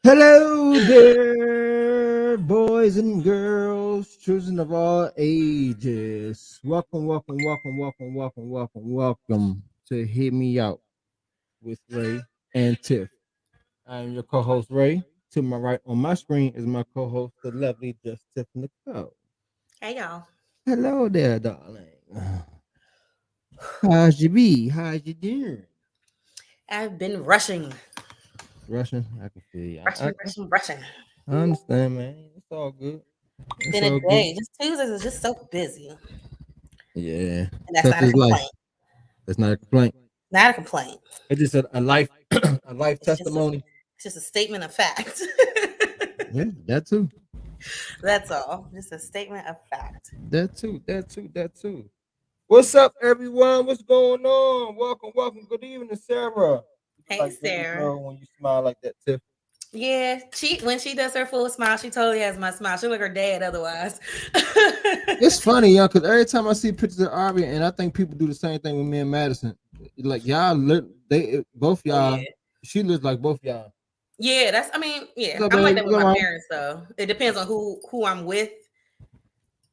Hello there, boys and girls, children of all ages. Welcome to Hear Me Out with Ray and Tiff. I am your co-host Ray. To my right on my screen is my co-host, the lovely Just Tiff Nicole. Hey y'all. Hello there, darling. How's you be? How's you doing? I've been rushing, Russian, I can feel you. rushing, rushing, rushing. I understand, man. It's all good. It's Been a all good. day. Just Tuesdays is just so busy. And Yeah, that's such not a is life. complaint. That's not a complaint. Not a complaint. It's just a life, a life It's just a testimony. it's just a statement of fact. Yeah, that too. That's all. Just a statement of fact. That too. That too. That too. What's up, everyone? What's going on? Welcome. Good evening, Sarah. You look Hey like baby Sarah. girl when you smile like that, Tiff. Yeah, she when she does her full smile, she totally has my smile. She look her dad otherwise. It's funny, y'all, because every time I see pictures of Ari, and I think people do the same thing with me and Madison. Like y'all, both Oh y'all. yeah. She looks like both y'all. Yeah, yeah. What's up, I'm like baby? that with What's up, my mom? parents though. It depends on who I'm with.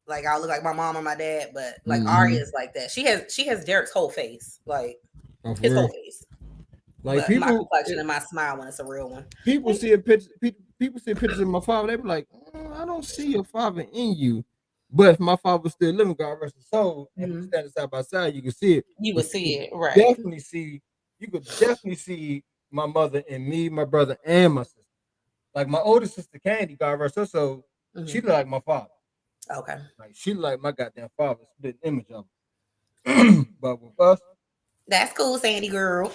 Like I look like my mom or my dad, but like Ari Mm-hmm. is like that. She has Derek's whole face, like Oh, for his whole real. face, Like but my people, complexion and my smile when it's a real one. people see a picture. People see pictures of my father. They be like, I don't see your father in you. But if my father was still living, God rest his soul, and we Mhm. standing side by side, you can see it. You would But see it, right? definitely see, you could definitely see my mother and me, my brother, and my sister. Like my older sister, Candy, God rest her soul, she Hmm. look like my father. Okay, Like she look like my goddamn father, split image of him. But with us, that's cool, Sandy girl.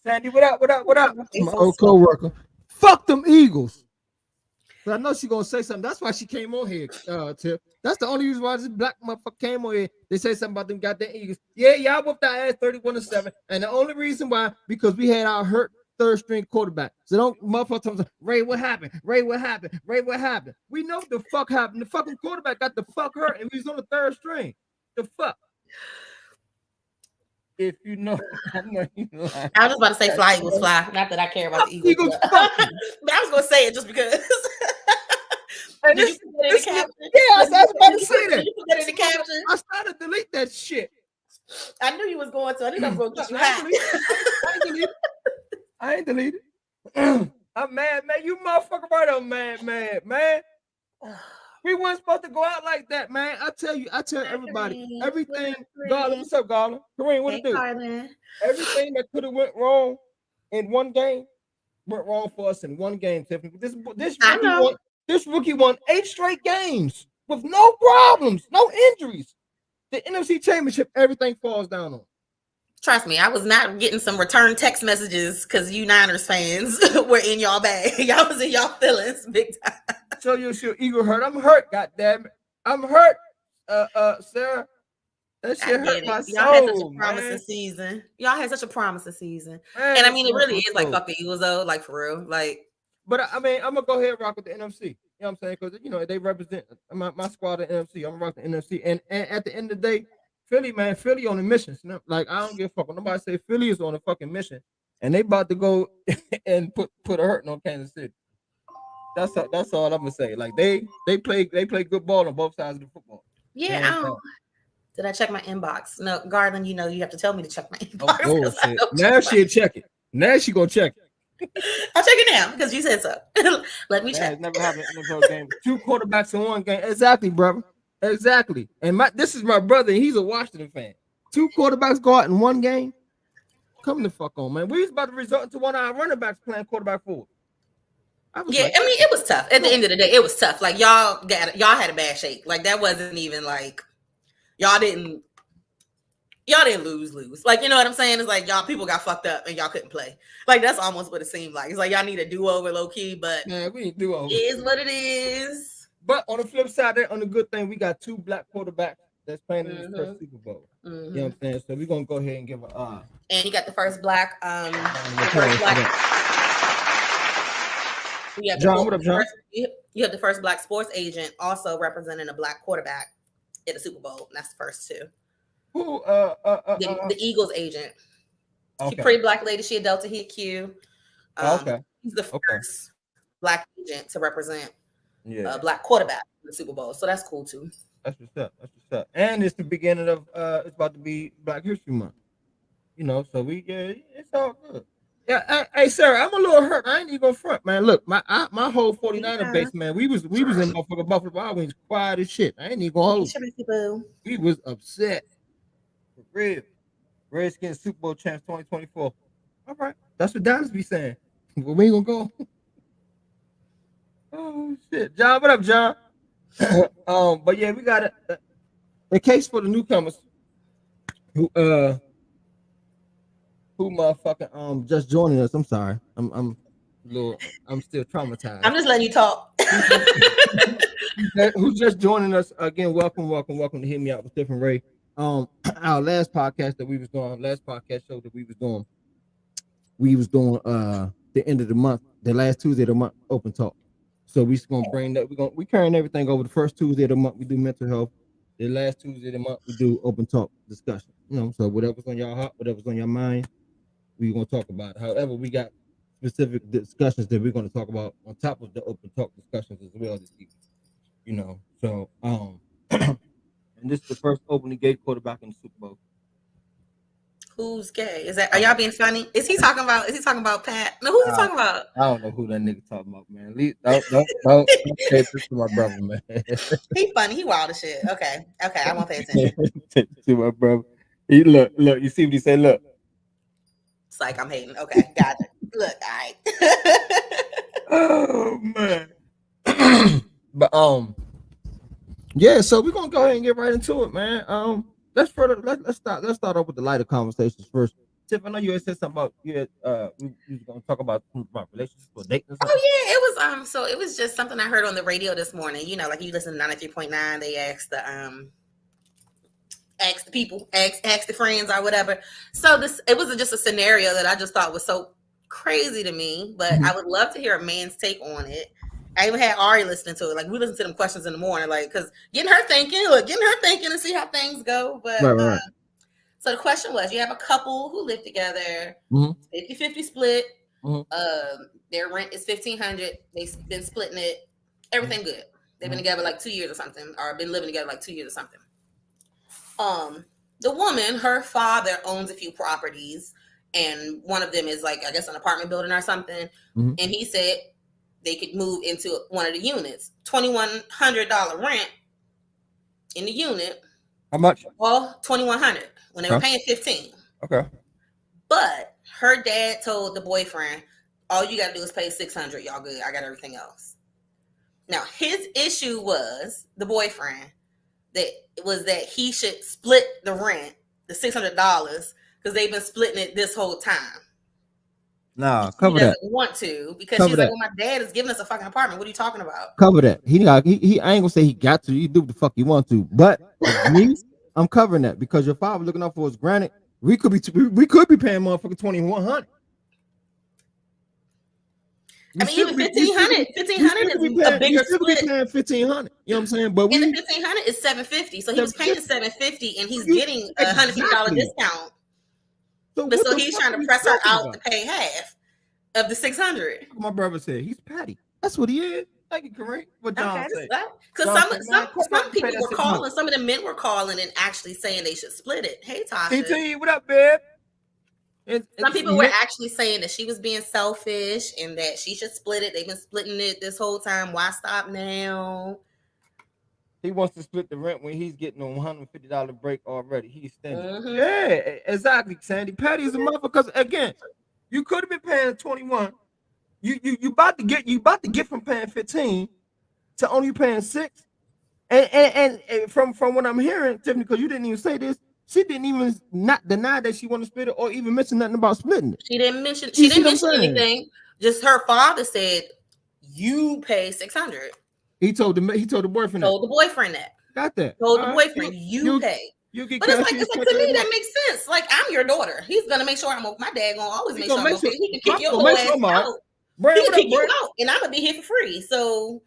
Sandy, what up? What up? What up? To It's my so old sweet. co-worker. Fuck them Eagles. But I know she gonna say something. That's why she came on here, Tip. That's the only reason why this black motherfucker came on here. They say something about them goddamn Eagles. Yeah, y'all whooped our ass 31-7. And the only reason why, because we had our hurt third string quarterback. So don't motherfucker tell me, Ray, what happened? Ray, what happened? Ray, what happened? We know what the fuck happened. The fucking quarterback got the fuck hurt and we was on the third string. The fuck? If you know, I know you lying. I was just about to say fly Eagles fly. Not that I care about Fuck the Eagles, Eagles, but, fuck you. but I was gonna say it just because. And Did you this, put that in the this, caption? yeah, I was about Did to you put, say did that. you put that in the caption? I started to delete that shit. I knew you was going to. I knew that was gonna No, get you I ain't hot. delete it. I ain't delete it. I ain't delete it. I'm mad, man. You motherfucker right on man. We weren't supposed to go out like that, man. I tell Hi, everybody, Kareem. What everything. up, Garland, Kareem? what's up, Garland? Kareem, what Hey, it do? Carlin. Everything that could have went wrong in one game went wrong for us in one game, Tiffany. This I rookie know. won. This rookie won 8 straight games with no problems, no injuries. The NFC Championship, everything falls down on. Trust me, I was not getting some return text messages because you Niners fans were in y'all bag. Y'all was in y'all feelings big time. Show you your ego hurt. I'm hurt, goddamn it. I'm hurt, Sarah. That I shit hurt get it. my Y'all had such a soul, promising man. season. Y'all had such a promising season. Man, And I that mean, shit it hurt really my is like soul. fuck the Eagles though, like for real. Like, But I mean, I'm gonna go ahead and rock with the NFC. You know what I'm saying? Because they represent my squad at NFC. I'm gonna rock the NFC. And at the end of the day, Philly, man, Philly on a mission. Like I don't give a fuck. When nobody say Philly is on a fucking mission, and they about to go and put a hurting on Kansas City. That's all I'm gonna say. Like they play good ball on both sides of the football. yeah, I Hands don't. down. Did I check my inbox? No, Garland, you have to tell me to check my Oh inbox because I bullshit. don't check Now my. she'll check it. Now she gonna check it. I'll check it now because you said so. Let me That has check. never happened in an NFL game. 2 quarterbacks in one game. Exactly, brother. Exactly. And this is my brother, and he's a Washington fan. 2 quarterbacks go out in one game. Come the fuck on, man. We was about to resort into one of our running backs playing quarterback forward. I was Yeah, like, I what mean, the it was tough. At the fuck? end of the day, it was tough. Like y'all had a bad shake. Like that wasn't even like y'all didn't lose. Like, you know what I'm saying? It's like y'all people got fucked up and y'all couldn't play. Like that's almost what it seemed like. It's like y'all need a do-over low key, but Man, we ain't do it over. is what it is. But on the flip side, on the good thing, we got 2 black quarterbacks that's playing in this first Mm-hmm. Super Bowl. You know what Mm-hmm. I'm saying? So we're gonna go ahead and give a And you got the first black, round of the first applause for black. that. You have John, what up, the John? first. You have the first black sports agent also representing a black quarterback at the Super Bowl. And that's the first two. Who The Eagles agent. She okay. pretty black lady. She a Delta Hit Q. Okay. He's the first black agent to represent Yeah. black quarterback in the Super Bowl, so that's cool too. That's what's up. That's what's up. And it's the beginning of it's about to be Black History Month. So it's all good. Yeah, hey, sir, I'm a little hurt. I ain't even gonna front, man. Look, my whole 49er base, man. We was in motherfucking Buffalo Wild Wings, quiet as shit. I ain't even gonna hold you. We was upset. For real. Redskins Super Bowl champs 2024. All right. That's what Dallas be saying. But we ain't gonna go. Oh shit. John, what up, John? But yeah, we got it. In case for the newcomers who motherfucking just joining us. I'm sorry. I'm still traumatized. I'm just letting you talk. Who's just joining us again? Welcome to Hear Me Out with Tiff and Ray. Our last podcast show that we was doing the end of the month, the last Tuesday of the month, open talk. So we just gonna bring that. We carrying everything over. The first Tuesday of the month we do mental health. The last Tuesday of the month we do open talk discussion. So whatever's on your heart, whatever's on your mind, we're gonna talk about it. However, we got specific discussions that we're gonna talk about on top of the open talk discussions as well this evening. So and this is the first openly gay quarterback in the Super Bowl. Who's gay? Are y'all being funny? Is he talking about Pat? No, who's he talking about? I don't know who that nigga talking about, man. Don't say this to my brother, man. He funny. He wild as shit. Okay, I won't pay attention. To my brother. He look. You see what he said? Look. It's like I'm hating. Okay, got it. Look, all right. Oh man. But yeah. So we're gonna go ahead and get right into it, man. Let's start off with the lighter conversations first. Tiff, I know you had said something about we was gonna talk about relationships or dating or something. Oh yeah, it was so it was just something I heard on the radio this morning. Like you listen to 93.9, they asked the people, ask the friends or whatever. So it was just a scenario that I just thought was so crazy to me, but I would love to hear a man's take on it. I even had Ari listening to it. Like we listen to them questions in the morning, like because getting her thinking and see how things go. But right. So the question was, you have a couple who live together, 50-50 split. Their rent is $1,500. They've been splitting it. Everything good. They've been together like 2 years or something, or been living together like 2 years or something. The woman, her father owns a few properties, and one of them is like, I guess, an apartment building or something. And he said they could move into one of the units. $2,100 rent in the unit. How much? Well, $2,100 when they were paying $1,500. Okay. But her dad told the boyfriend, all you got to do is pay $600. Y'all good. I got everything else. Now, his issue was, the boyfriend, that he should split the rent, the $600, because they've been splitting it this whole time. Nah, cover that. He doesn't want to, because she's like, well, my dad is giving us a fucking apartment. What are you talking about? Cover that. He I ain't gonna say he got to. You do what the fuck you want to. But me, I'm covering that because your father looking out for us. Granted, we could be paying motherfucking $2,100. I mean, even $1,500 is a bigger split. Paying $1,500. You know what I'm saying? But the $1,500 is $750. So he was paying $750, and he's getting a $150 discount. So he's trying to press her out to pay half of the $600. My brother said he's petty. That's what he is. Thank you, Kareem. What John said? Because some people were calling, some of the men were calling and actually saying they should split it. Hey, Tasha. CT, what up, babe? Some people were actually saying that she was being selfish and that she should split it. They've been splitting it this whole time. Why stop now? He wants to split the rent when he's getting a $150 break already. He's standing. Yeah, exactly, Sandy. Patty is a motherfucker. Because again, you could have been paying 21. You about to get from paying 15 to only paying 6. And from what I'm hearing, Tiffany, because you didn't even say this. She didn't even not deny that she wanted to split it or even mention nothing about splitting it. She didn't mention anything. Just her father said, you pay $600. He told the boyfriend that. Told the boyfriend that. Got that. Told the boyfriend, you pay. But it's like to me, that makes sense. Like, I'm your daughter. He's gonna make sure I'm okay. My dad gonna always make sure I'm okay. He can kick your little ass out. He can kick you out, and I'm gonna be here for free. So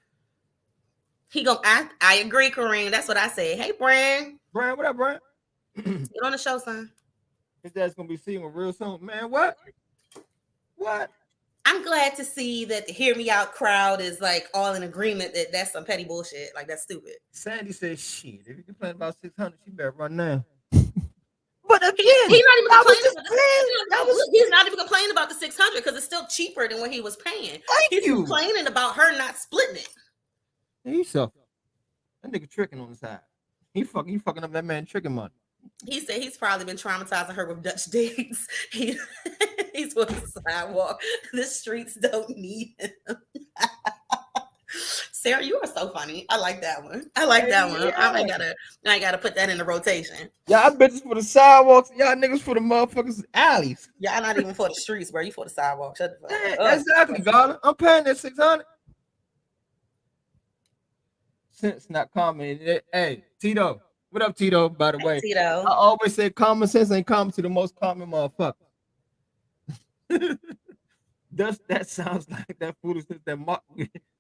he gonna I agree, Kareem. That's what I said. Hey, Brian, what up, Brian? Get on the show, son. His dad's gonna be seeing him real soon, man. What? I I'm glad to see that the Hear Me Out crowd is like all in agreement that that's some petty bullshit. Like that's stupid. Sandy said, "Shit, if you complain about 600, she better run now." But again, he's not even I was complaining. just playing. He's not even complaining about the 600 because it's still cheaper than what he was paying. He's complaining about her not splitting it. He suffering. That nigga tricking on the side. He fucking up that man tricking money. He said he's probably been traumatizing her with Dutch dates. He's for the sidewalk. The streets don't need him. Sarah, you are so funny. I like that one. I like that one. I ain't gotta put that in the rotation. Y'all bitches for the sidewalks. Y'all niggas for the motherfuckers alleys. Y'all not even for the streets, bro. You for the sidewalk. Shut the fuck up. Exactly, God. I'm paying that 600. Sense not common. Hey, Tito. What up, Tito? By the way, Tito. I always say common sense ain't common to the most common motherfucker. That sounds like that foolishness that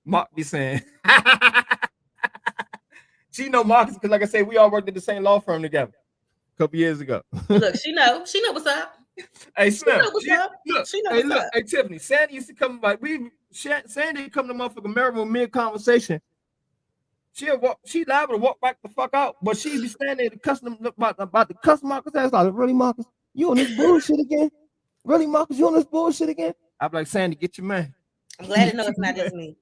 Mark be saying. She know Marcus because, like I said, we all worked at the same law firm together a couple years ago. Look, she know what's up. Hey, Slim, she know what's up. Hey, Tiffany, Sandy used to come like Sandy come to motherfucking Maryville mid conversation. She liable to walk back the fuck out, but she be standing at the customer about the customer Marcus ass like, really, Marcus? You on this bullshit again? Really, Marcus? You on this bullshit again? I'm like, Sandy, get your man. I'm glad to know it's not just me.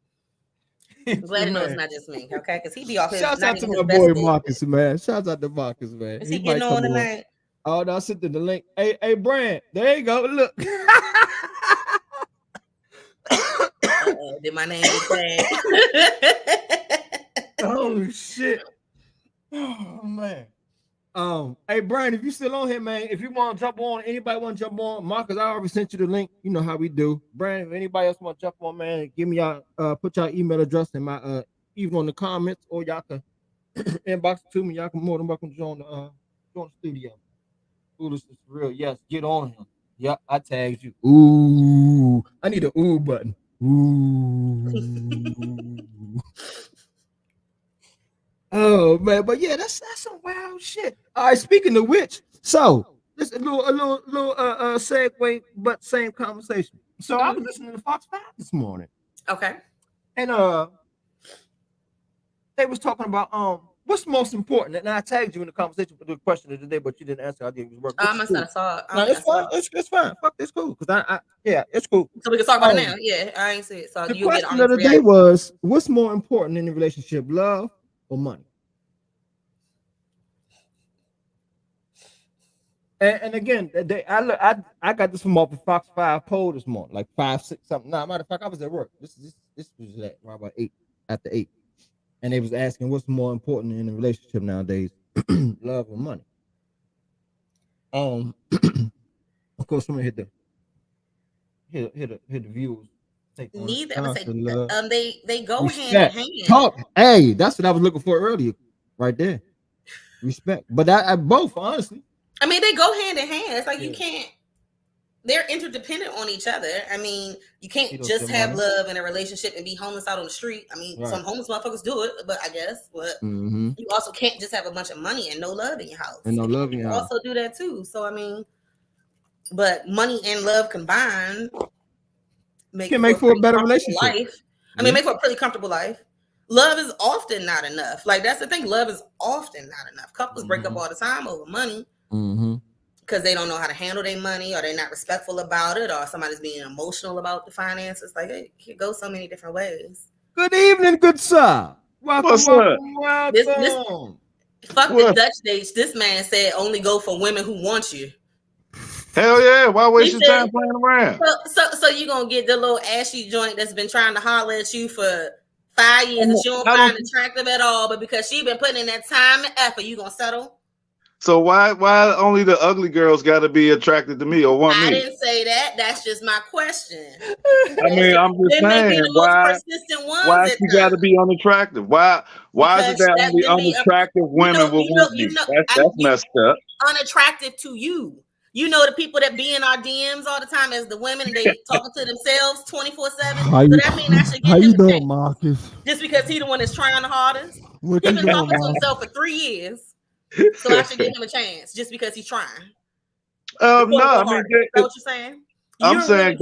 I'm glad to know it's not just me, okay? Because he be off his. Shouts out to my boy Marcus, man. Shouts out to Marcus, man. Is he getting on tonight? Oh, no, I sent the link. Hey, Brand, there you go. Look. Did my name be tagged? Oh shit. Oh man. Hey Brian, if you still on here, man, if you want to jump on, anybody want to jump on, Marcus, I already sent you the link. You know how we do. Brian, if anybody else want to jump on, man, give me y'all put y'all email address in my even on the comments, or y'all can inbox it to me. Y'all can more than welcome to join the studio. Ooh, this is real. Yes, get on him. Yep, I tagged you. Ooh, I need a ooh button. Ooh. Oh man, but yeah, that's some wild shit. All right, speaking of which, so this a little segue, but same conversation. So I was listening to Fox 5 this morning. Okay. And they was talking about what's most important. And I tagged you in the conversation for the question of the day, but you didn't answer. I did it was work. I must have saw it. No, it's fine. It's fine. Fuck, it's cool. Cause it's cool. So we can talk about it now. Yeah, I ain't see it. So the question of the day was, what's more important in a relationship, love or money? And again, I got this from off the Fox 5 poll this morning, like 5, 6 something. No, matter of fact, I was at work. This was at right about 8 after 8, and they was asking what's more important in a relationship nowadays, love or money. Of course, someone hit the viewers. Neither. They go Respect. hand in hand. Talk. Hey, that's what I was looking for earlier, right there. Respect, but I both honestly. I mean, they go hand in hand. It's like you can't. They're interdependent on each other. I mean, you can't just have love in a relationship and be homeless out on the street. I mean, some homeless motherfuckers do it, but I guess, you also can't just have a bunch of money and no love in your house. And no love in your house. Also do that too. So I mean, but money and love combined can make for a better relationship. Life. I mean, make for a pretty comfortable life. Love is often not enough. Like that's the thing. Love is often not enough. Couples break up all the time over money. Because they don't know how to handle their money, or they're not respectful about it, or somebody's being emotional about the finances. Like it can go so many different ways. Good evening, good sir. Welcome. Fuck the Dutch dates. This man said only go for women who want you. Hell yeah! Why waste your time playing around? So you gonna get the little ashy joint that's been trying to holler at you for 5 years and she don't find attractive at all, but because she been putting in that time and effort, you gonna settle? So why only the ugly girls got to be attracted to me or want me? I didn't say that. That's just my question. I mean, I'm just saying why she got to be unattractive? Why is it that only unattractive women will want me? That's messed up. Unattractive to you. You know the people that be in our DMs all the time as the women, they talking to themselves 24/7. So that means I should How you doing, Marcus? Just because he the one that's trying the hardest. He's been talking to himself for 3 years. So I should give him a chance just because he's trying. No, I mean, is that what you're saying? I'm saying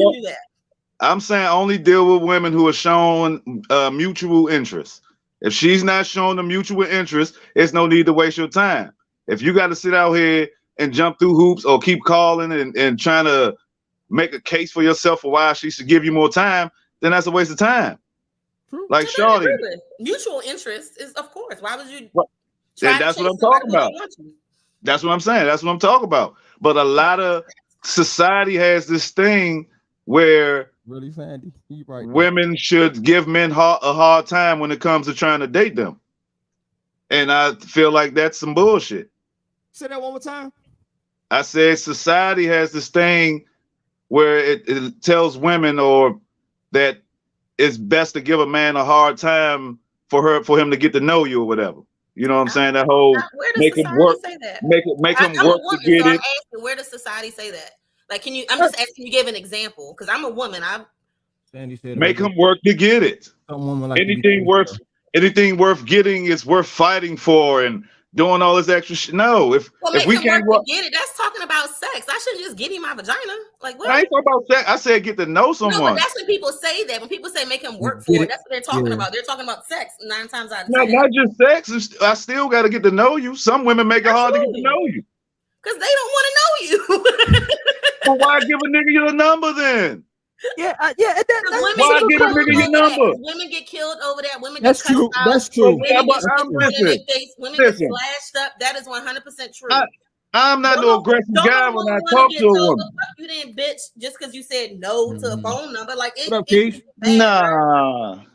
I'm saying only deal with women who are showing mutual interest. If she's not showing the mutual interest, it's no need to waste your time. If you got to sit out here and jump through hoops or keep calling and trying to make a case for yourself for why she should give you more time, then that's a waste of time. True. Like Shorty. Mutual interest is, of course. Why would you and that's what I'm talking about. That's what I'm saying. That's what I'm talking about. But a lot of society has this thing where really, Sandy, right, women should give men a hard time when it comes to trying to date them. And I feel like that's some bullshit. Say that one more time. I said society has this thing where it tells women or that it's best to give a man a hard time for him to get to know you or whatever. You know what I'm saying? That whole make him work, say that? make him work to get it. Asking, where does society say that? Like, can you? I'm just asking you, give an example because I'm a woman. Sandy said make him work to get it. Like anything worth getting is worth fighting for and doing all this extra shit. No, if we can't work to get it, that's talking about sex. I shouldn't just get him my vagina. Like what? I ain't talking about sex. I said get to know someone. No, but that's when people say that. When people say make him work for it, that's what they're talking about. They're talking about sex 9 times out of 10. Not just sex. I still got to get to know you. Some women make it hard to get to know you because they don't want to know you. So why give a nigga your number then? Yeah. Why give a nigga your number? Women get killed over that. Women that's get true. That's true. Women get flashed up. That is 100% true. I'm not no aggressive guy when I talk to a woman. You didn't bitch just because you said no to a phone number. Like nah.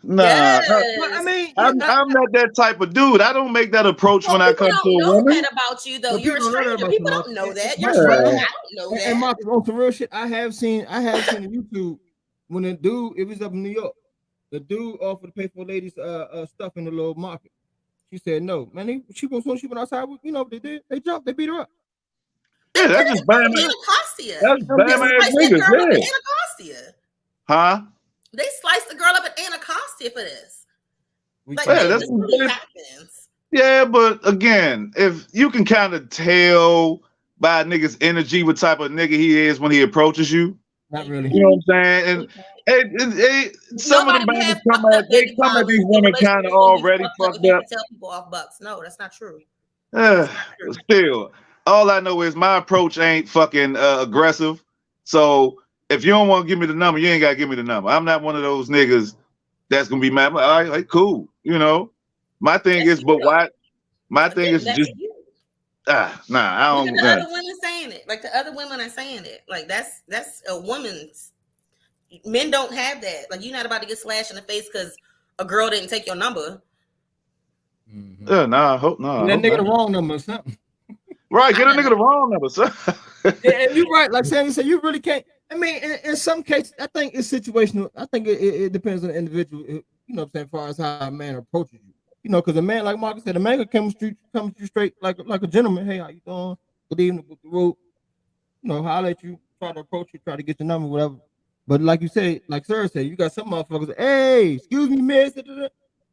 Yes. I mean, I'm not that type of dude. I don't make that approach when I come to a woman. People don't know that about you though. You're a stranger. People don't know that. You're a stranger. I don't know that. And Marcus, on some real shit, I have seen on YouTube when a dude, it was up in New York, the dude offered to pay for a lady's stuff in the little market. She said no, man. She went outside. You know what they did? They jumped. They beat her up. Yeah, that's just bad. That's bad ass niggas. Anacostia. Huh? They sliced the girl up at Anacostia for this. Like, that's really happens. Yeah, but again, if you can kind of tell by a nigga's energy what type of nigga he is when he approaches you. Not really. You know what I'm saying? And some of them bandits come at these women kind of already fucked up. Tell people off bucks. No, that's not true. Still, all I know is my approach ain't fucking aggressive. So if you don't want to give me the number, you ain't gotta give me the number. I'm not one of those niggas that's gonna be mad. All right, cool. You know, my thing is, but why? My thing is just I don't. The other women saying it, like the other women are saying it, like that's a woman's. Men don't have that. Like you're not about to get slashed in the face because a girl didn't take your number. Mm-hmm. I hope not. That nigga the wrong number or something. Right, get a nigga the wrong number, sir. Yeah, and you're right. Like Sammy said, you really can't. I mean, in some cases, I think it's situational. I think it depends on the individual. You know what I'm saying, as far as how a man approaches you. You know, because a man, like Marcus said, a man comes to you straight like a gentleman. Hey, how you doing? Good evening, with the road. You know, holler at you, try to approach you, try to get your number, whatever. But like you say, like Sarah said, you got some motherfuckers. Hey, excuse me, miss.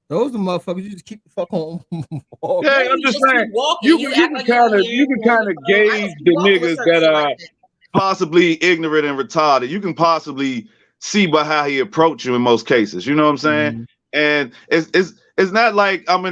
Those are motherfuckers. You just keep the fuck on. Yeah, I'm just saying. You can kind of gauge the niggas that are possibly ignorant and retarded. You can possibly see by how he approach you in most cases. You know what I'm saying? And it's not like I'm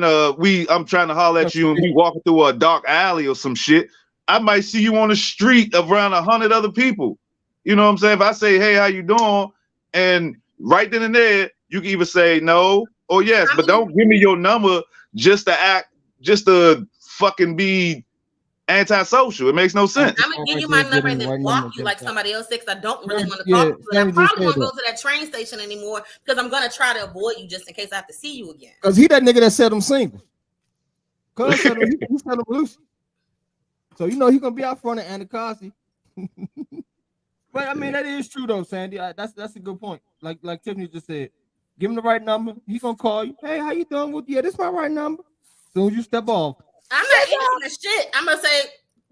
trying to holler at you and we walking through a dark alley or some shit. I might see you on the street around 100 other people. You know what I'm saying? If I say, hey, how you doing? And right then and there, you can either say no or yes, but don't give me your number just to fucking be antisocial. It makes no sense. I'm gonna give you my number and then block you like somebody else because I don't really want to talk to you. I probably won't go to that train station anymore because I'm gonna try to avoid you just in case I have to see you again. Because he that nigga that said him single. Cause he said him loose. So you know he's gonna be out front of Anacostia. But I mean that is true though, Sandy. That's a good point. Like Tiffany just said, give him the right number. He's gonna call you. Hey, how you doing? Well, yeah, this is my right number. As soon as you step off, I'm not answering the shit. I'm gonna say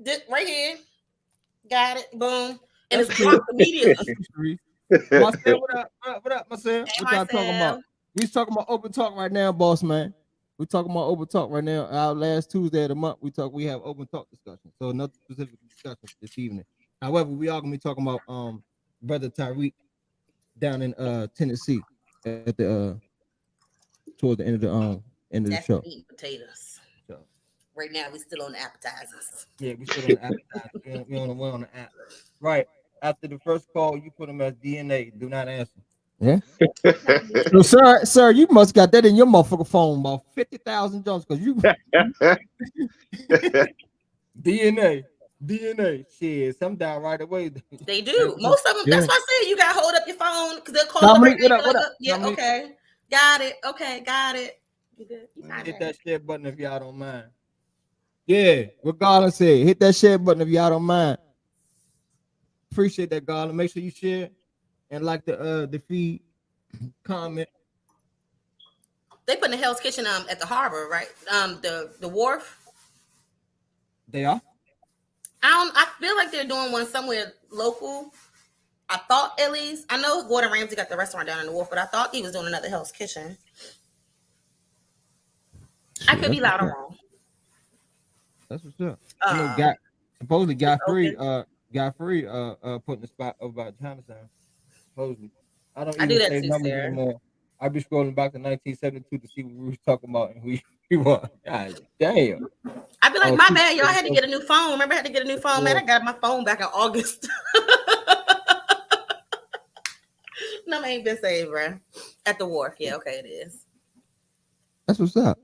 this right here. Got it. Boom. And it's blocked immediately. Marcel, what up, Marcel? What y'all talking about? We talking about open talk right now, boss man. We talking about open talk right now. Our last Tuesday of the month, we have open talk discussion. So another specific discussion this evening. However, we are gonna be talking about brother Tyreek down in Tennessee at the toward the end of the show. Meat and potatoes. So. Right now, we still on the appetizers. Yeah, we still on the appetizers. We're on the app. Right. After the first call, you put them as DNA. Do not answer. Yeah. So, sir, you must got that in your motherfucking phone about 50,000 jumps because you DNA. Shit, some die right away. They do. Most of them. Yeah. That's why I said you gotta hold up your phone because they'll call Dominique, what up? Yeah, Dominique. Okay. Got it. You good? Hit that share button if y'all don't mind. Yeah, what Garland said. Hit that share button if y'all don't mind. Appreciate that, Garland. Make sure you share and like the feed, comment. They put in the Hell's Kitchen at the harbor, right? The wharf. They are. I feel like they're doing one somewhere local. I thought at least. I know Gordon Ramsay got the restaurant down in the wharf, but I thought he was doing another Hell's Kitchen. I could be loud or wrong. That's what's up. Supposedly Guy Free putting the spot over by Chinatown. Supposedly. I don't even say numbers anymore. I be scrolling back to 1972 to see what we was talking about and who he was. God damn. I'd be like, my bad, y'all. I had to get a new phone. Remember, I had to get a new phone, man. I got my phone back in August. No, ain't been saved, bro. At the wharf. Yeah, okay, it is. That's what's up.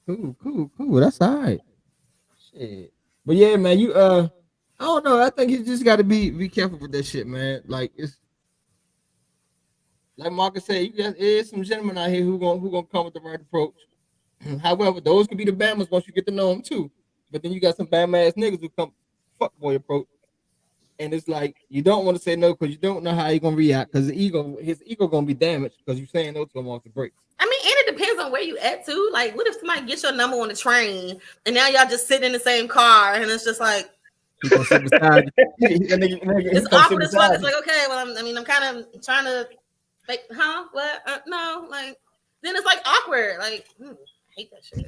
Cool. That's all right. Shit. But yeah, man, you I don't know. I think you just gotta be careful with that shit, man. Like it's like Marcus said, there's some gentlemen out here who gonna come with the right approach. However, those could be the Bammers once you get to know them too. But then you got some Bama ass niggas who come fuck boy approach. And it's like you don't want to say no because you don't know how you're gonna react because his ego gonna be damaged because you're saying no to him off the break. I mean, and it depends on where you at too. Like, what if somebody gets your number on the train and now y'all just sitting in the same car and it's just like sit beside you. It's awkward as fuck. It's like, okay, well, I'm kind of trying to like, huh? What? No, like then it's like awkward. Like, I hate that shit.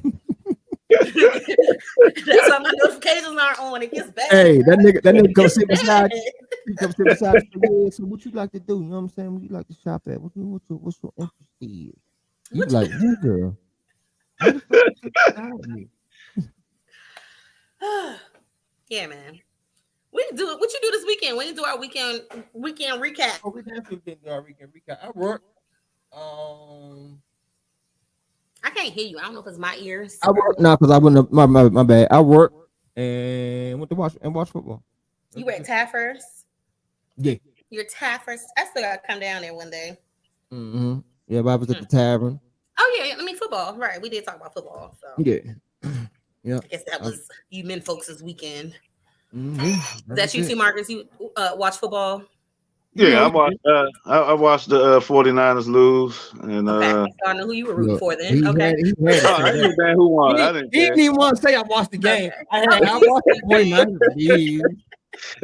That's why my notifications aren't on. It gets bad. Hey, that nigga come sit beside you. He come sit beside you. So what you like to do? You know what I'm saying? What you like to shop at? What's your interest is? You like, hey girl. Yeah, man. We can do it. What you do this weekend? We can do our weekend recap. Oh, we definitely can do our weekend recap. I work. I can't hear you. I don't know if it's my ears. I work now because I wouldn't. My bad. I work and went to watch football. You were at Taffers? Yeah. You're Taffers. I still gotta come down there one day. Mm-hmm. Yeah, but I was at the tavern. Oh yeah, I mean football. Right. We did talk about football. So yeah. Yeah. I guess that was you men folks' weekend. Mm-hmm. That you too, Marcus? You watch football? Yeah, I watched the 49ers lose, and okay. I know who you were rooting for then. I knew that who won. He didn't even want to say I watched the game. I watched the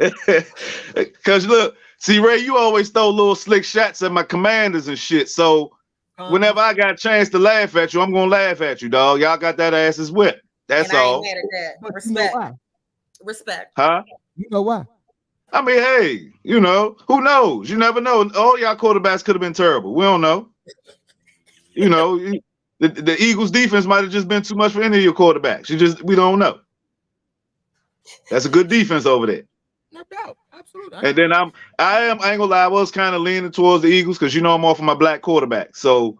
49ers. Because look, see, Ray, you always throw little slick shots at my Commanders and shit. So whenever I got a chance to laugh at you, I'm gonna laugh at you, dog. Y'all got that asses whipped. That's all. I ain't mad at that. Respect. Respect. Huh? You know why? I mean, hey, who knows? You never know. All y'all quarterbacks could have been terrible. We don't know. The Eagles defense might have just been too much for any of your quarterbacks. We don't know. That's a good defense over there. No doubt. Absolutely. And then I ain't gonna lie, I was kind of leaning towards the Eagles because I'm off of my black quarterback. So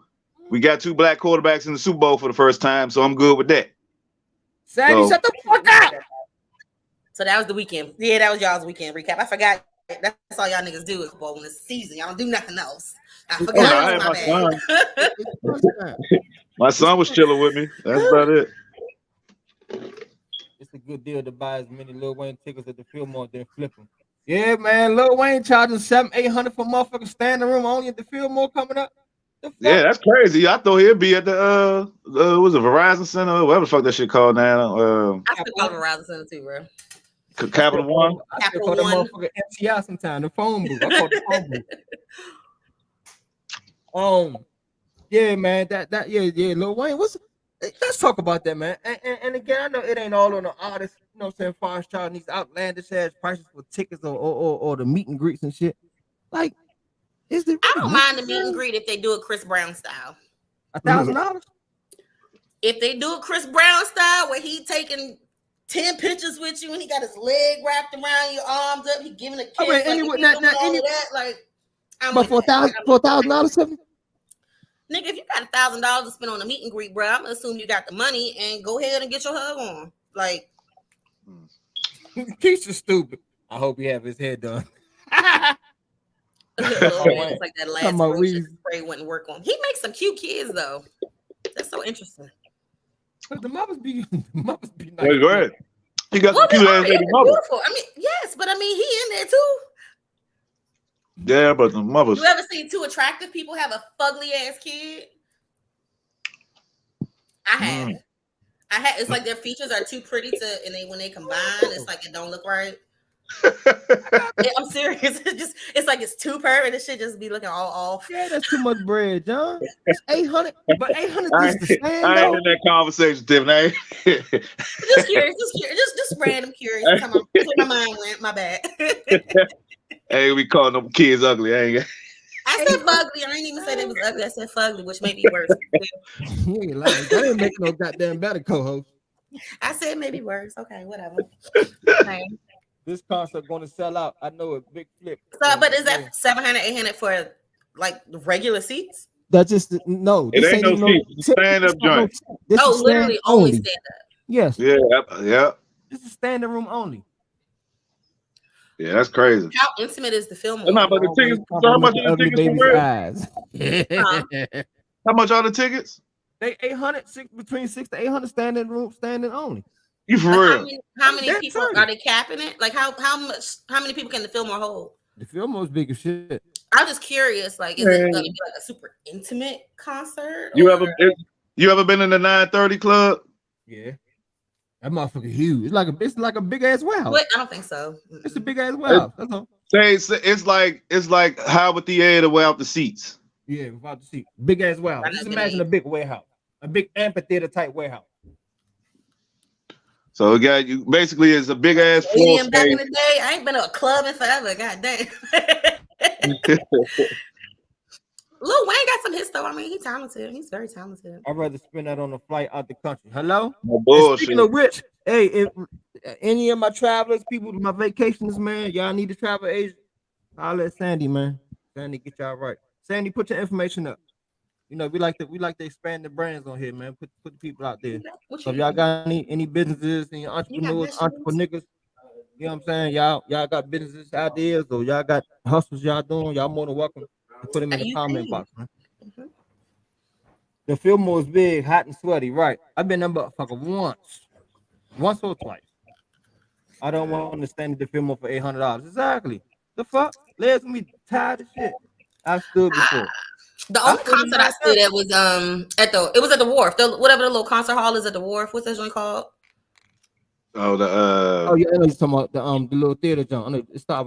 we got 2 black quarterbacks in the Super Bowl for the first time, so I'm good with that. Sandy, shut the fuck up. So that was the weekend. Yeah, that was y'all's weekend recap. I forgot. That's all y'all niggas do is football when it's season. Y'all don't do nothing else. I forgot. My son was chilling with me. That's about it. It's a good deal to buy as many Lil Wayne tickets at the Fillmore than flip them. Yeah, man. Lil Wayne charging $700-800 for motherfucking standing room only at the Fillmore coming up. Yeah, that's crazy. I thought he'd be at the was it Verizon Center, whatever the fuck that shit called now. I still call it Verizon Center too, bro. Capital One. I still call that motherfucker MCI sometimes. The phone booth. I call it the phone booth. Yeah, man. That yeah. Lil Wayne, let's talk about that, man. And again, I know it ain't all on the artist. You know what I'm saying? Far as charging these outlandish ass prices for tickets or the meet and greets and shit. Like, Is it? I don't mind the meet and greet if they do it Chris Brown style. $1,000. If they do it Chris Brown style, where he taking 10 pictures with you and he got his leg wrapped around your arms up, he giving a kiss. I mean, like, but for $1,000, nigga, if you got $1,000 to spend on a meet and greet, bro, I'm gonna assume you got the money and go ahead and get your hug on. Like, Keisha's stupid. I hope he have his head done. It's like that last spray wouldn't work on. He makes some cute kids though. That's so interesting. But the mothers be nice. Wait, go ahead. He got some cute ass baby mother. Beautiful. I mean, yes, but I mean, he in there too. Yeah, but the mothers. You ever seen two attractive people have a fugly ass kid? I have. It's like their features are too pretty to, and when they combine, it's like it don't look right. Yeah, I'm serious. It's like it's too perfect. It should just be looking all off. Yeah, that's too much bread, John. It's 800, but 800 is the stand. I ain't in that conversation, Tiff. Just curious, just random curious. Come on, my mind went. My bad. Hey, we calling them kids ugly. I said fugly. I ain't even say they was ugly. I said fugly, which may be worse. You ain't lying. That ain't make no goddamn better co-host. I said maybe worse. Okay, whatever. This concert going to sell out. I know a big flip. So, but is that 700, 800 for like regular seats? That's just no. It ain't no seats. Stand up joint. Literally only stand up. Yes. Yeah. This is standing room only. Yeah, that's crazy. How intimate is the film? How much are the tickets? How much are the tickets? They 800, between 600 to 800 standing room, standing only. You for real? How many people are they capping it? Like how many people can the Fillmore hold? The Fillmore's big as shit. I'm just curious. Like, is it going to be like a super intimate concert? You ever been in the 930 club? Yeah. That motherfucker huge. It's like a big ass warehouse. What? I don't think so. It's a big ass warehouse. That's all. It's like Howard Theater without the seats. Yeah, without the seats. Big ass warehouse. Just imagine a big warehouse, a big amphitheater type warehouse. So you basically it's a big ass floor space. Back in the day, I ain't been to a club in forever. God damn. Lil Wayne got some hits though. I mean, he's talented. He's very talented. I'd rather spend that on a flight out the country. Hello? No bullshit. Speaking of which, hey, if any of my travelers, people, my vacationers, man, y'all need to travel Asia, I'll let Sandy, man. Sandy get y'all right. Sandy, put your information up. You know, we like to expand the brands on here, man. Put the people out there. So if y'all got any businesses, any entrepreneurs, entrepreneurs, you know what I'm saying? Y'all got businesses ideas or y'all got hustles y'all doing, y'all more than welcome to put them in the comment box, man. Mm-hmm. The Fillmore is big, hot and sweaty, right? I've been there motherfucker once or twice. I don't want to understand the Fillmore for $800. Exactly. The fuck? Legs me tired of shit. I stood before. The only concert I stood at was at the Wharf. Whatever the little concert hall is at the Wharf. What's that joint called? Oh, yeah, I know you're talking about the little theater joint. I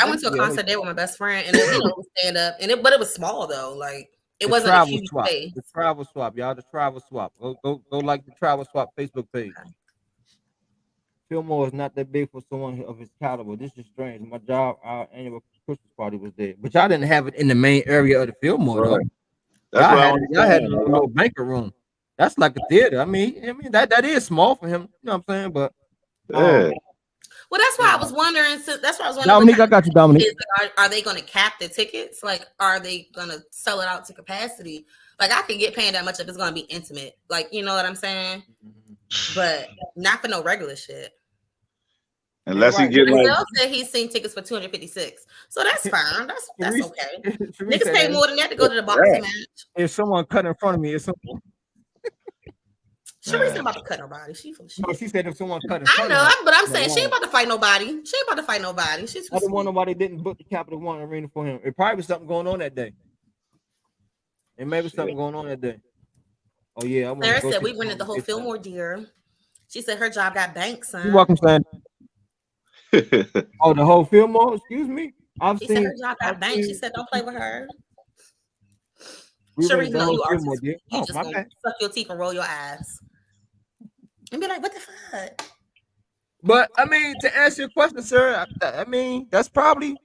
went to a concert there with my best friend, and it was stand up, but it was small though. Like it wasn't a huge space. The travel swap, y'all. The travel swap. Go like the travel swap Facebook page. Okay. Fillmore is not that big for someone of his caliber. This is strange. My job, our annual Christmas party was there, but y'all didn't have it in the main area of the Fillmore though. Right. Y'all had a little banquet room. That's like a theater. I mean that is small for him. You know what I'm saying? But well, that's why I was wondering. Dominique, I got you, Dominique. Are they going to cap the tickets? Like, are they going to sell it out to capacity? Like, I can get paying that much if it's going to be intimate. Like, you know what I'm saying? But not for no regular shit. Unless he get like. Said he's seen tickets for $256, so that's fine. That's okay. Niggas pay more than that to go to the boxing match. If someone cut in front of me, Sharice ain't about to cut nobody. She said if someone cut in front of me. I know, but I'm saying she ain't about to fight nobody. She's I don't want nobody didn't book the Capital One Arena for him. It probably was something going on that day. Oh yeah, Sarah said we rented the whole Fillmore, dear. She said her job got banks, son. You're welcome, Sandy. Oh, the whole Fillmore? Excuse me. She said her job got banks. She said don't play with her. Sharice, no, you are. You just gonna suck your teeth and roll your eyes and be like, "What the fuck?" But I mean, to answer your question, sir, I mean that's probably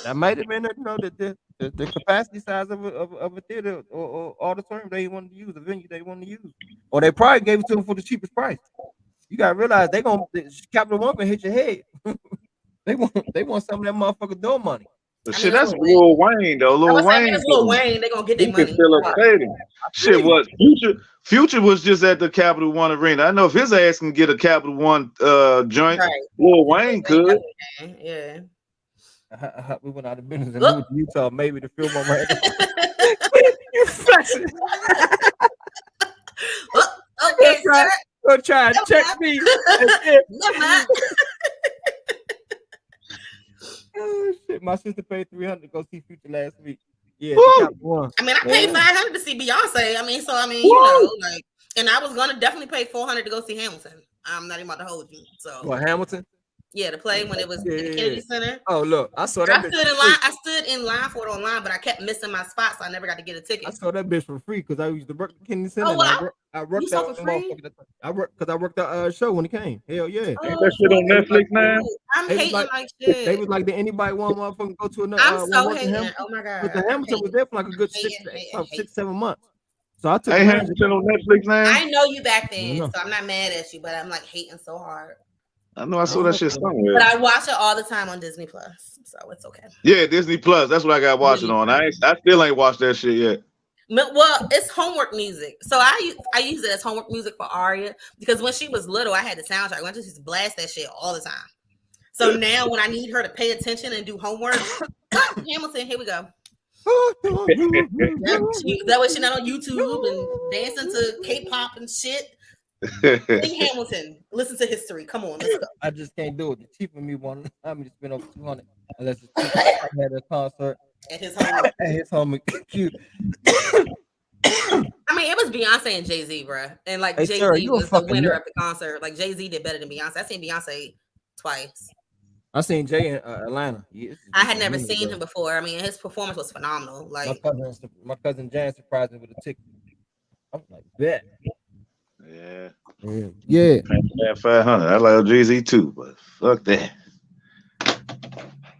That might have been, the capacity size of a theater or auditorium they wanted to use, the venue they wanted to use, or they probably gave it to them for the cheapest price. You gotta realize Capital One gonna hit your head. they want some of that motherfucker door money. But shit, that's Lil Wayne though. Lil Wayne, they gonna get their money. Fill a stadium. Shit, what Future was just at the Capital One Arena. I know if his ass can get a Capital One joint, right. Lil Wayne could. Yeah. We went out of business and moved to Utah, maybe to film on my You're flexing. Okay, sir. Go try and check me. Oh shit! My sister paid $300 to go see Future last week. Yeah, I mean, I paid $500 to see Beyonce. I mean, like, and I was gonna definitely pay $400 to go see Hamilton. I'm not even about to hold you. So what, Hamilton? Yeah, to play when it was in the Kennedy Center. Oh look, I saw that. I stood in line for it online, but I kept missing my spot, so I never got to get a ticket. I saw that bitch for free because I used to work at the Kennedy Center. Oh, wow. I worked out for free. I worked that show when it came. Hell yeah. Oh, that shit on Netflix now. I'm hating like shit. They was like, did anybody want motherfucking go to another? I'm so hating. Oh my god. But the Hamilton was there for like a good 6-7 months. So I took Hamilton on Netflix now. I know you back then, so I'm not mad at you, but I'm like hating so hard. I know I saw that shit somewhere. But I watch it all the time on Disney Plus, so it's okay. Yeah, Disney Plus. That's what I got watching on. I still ain't watched that shit yet. Well, it's homework music. So I use it as homework music for Aria because when she was little, I had the soundtrack. I just blast that shit all the time. So now when I need her to pay attention and do homework, Hamilton, here we go. That way she's not on YouTube and dancing to K-pop and shit. Sing Hamilton. Listen to history. Come on, let's go. I just can't do it. The chief of me wanted to spend over $200 unless the chief had a concert at his home. At his home. Cute. I mean, it was Beyonce and Jay-Z, bro, and like Jay-Z was the winner of the concert. Like Jay-Z did better than Beyonce. I seen Beyonce twice. I seen Jay in Atlanta. I had never seen him before. I mean, his performance was phenomenal. Like my cousin Jan surprised me with a ticket. I'm like, bet. Yeah. 500. I like Jay-Z too, but fuck that.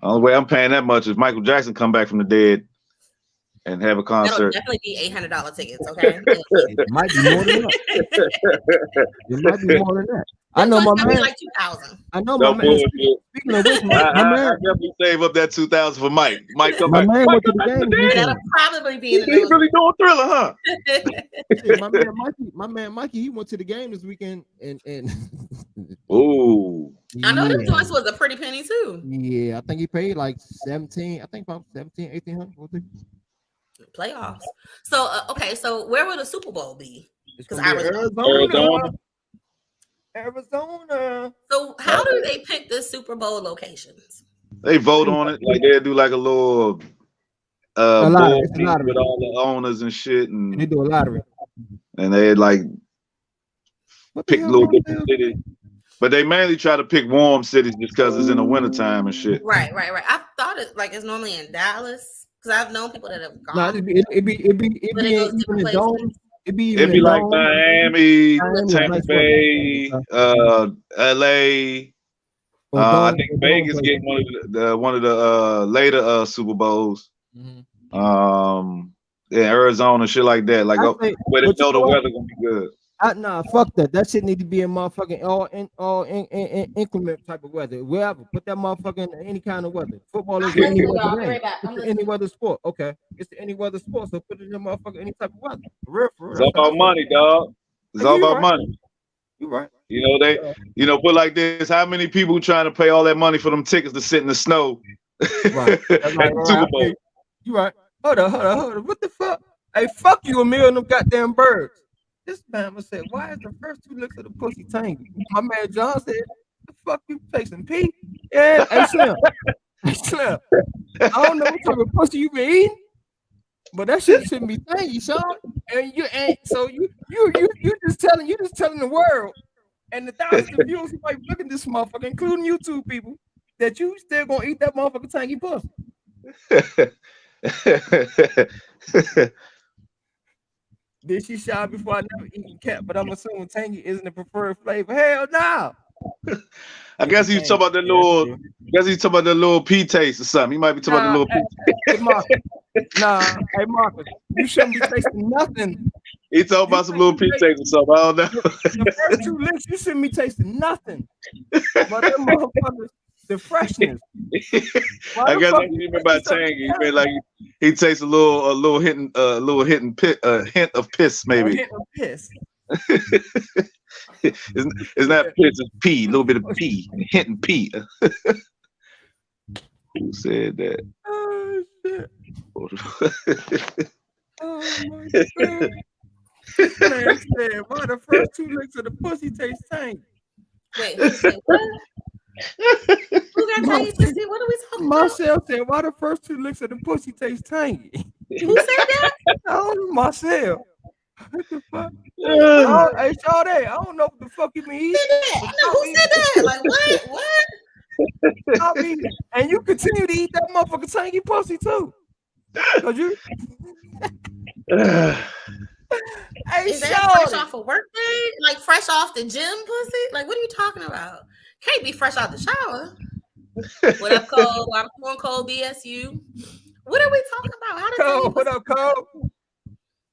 Only way I'm paying that much is Michael Jackson come back from the dead and have a concert. That'll definitely be $800 tickets. Okay, it might be more than that. It might be more than that. I know my man. Like 2,000. I know my man. Speaking of which, my man, I definitely save up that 2,000 for Mike. Mike come my back. Man Mike went to the game. That'll probably be in the He's really doing Thriller, huh? Yeah, my man Mikey, he went to the game this weekend and Ooh. I know the joints was a pretty penny too. Yeah, I think he paid like 17. I think about 17, 1,800. Playoffs. So okay, so where will the Super Bowl be? Because Arizona. So how do they pick the Super Bowl locations? They vote on it. Like they'll do like a little board with all the owners and shit, and they do a lottery. And they like pick little different cities. But they mainly try to pick warm cities just because it's in the wintertime and shit. Right. I thought it's normally in Dallas because I've known people that have gone. No, it'd be like Miami, Tampa Bay, LA. I think Vegas getting one of the later Super Bowls. Mm-hmm. Arizona, shit like that. Like where they know the weather gonna be good. Nah, fuck that. That shit need to be in motherfucking all inclement type of weather. Wherever, put that motherfucker in any kind of weather. Football is any weather. It's any weather sport. Okay, it's any weather sport. So put it in motherfucking any type of weather. For real. It's all about money, dog. It's all about money. You right. You know, put like this. How many people trying to pay all that money for them tickets to sit in the snow? Right. Super Bowl. You right. Hold on. What the fuck? Hey, fuck you, a million of them goddamn birds. This man said, why is the first two licks of the pussy tangy? My man John said, the fuck you chasing pee? Yeah, hey Slim. I don't know what type of pussy you been eating, but that shit shouldn't be tangy, son. And you just telling the world and the thousands of viewers who might be looking at this motherfucker, including YouTube people, that you still gonna eat that motherfucking tangy pussy. Did she shy before I never eaten cat? But I'm assuming tangy isn't the preferred flavor. Hell no. I guess he's talking about the little. Guess he's talking about the little P taste or something. He might be talking about the little P. Hey Marcus, you shouldn't be tasting nothing. He talking about some little P taste or something. I don't know. The first 2 licks, you shouldn't be tasting nothing. But them motherfuckers, the freshness. I guess that's what you mean by tangy. He mean like he tastes a little hint of piss maybe. A hint of piss. It's not piss, it's pee, a little bit of pee, hint and pee. Who said that? Oh shit. Oh my god. This man said, why the first 2 licks of the pussy taste tangy? Wait, who said what? Who got tangy pussy? What are we talking about? Marcel said, why the first 2 licks of the pussy taste tangy? Who said that? Oh, Marcel. What the fuck? Oh, hey, Sade, I don't know what the fuck you mean. Who said that? Like what? I mean, and you continue to eat that motherfucking tangy pussy too. Cause you hey, is that fresh off a work day? Like fresh off the gym pussy? Like what are you talking about? Can't be fresh out the shower. What up, Cole? I'm on Cole BSU. What are we talking about? How Cole, what up, Cole?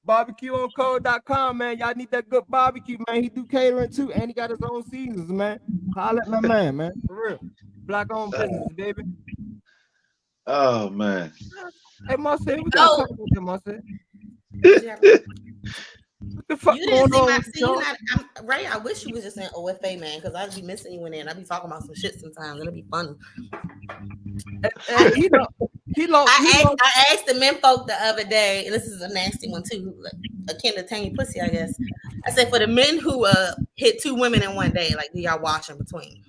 BarbecueOnCode.com, man. Y'all need that good barbecue, man. He do catering too, and he got his own seasons, man. Holla at my man. For real. Black owned business, baby. Oh man. Hey, Marcel, we gotta talk about that, Marcel. What the fuck going on? Ray, I wish you was just in OFA, man, because I'd be missing you in there and I'd be talking about some shit sometimes. It'll be funny. I asked the men folk the other day, and this is a nasty one too, akin to tangy pussy, I guess. I said, for the men who hit 2 women in one day, like, do y'all wash in between?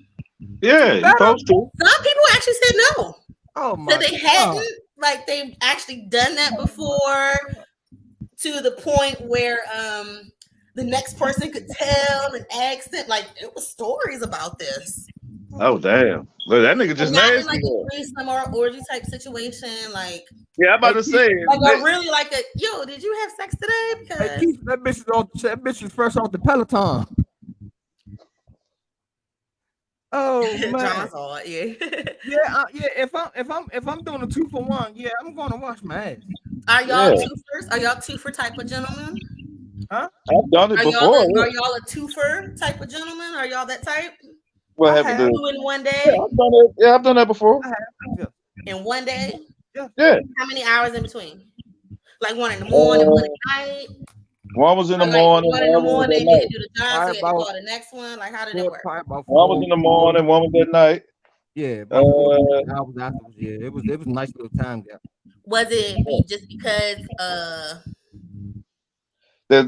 Yeah, you're supposed to. Some people actually said no. Oh my so they hadn't, like, they've actually done that before, to the point where the next person could tell and ask them. Like, it was stories about this. Oh damn! Look, that nigga just nasty. Like a threesome or orgy type situation, like. Yeah, I'm about to say. Like really like a yo. Did you have sex today? Because that bitch is fresh off the Peloton. Oh man. Yeah. If I'm doing a 2-for-1, yeah, I'm going to wash my ass. Are y'all twofers? Are y'all twofer type of gentlemen? Huh? I've done it before. Are y'all a twofer type of gentleman? Are y'all that type? What have you 2 in one day? Yeah, I've done that before. In one day? Yeah. How many hours in between? Like 1 in the morning, 1 at night? One was in the morning. 1 in the morning, then you do the job, so you call the next one. Like, how did it work? One was in the morning, one was at night. Yeah, hours afterwards. Yeah, it was a nice little time gap. Was it just because the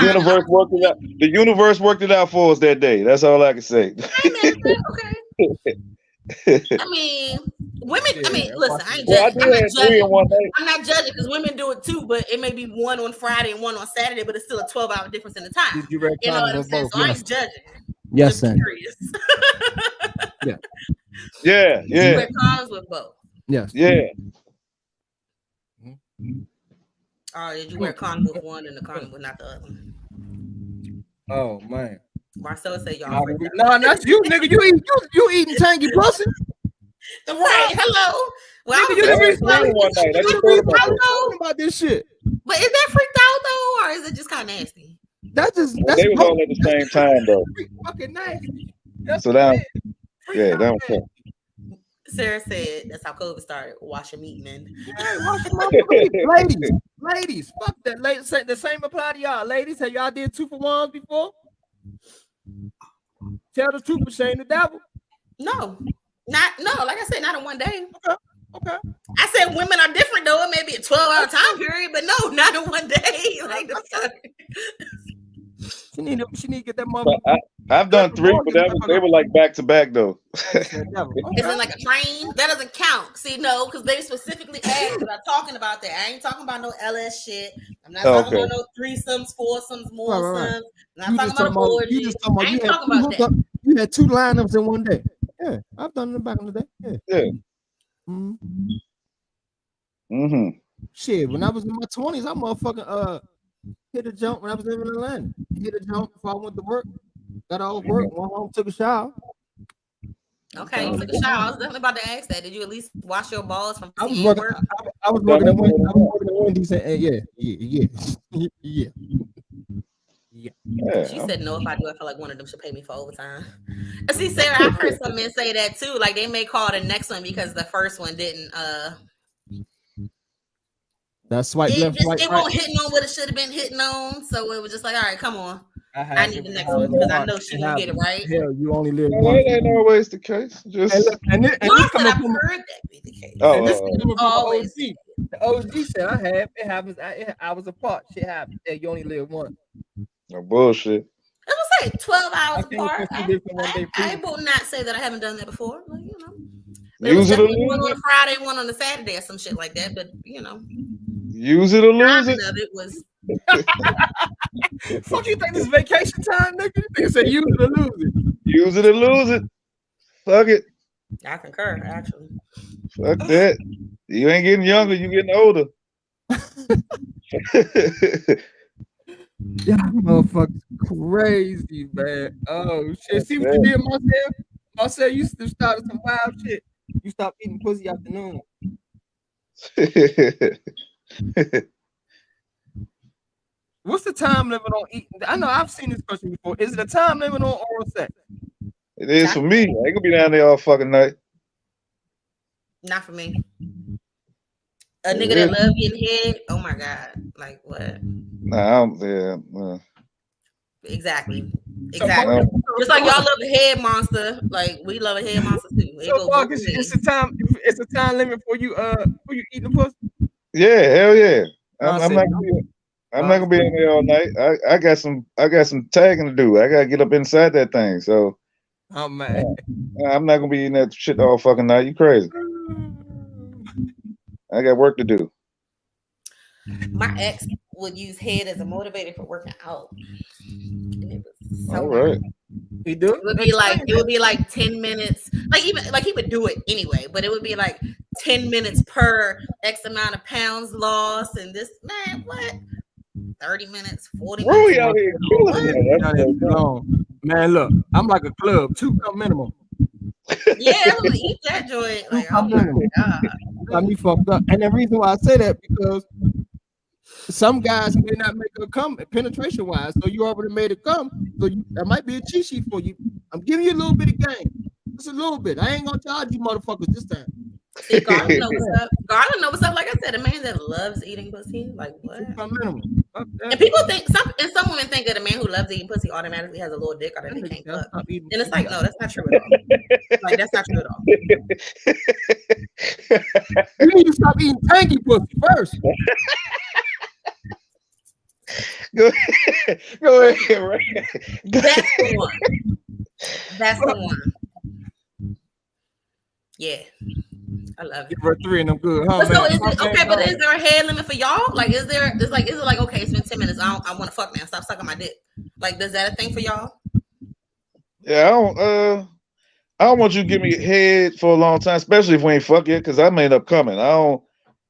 universe worked it out? The universe worked it out for us that day. That's all I can say. Hey man, okay. I mean, women. I mean, listen, I ain't judging. I'm not judging because women do it too, but it may be 1 on Friday and 1 on Saturday, but it's still a 12-hour difference in the time. Did you know what I'm saying? So I ain't judging. Yes, sir. Yeah. You wear condoms with both. Yes. Yeah. Or did you wear condom with one and the condom with not the other? Oh man. Marcel said y'all. No, that's you, nigga. You eating tangy pussy. Right. Hello. Well, nigga, you talking about this shit. But is that freaked out though, or is it just kind of nasty? They was all at the same time though. Fucking nasty. So that was tough. Sarah said that's how COVID started. Washing meat men. Ladies, fuck that. Ladies, the same apply to y'all. Ladies, have y'all did 2-for-1s before? Tell the truth, but shame the devil. No. Like I said, not in one day. Okay. I said women are different though. It may be a 12-hour time period, but no, not in one day. Like she need to get that mother. I've done 3, but they were like back to back though. It's in like a train. That doesn't count. See, no, because they specifically asked about talking about that. I ain't talking about no LS shit. I'm not talking about no threesomes, foursomes, moresomes. I'm not talking about orgy. I ain't talking about that. You had 2 lineups in one day. Yeah, I've done it back in the day. Yeah. Shit, when I was in my 20s, I motherfucking hit a jump when I was living in Atlanta. Hit a jump before I went to work. Got off work, went home, took a shower. Okay, you took a shower. I was definitely about to ask that. Did you at least wash your balls from I was CA working. work? I was working at Wendy's. Yeah. She said no. If I do, I feel like one of them should pay me for overtime. And see, Sarah, I've heard some men say that too. Like they may call the next one because the first one didn't. That swipe left, swipe right. It won't hit on what it should have been hitting on. So it was just like, all right, come on. I need the next one because I know she gonna get it right. Hell, you only live once. That ain't always the case. Just and this I've heard that be the case. And this is coming from always. The OG said I have. It happens. I was apart. Shit happens. Hey, you only live once. No bullshit. I was like 12 hours apart. I will not say that I haven't done that before. Like, you know, use it or lose one on a Friday, one on a Saturday, or some shit like that. But you know, use it or lose it. Of it was. Fuck you think this is vacation time, nigga? You think say use it or lose it? Use it or lose it. Fuck it. I concur, actually. Fuck that. You ain't getting younger, you getting older. Yeah, motherfuckers crazy, man. Oh shit. See what you did, Marcel? Marcel, you started some wild shit. You stopped eating pussy afternoon. What's the time limit on eating? I know I've seen this question before. Is it a time limit on oral sex? It is for me. I ain't gonna be down there all fucking night. Not for me. A nigga that love getting head. Oh my god! Like what? Nah, I'm there. Exactly. Just like y'all love a head monster, like we love a head monster too. It's a time. It's a time limit for you. For you eating pussy. Yeah, hell yeah. I'm not gonna be in there all night. I got some tagging to do. I gotta get up inside that thing. So. Oh man. I'm not gonna be eating that shit all fucking night. You crazy? I got work to do. My ex would use head as a motivator for working out. So all right. He do? It would be like 10 minutes. Like even like he would do it anyway, but it would be like 10 minutes per X amount of pounds lost and this man, what? 30 minutes, 40 minutes. Out here killing man, look, I'm like a club, 2 cup minimum. Yeah, I'm gonna eat that joint. Like, oh my god. Got me fucked up. And the reason why I say that because some guys may not make a come penetration wise, so you already made it come. So that might be a cheat sheet for you. I'm giving you a little bit of game. Just a little bit. I ain't gonna charge you motherfuckers this time. See, Garland know what's up. Garland know what's up. Like I said, a man that loves eating pussy, like what? And people think some women think that a man who loves eating pussy automatically has a little dick or that they can't fuck. And it's like, no, that's not true at all. Like that's not true at all. You need to stop eating tanky pussy first. Go ahead, right? That's the one. That's the one. Yeah. I love it. For 3 and I'm good. Huh, so is it okay? But is there a head limit for y'all? Like, is it like okay? It's been 10 minutes. I want to fuck now. Stop sucking my dick. Like, is that a thing for y'all? Yeah, I don't want you to give me head for a long time, especially if we ain't fuck yet, because I may end up coming. I don't.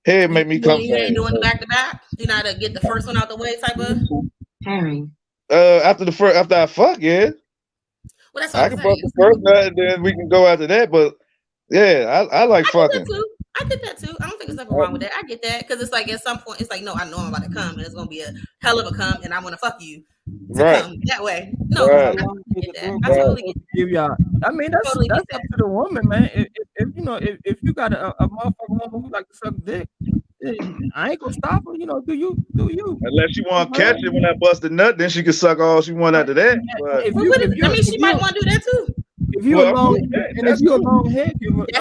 Head make me come. You ain't doing the back to back. You know how to get the first one out the way, type of. After I fuck, yeah. Well, that's I can fuck the first night, and then we can go after that. But yeah, I like fucking. I get that too. I don't think there's nothing wrong with that. I get that because it's like at some point it's like, no, I know I'm about to come, and it's gonna be a hell of a come, and I want to fuck you. Come that way. No, right. I get that. I totally get that. I mean, that's up to the woman, man. If you got a motherfucking woman who like to suck dick, I ain't gonna stop her. You know, do you? Unless you want to catch it when I bust a nut, then she can suck all she want after that. But she might want to do that too. If you're a long head,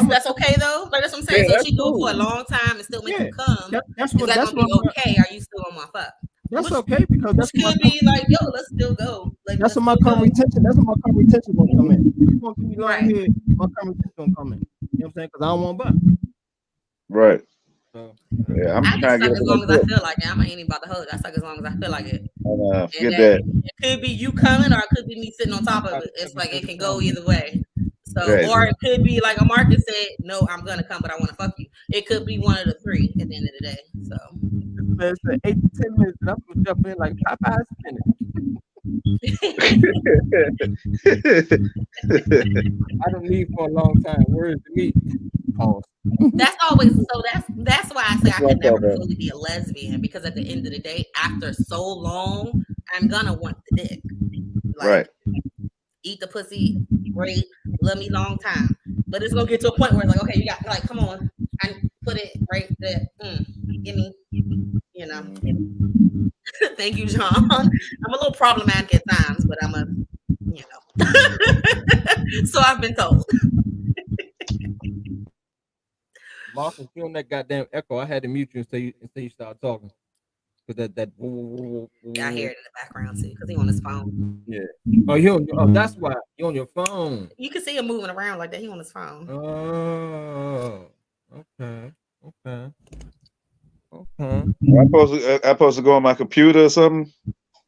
that's okay though. Like that's what I'm saying. So she go for a long time and still make you come. That's gonna be okay. Are you still on my fuck? That's okay because that's could be like, yo, let's still go. Like that's what my cum retention. That's what my cum retention gonna come in. If you want to give me long head, my cum retention gonna come in. You know what I'm saying? Because I don't want butt. Right. So, yeah, I'm trying to get as long as I feel like it. I'm not even about to hold it. I suck as long as I feel like it. Get that. It could be you coming, or it could be me sitting on top of it. It's like it can go either way. So, or it could be like a market said, no, I'm gonna come, but I want to fuck you. It could be one of the 3 at the end of the day. So, it's 8 to 10 minutes, and I'm gonna jump in like Popeye's minute. I don't need for a long time. Where is the meat? Pause. That's always so. That's why I say I could never fully be a lesbian, because at the end of the day, after so long, I'm gonna want the dick. Like, right. Eat the pussy, great, love me long time. But it's gonna get to a point where it's like, okay, you got, like, come on, and put it right there. Give me, you know. Thank you, John. I'm a little problematic at times, but I'm a, you know. So I've been told. Marcus, you on that goddamn echo. I had to mute you until you started talking. Cause that I hear it in the background too, because he on his phone. Yeah. Oh, that's why you on your phone. You can see him moving around like that. He on his phone. Oh, okay. I'm supposed to go on my computer or something.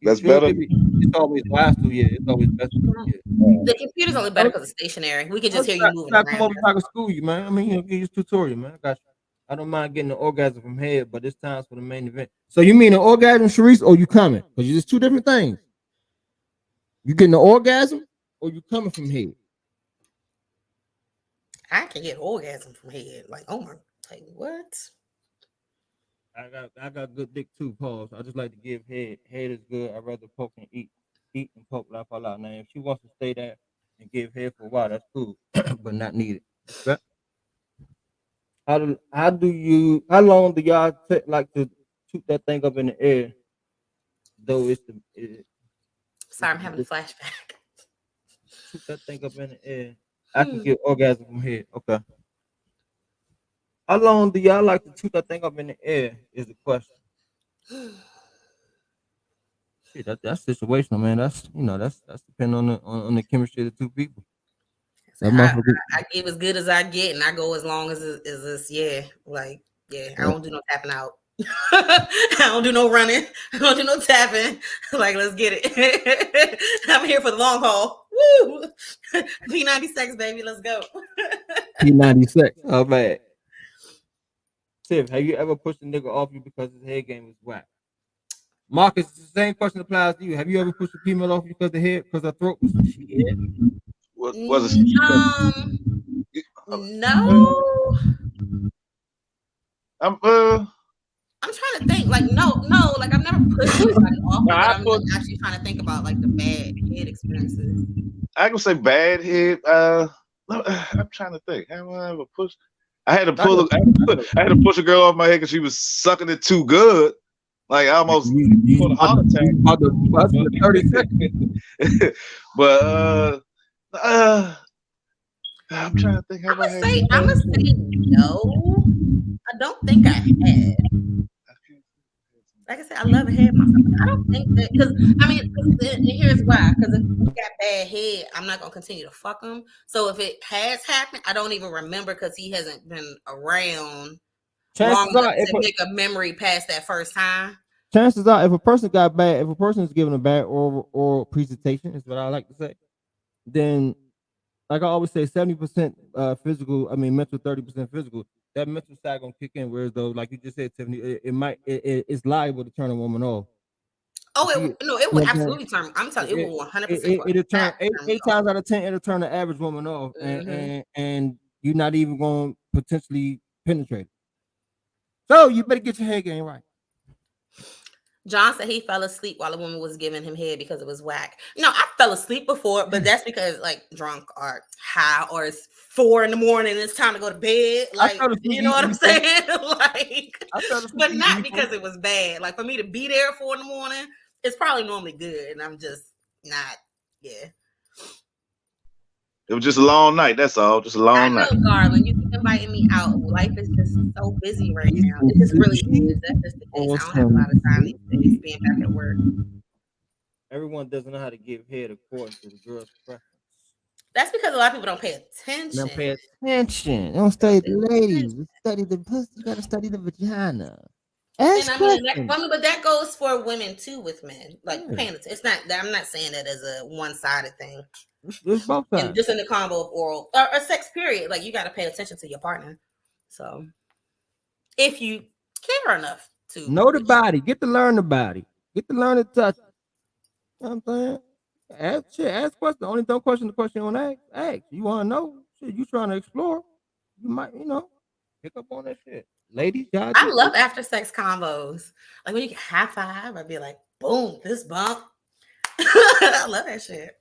That's better. It's always last 2 years. It's always best. The computer's only better because it's stationary. We can just hear you moving around. Come over so I can school you, man. I mean, give you a tutorial, man. I got you. I don't mind getting the orgasm from head, but it's time for the main event. So you mean an orgasm, Sharice, or you coming? Because it's two different things. You getting the orgasm, or you coming from head? I can get orgasm from head. Like, oh my, like what? I got good dick too. Pause. I just like to give head. Head is good. I'd rather poke and eat and poke. Laugh out loud. Now, if she wants to stay there and give head for a while, that's cool, but not needed. But how long do y'all like to shoot that thing up in the air? Though Sorry, I'm having a flashback. Shoot that thing up in the air. I can get orgasm from head. Okay. How long do y'all like to shoot that thing up in the air? Is the question. Shit, that's situational, man. That's depending on the chemistry of the two people. I give as good as I get, and I go as long as it's I don't do no tapping out. I don't do no running. I don't do no tapping. Like, let's get it. I'm here for the long haul. Woo! P96, baby, let's go. P96. Oh man. Tiff, have you ever pushed a nigga off you because his head game was whack? Marcus, the same question applies to you. Have you ever pushed a female off you because the head, because her throat was some shit? What was it? No. I'm trying to think. Like, no. Like, I've never pushed anybody off. I'm actually trying to think about like the bad head experiences. I can say bad head. I'm trying to think. Have I ever pushed? I had to push a girl off my head because she was sucking it too good. Like, I almost put a heart attack. About 30 seconds. But I'm trying to think. I'm gonna say no. I don't think I had. Like I said, I love head myself. I don't think that, because I mean, and here's why. Because if we got bad head, I'm not gonna continue to fuck him. So if it has happened, I don't even remember because he hasn't been around long enough to make a memory past that first time. Chances are, if a person is given a bad oral presentation, is what I like to say, then, like I always say, 70% physical. I mean, mental, 30% physical. That mental side gonna kick in. Whereas though, like you just said, Tiffany, it's liable to turn a woman off. Oh, it would absolutely turn. I'm telling you, it will 100%. It'll turn 8 times out of 10. It'll turn the average woman off, and you're not even gonna potentially penetrate. So you better get your head game right. John said he fell asleep while a woman was giving him head because it was whack. No, I fell asleep before, but that's because like drunk or high, or it's 4 a.m. and it's time to go to bed. Like, you know what I'm saying? Like, but not because it was bad. Like, for me to be there at 4 a.m, it's probably normally good, and I'm just not. Yeah. It was just a long night. That's all. Just a long night. I know, Garland. You keep inviting me out. Life is just so busy right now. It just really is. That's just the case. I don't have a lot of time these days being back at work. Everyone doesn't know how to give head according to the girl's preference. That's because a lot of people don't pay attention. They don't study the ladies. You study the pussy. You gotta study the vagina. And I mean, but that goes for women too with men. Like, paying attention. It's not. I'm not saying that as a one-sided thing. It's both sides. And just in the combo of oral or sex period, like, you got to pay attention to your partner. So if you care enough to know the body, get to learn the body, get to learn the touch. You know what I'm saying? Ask question. The only dumb question, the question you want to ask. You want to know? Shit, you trying to explore? You might, pick up on that shit. Ladies, y'all. I love after sex combos. Like when you get high five, I'd be like, boom, this bump. I love that shit.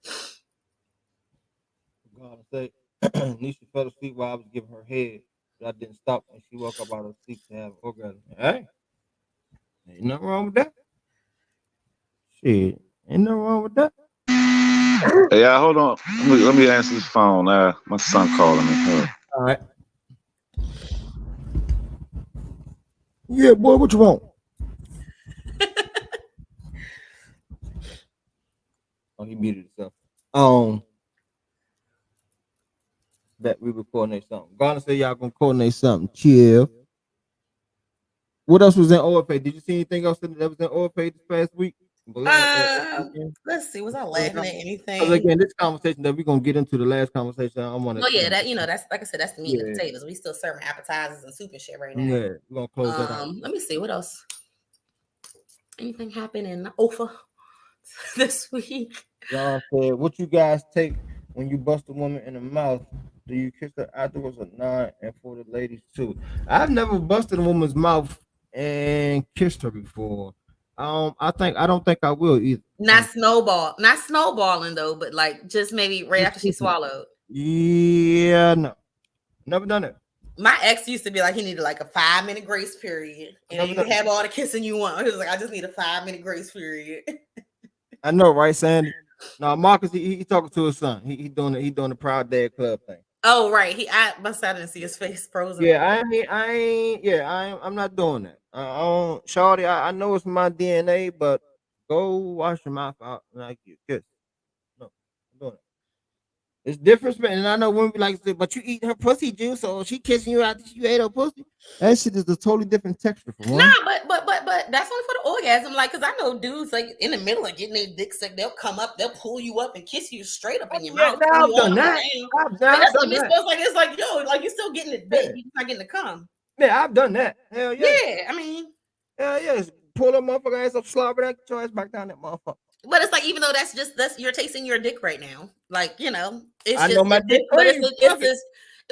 God say, Nisha fell asleep while I was giving her head, but I didn't stop, and she woke up out of sleep to have an orgasm. Hey, ain't nothing wrong with that. Shit, ain't nothing wrong with that. Yeah, hold on. Let me answer this phone. My son calling me. All right. Yeah, boy, what you want? Oh, he muted himself. That we would coordinate something. Gonna say y'all gonna coordinate something. Chill. What else was in OFA? Did you see anything else that was in OFA this past week? Let's see. Was I laughing at anything? Because again, this conversation that we're gonna get into the last conversation. I want to. Oh yeah, that's like I said, that's the meat and potatoes. We still serving appetizers and soup and shit right now. Yeah, we're gonna close that out. Let me see what else. Anything happened in OFA this week? Y'all said, what you guys take when you bust a woman in the mouth? Do you kiss her afterwards or not? And for the ladies too, I've never busted a woman's mouth and kissed her before. I don't think I will either. Not snowballing though, but like just maybe right after she swallowed. Yeah, no, never done it. My ex used to be like, he needed like a 5-minute grace period, and you can have all the kissing you want. He was like, I just need a 5-minute grace period. I know, right, Sandy? No, Marcus, he talking to his son. He doing the Proud Dad Club thing. Oh, right. I didn't see his face frozen. Yeah, I'm not doing that. Shawty, I know it's my DNA, but go wash your mouth out like you kiss. No, I'm doing it. It's different, and I know women be like, but you eat her pussy juice, so she kissing you after you ate her pussy. That shit is a totally different texture for one. Nah, but that's only for the orgasm. Like, cause I know dudes like in the middle of getting their dick sucked, they'll come up, they'll pull you up and kiss you straight up in your mouth. I've done that. That's what it's supposed like. It's like, yo, like you still getting it big, you're not getting to come. Yeah, I've done that. Hell yeah. Yeah, I mean, hell yeah. Pull that motherfucker ass up, slobber that your ass back down that motherfucker. But it's like, even though that's you're tasting your dick right now, like, it's I just know my dick, but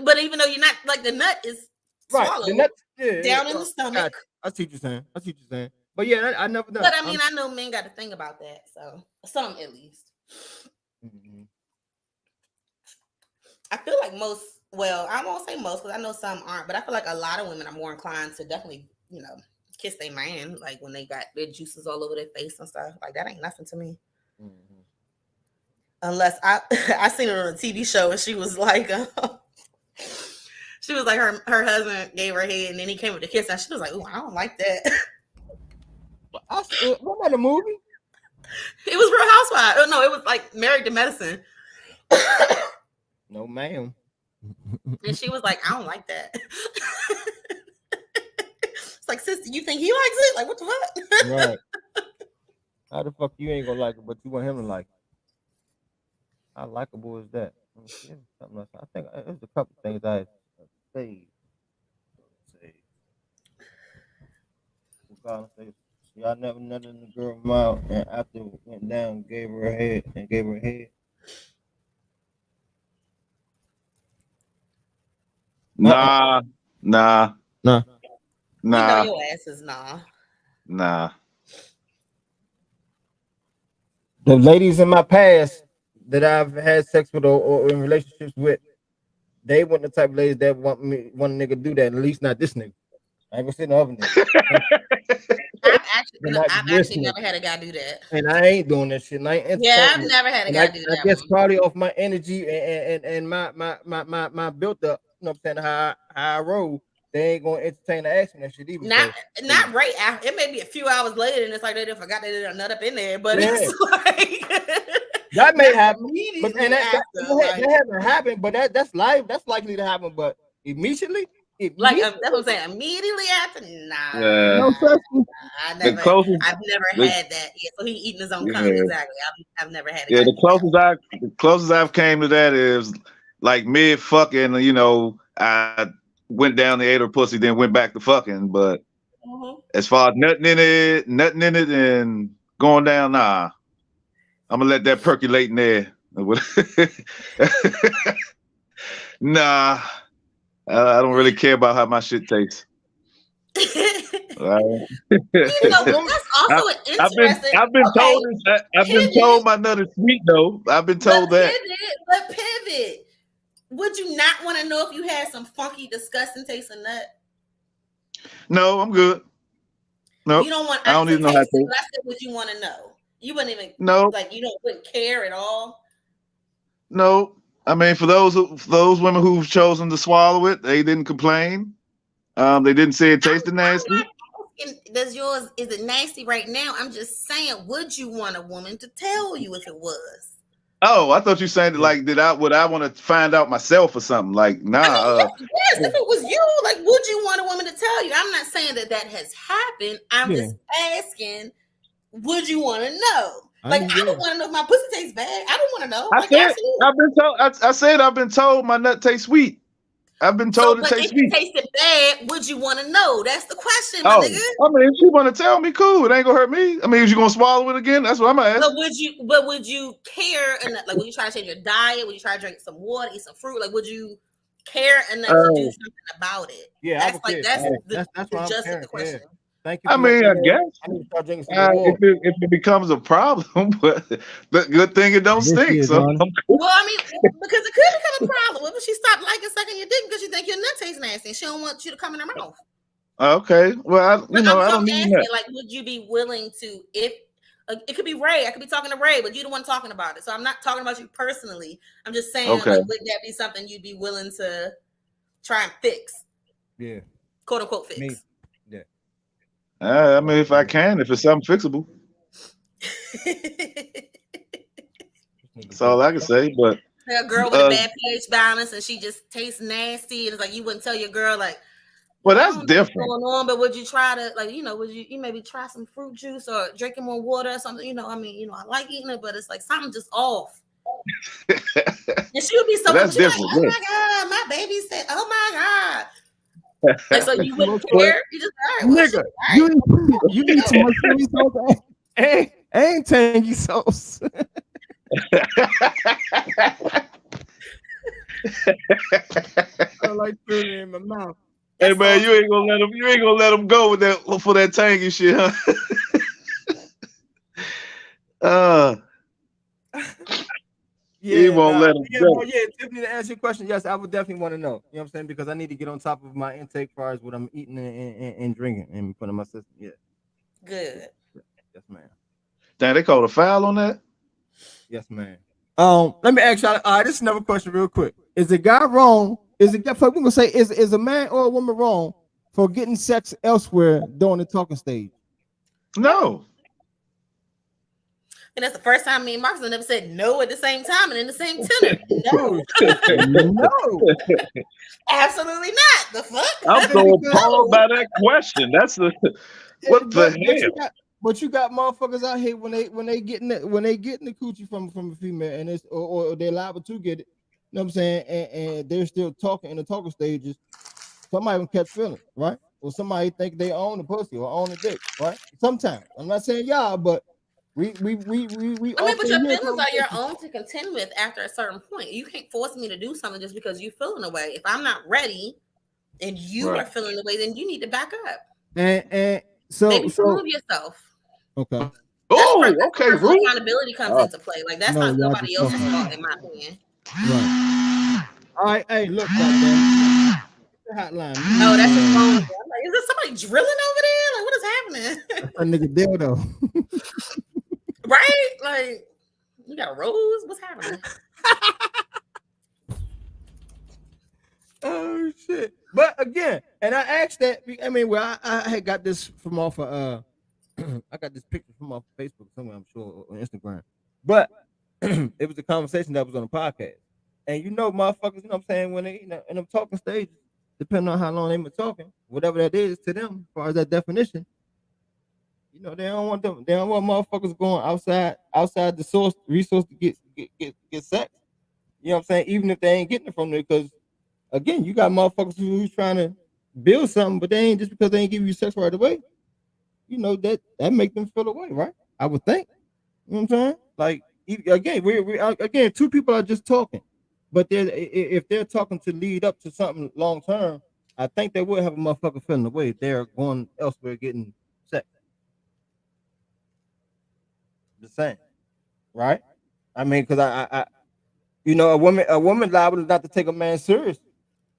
but even though you're not like the nut is swallowed down in the stomach. I see what you're saying. But yeah, I never done. But I mean, I know men got to think about that, so some at least. Mm-hmm. I feel like most. Well, I won't say most because I know some aren't, but I feel like a lot of women are more inclined to definitely, kiss their man, like when they got their juices all over their face and stuff. Like that ain't nothing to me. Mm-hmm. Unless I seen it on a TV show and she was like her husband gave her head and then he came with the kiss and she was like, "Ooh, I don't like that." What about a movie? It was Real Housewives. Oh no, it was like Married to Medicine. No, ma'am. And she was like, "I don't like that." It's like, sister, you think he likes it? Like, what the fuck? Right. How the fuck you ain't gonna like it, but you want him to like it? How likable is that? Something else. I think there's a couple things I say. Y'all never nutted in the girl's mouth and after went down, gave her a head. Nah. You know your ass is nah. The ladies in my past that I've had sex with or in relationships with, they weren't the type of ladies that want a nigga do that. At least not this nigga. I ain't gonna say no other nigga. I've actually never had a guy do that. And I ain't doing that shit. I've never had a guy do that. I guess probably off my energy and my built up, you know what I'm saying, how I roll. They ain't gonna entertain the action that shit either. Not right after. It may be a few hours later, and it's like they didn't forgot they did a nut up in there. But it's like that may happen. But that hasn't happened. But that's live. That's likely to happen. But immediately, like that's what I'm saying. Immediately after, nah. No, I've never had that. Yeah, so he eating his own cum. Exactly. I've never had it. Yeah, the closest I've came to that is like mid fucking. I went down to ate her pussy, then went back to fucking. But as far as nothing in it, and going down, nah. I'm gonna let that percolate in there. Nah, I don't really care about how my shit tastes. That's also an interesting. I've been told my nut is sweet though. I've been told that. Pivot. Would you not want to know if you had some funky, disgusting tasting nut? No, I'm good. No, you don't want. I don't even know how to taste. I said, would you want to know? You wouldn't even. No, like you wouldn't care at all. No, I mean for those women who've chosen to swallow it, they didn't complain. They didn't say it tasted nasty. Is it nasty right now? I'm just saying, would you want a woman to tell you if it was? Oh, I thought you saying like would I want to find out myself or something? Like, nah. I mean, yes, if it was you, like, would you want a woman to tell you? I'm not saying that has happened. I'm just asking, would you want to know? Like, I don't want to know if my pussy tastes bad. I don't want to know. I said I've been told my nut tastes sweet. I've been told it tastes sweet. If it tasted bad, would you want to know? That's the question, my nigga. I mean, if you want to tell me, cool. It ain't gonna hurt me. I mean, is you gonna swallow it again? That's what I'm gonna ask. But would you care enough? Like, would you try to change your diet? Would you try to drink some water, eat some fruit? Like, would you care enough to do something about it? Yeah, that's the gist of the question. Yeah. Thank you. I mean, I guess I need to start drinking some water. If it becomes a problem, but the good thing it don't stink. So well, I mean, because it could become a problem. What if she stopped liking sucking your dick because you think your nut tastes nasty and she don't want you to come in her mouth? Okay, well, I don't need that. Like, would you be willing to? If it could be Ray, I could be talking to Ray, but you're the one talking about it. So I'm not talking about you personally. I'm just saying, like, would that be something you'd be willing to try and fix? Yeah, quote unquote fix. Me. I mean, if I can, if it's something fixable. That's all I can say. But a girl with a bad pH balance and she just tastes nasty, and it's like you wouldn't tell your girl, like, well, that's different. What's going on, but would you try to, like, would you maybe try some fruit juice or drinking more water or something? I mean, I like eating it, but it's like something just off. And she would be so that's different. Like, oh my god, my baby said, oh my god. Like, so you wouldn't care? You just, all right, nigga, you need too much chili sauce. Ain't tangy sauce. I like putting it in my mouth. Hey man, you ain't gonna let them go with that for that tangy shit, huh? Yeah, you won't let them go. Yeah, Tiffany, to answer your question, yes, I would definitely want to know. You know what I'm saying? Because I need to get on top of my intake as far as what I'm eating and drinking and putting in my system. Yeah. Good. Yes, ma'am. Damn, they called a foul on that? Yes, ma'am. Let me ask y'all. All right, this is another question real quick. Is a guy wrong? We're gonna say is a man or a woman wrong for getting sex elsewhere during the talking stage? No. And that's the first time me and Marcus never said no at the same time and in the same tenor. No. No. Absolutely not. The fuck? I'm so appalled by that question. That's what the hell? But you got motherfuckers out here when they getting the coochie from a female and it's or they're liable to get it. You know what I'm saying? And they're still talking in the talking stages. Somebody will catch feelings, right? Or somebody think they own the pussy or own the dick, right? Sometimes. I'm not saying y'all, but we. I mean, but your feelings are your own to contend with after a certain point. You can't force me to do something just because you're feeling away. If I'm not ready and you are feeling the way, then you need to back up. And so maybe prove yourself. Okay. Oh, okay. Accountability comes into play. Like that's not nobody else's fault, in my opinion. Right. All right. Hey, look, man. Hotline. No, that's your phone. Like, is there somebody drilling over there? Like, what is happening? That's a nigga dildo. Right? Like, you got a rose? What's happening? Oh shit! But again, and I asked that. I mean, well, I had got this from off of I got this picture from off of Facebook somewhere, I'm sure, or Instagram. But it was a conversation that was on a podcast. And motherfuckers, you know what I'm saying, when they in them talking stages, depending on how long they've been talking, whatever that is to them, as far as that definition, they don't want motherfuckers going outside the resource to get sex. You know what I'm saying? Even if they ain't getting it from there, because again, you got motherfuckers who's trying to build something, but they ain't just because they ain't giving you sex right away. That make them feel away, right? I would think. You know what I'm saying? Like, again, again, two people are just talking, but if they're talking to lead up to something long term, I think they would have a motherfucker feeling the way if they're going elsewhere getting sex. The same, right? I mean, because I a woman liable not to take a man serious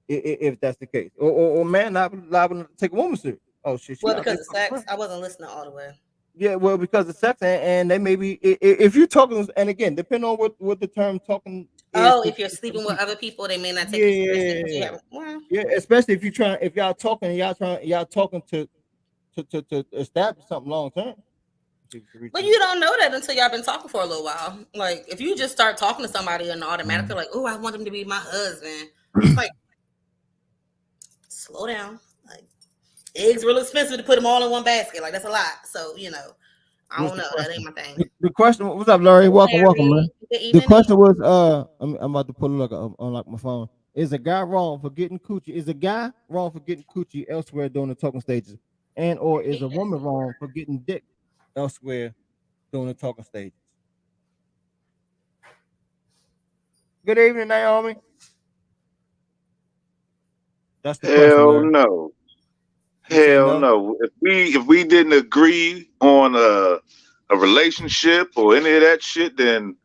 if that's the case, or a man liable not to take a woman serious. Oh shit, she well, out there because of sex, I wasn't listening all the way. Yeah, well, because of sex, and they may be if you're talking, and again, depending on what the term talking is. Oh, if you're sleeping with other people, they may not take you seriously. Yeah, especially if y'all talking, and y'all talking to establish something long term. But you don't know that until y'all been talking for a little while. Like if you just start talking to somebody and automatically like, oh, I want him to be my husband. It's like, slow down. Like eggs real expensive to put them all in one basket. Like that's a lot. So I don't know. That ain't my thing. The question, what's up, Larry? Welcome, man. The question was, I'm about to pull it on like my phone. Is a guy wrong for getting coochie? Is a guy wrong for getting coochie elsewhere during the talking stages, and or is a woman wrong for getting dick elsewhere during the talking stages? Good evening, Naomi. That's the question, no. Hell no. If we didn't agree on a relationship or any of that shit, then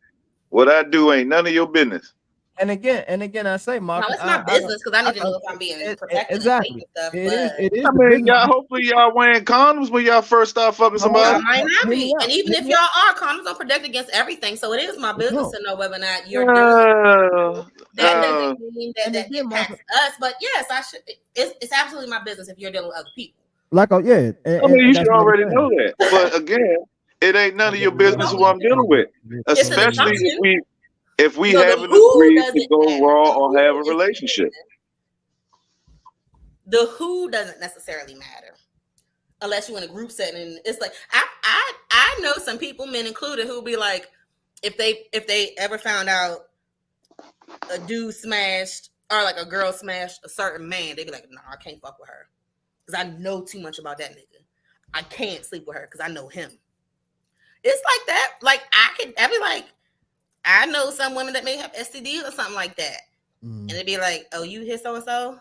what I do ain't none of your business. And again, I say, Mark, no, it's my business because I need to know if I'm being protected exactly. and stuff. It is. I mean, hopefully y'all wearing condoms when y'all first start fucking somebody. I might not be, and even if y'all are, condoms don't protect against everything. So it is my business to know whether or not you're doing it. That doesn't mean that impacts us. But yes, I should. It's absolutely my business if you're dealing with other people. Like, I mean, you should already know that. But again, it ain't none of your business who I'm dealing with, especially if we haven't agreed to go raw or have a relationship. The who doesn't necessarily matter unless you're in a group setting. And it's like I know some people, men included, who'll be like, if they ever found out a dude smashed or like a girl smashed a certain man, they'd be like, no, I can't fuck with her because I know too much about that nigga. I can't sleep with her because I know him. It's like that. Like I'd be like, I know some women that may have STDs or something like that. And it'd be like, oh, you hit so-and-so?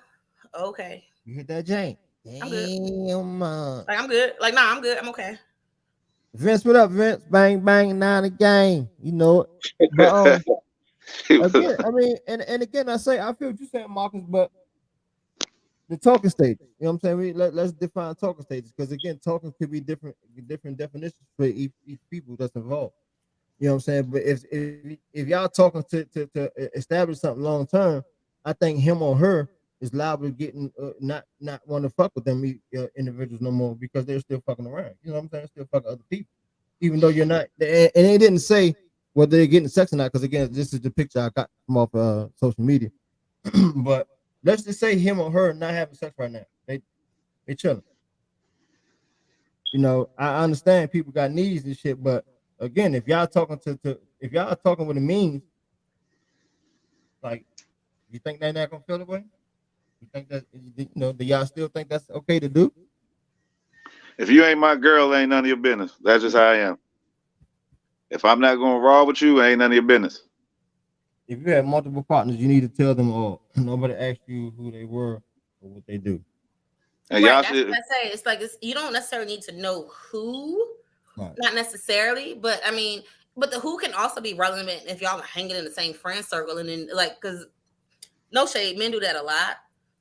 Okay. You hit that Jane. I'm good. Like, I'm good. Like, nah, I'm good. I'm okay. Vince, what up, Vince? Bang, bang, 9 a game. You know it. But again, I mean, and again, I say, I feel what you're saying, Marcus, but the talking stages, you know what I'm saying? Let's define talking stages, because again, talking could be different definitions for each people that's involved. You know what I'm saying? But if y'all talking to establish something long term, I think him or her is liable to getting not want to fuck with them individuals no more because they're still fucking around. You know what I'm saying? Still fucking other people, even though you're not. And they didn't say whether they're getting sex or not, because again, this is the picture I got from off social media. But let's just say him or her not having sex right now. They chilling. You know, I understand people got needs and shit, but again, if y'all talking if y'all talking with a means, like, you think they're not gonna feel the way? You think that, do y'all still think that's okay to do? If you ain't my girl, ain't none of your business. That's just how I am. If I'm not going raw with you, ain't none of your business. If you have multiple partners, you need to tell them all. Nobody asked you who they were or what they do. And right, that's what I say. It's like you don't necessarily need to know who, right. Not necessarily, but I mean, but the who can also be relevant if y'all are hanging in the same friend circle, and then like, because no shade, men do that a lot.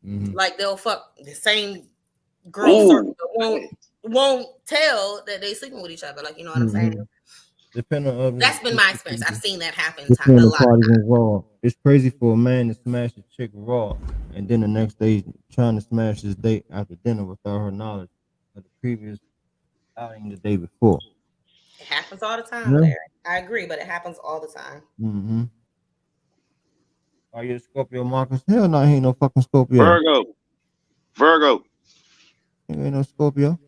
Mm-hmm. Like they'll fuck the same girl circle, won't tell that they sleeping with each other. Like, you know what I'm saying? Depending on that's been my experience. I've seen that happen a lot. It's crazy for a man to smash a chick raw, and then the next day trying to smash his date after dinner without her knowledge of the previous outing the day before. It happens all the time, Larry. I agree, but it happens all the time. Mm-hmm. Are you a Scorpio, Marcus? Hell no, he ain't no fucking Scorpio. Virgo. You ain't no Scorpio.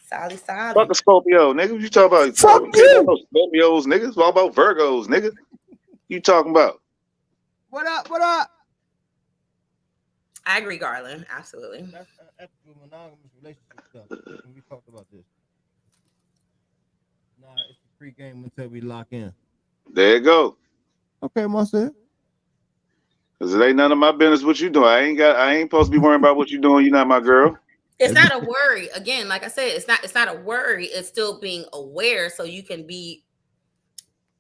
Solly. Fuck a Scorpio, nigga. What you talking about? Fuck you. Scorpios, niggas. What about Virgos, nigga? You talking about? What up? I agree, Garland. Absolutely. That's monogamous relationship stuff. We talked about this. Nah, it's a free game until we lock in. There you go. Okay, Marcel. Cause it ain't none of my business what you doing. I ain't supposed to be worrying about what you doing. You're not my girl. It's not a worry. Again, like I said, it's not a worry. It's still being aware so you can be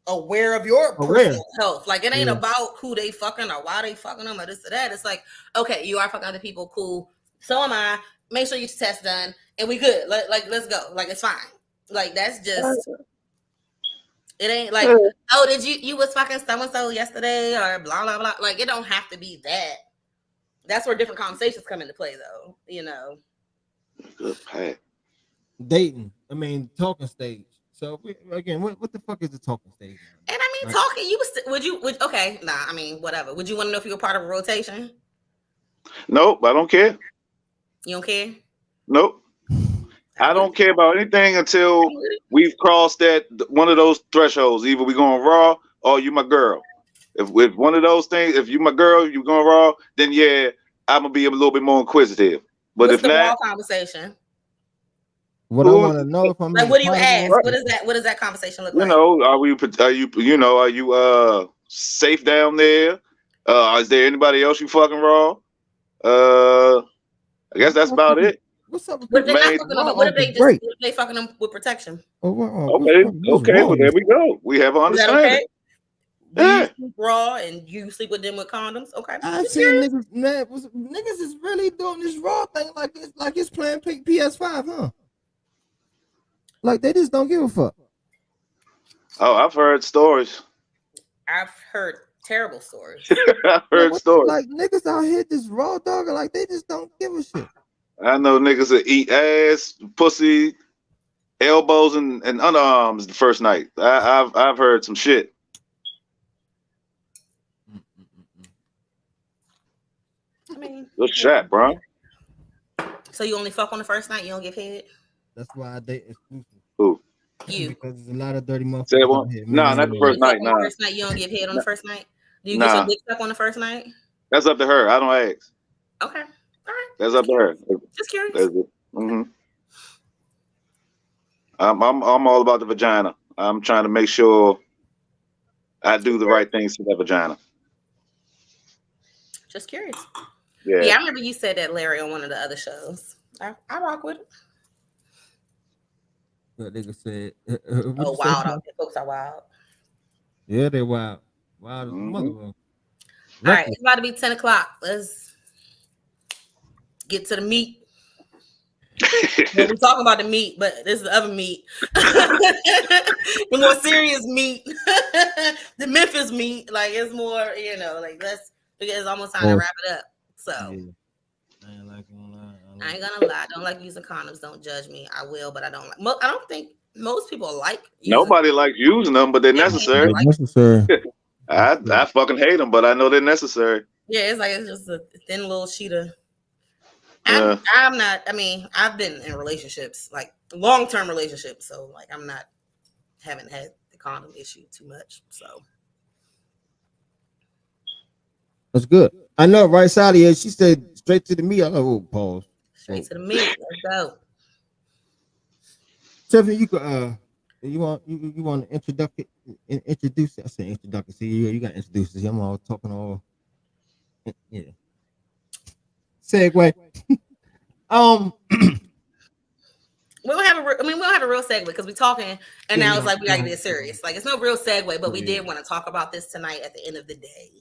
aware of your personal health. Like it ain't about who they fucking or why they fucking them or this or that. It's like, okay, you are fucking other people, cool. So am I. Make sure your test done and we good. Like let's go. Like it's fine. Like that's just it ain't like, oh, did you was fucking so-and-so yesterday or blah blah blah. Like it don't have to be that. That's where different conversations come into play though, you know. Good Pat. Dating. I mean talking stage. So again, what the fuck is the talking stage? And I mean, talking. Okay? Nah, I mean, whatever. Would you want to know if you were part of a rotation? Nope, I don't care. You don't care? Nope. I don't care about anything until we've crossed that one of those thresholds. Either we going raw or you my girl. If one of those things, if you my girl, you going raw, then yeah, I'm gonna be a little bit more inquisitive. But what's if the not, raw conversation? What I want to know if I'm like, what do you ask? What does that conversation look like? You know, are you safe down there? Is there anybody else you fucking raw? I guess that's about it. What's up with what if they fucking them with protection? Okay, well there we go. We have an understanding. Okay? You raw and you sleep with them with condoms. Okay. I seen niggas, man. Niggas is really doing this raw thing like it's playing PS5, huh? Like they just don't give a fuck. Oh, I've heard stories. I've heard terrible stories. I've heard stories. Like niggas out here just raw dog, like they just don't give a shit. I know niggas that eat ass, pussy, elbows, and underarms the first night. I've heard some shit. I mean, good shot, bro. So you only fuck on the first night? You don't get paid? That's why I date exclusive. Who? You. Because there's a lot of dirty motherfuckers. Say one? No, not the first night. No. First night, you don't get paid on the first night. Do you get your dick sucked on the first night? That's up to her. I don't ask. Okay, all right. That's up to her. Just curious. Mm-hmm. I'm all about the vagina. I'm trying to make sure I do the right things to that vagina. Just curious. Yeah, I remember you said that, Larry, on one of the other shows. I rock with it. What nigga said? Oh, wild out there. Folks are wild. Yeah, they're wild. Wild as a motherfucker. All right, it's about to be 10 o'clock. Let's get to the meat. We're talking about the meat, but this is the other meat. The more serious meat. The Memphis meat. Like, it's more, like, it's almost time to wrap it up. So, I ain't gonna lie. I don't like using condoms. Don't judge me. I will, but I don't like. I don't think most people like. Nobody likes using them, but they're necessary. I fucking hate them, but I know they're necessary. Yeah, it's just a thin little sheet of. I'm not. I mean, I've been in relationships, like long-term relationships, so like haven't had the condom issue too much. So that's good. I know, right, Sally? She said straight to the meat. I know. Pause. Straight to the meat. Let's go. Tiffany, you could you want to introduce? I say introduction. See, you got to introduce this. I'm all talking all. Yeah. Segue. We don't have a real segue because we're talking, and now it's like we gotta get serious. Like it's no real segue, but we did want to talk about this tonight at the end of the day.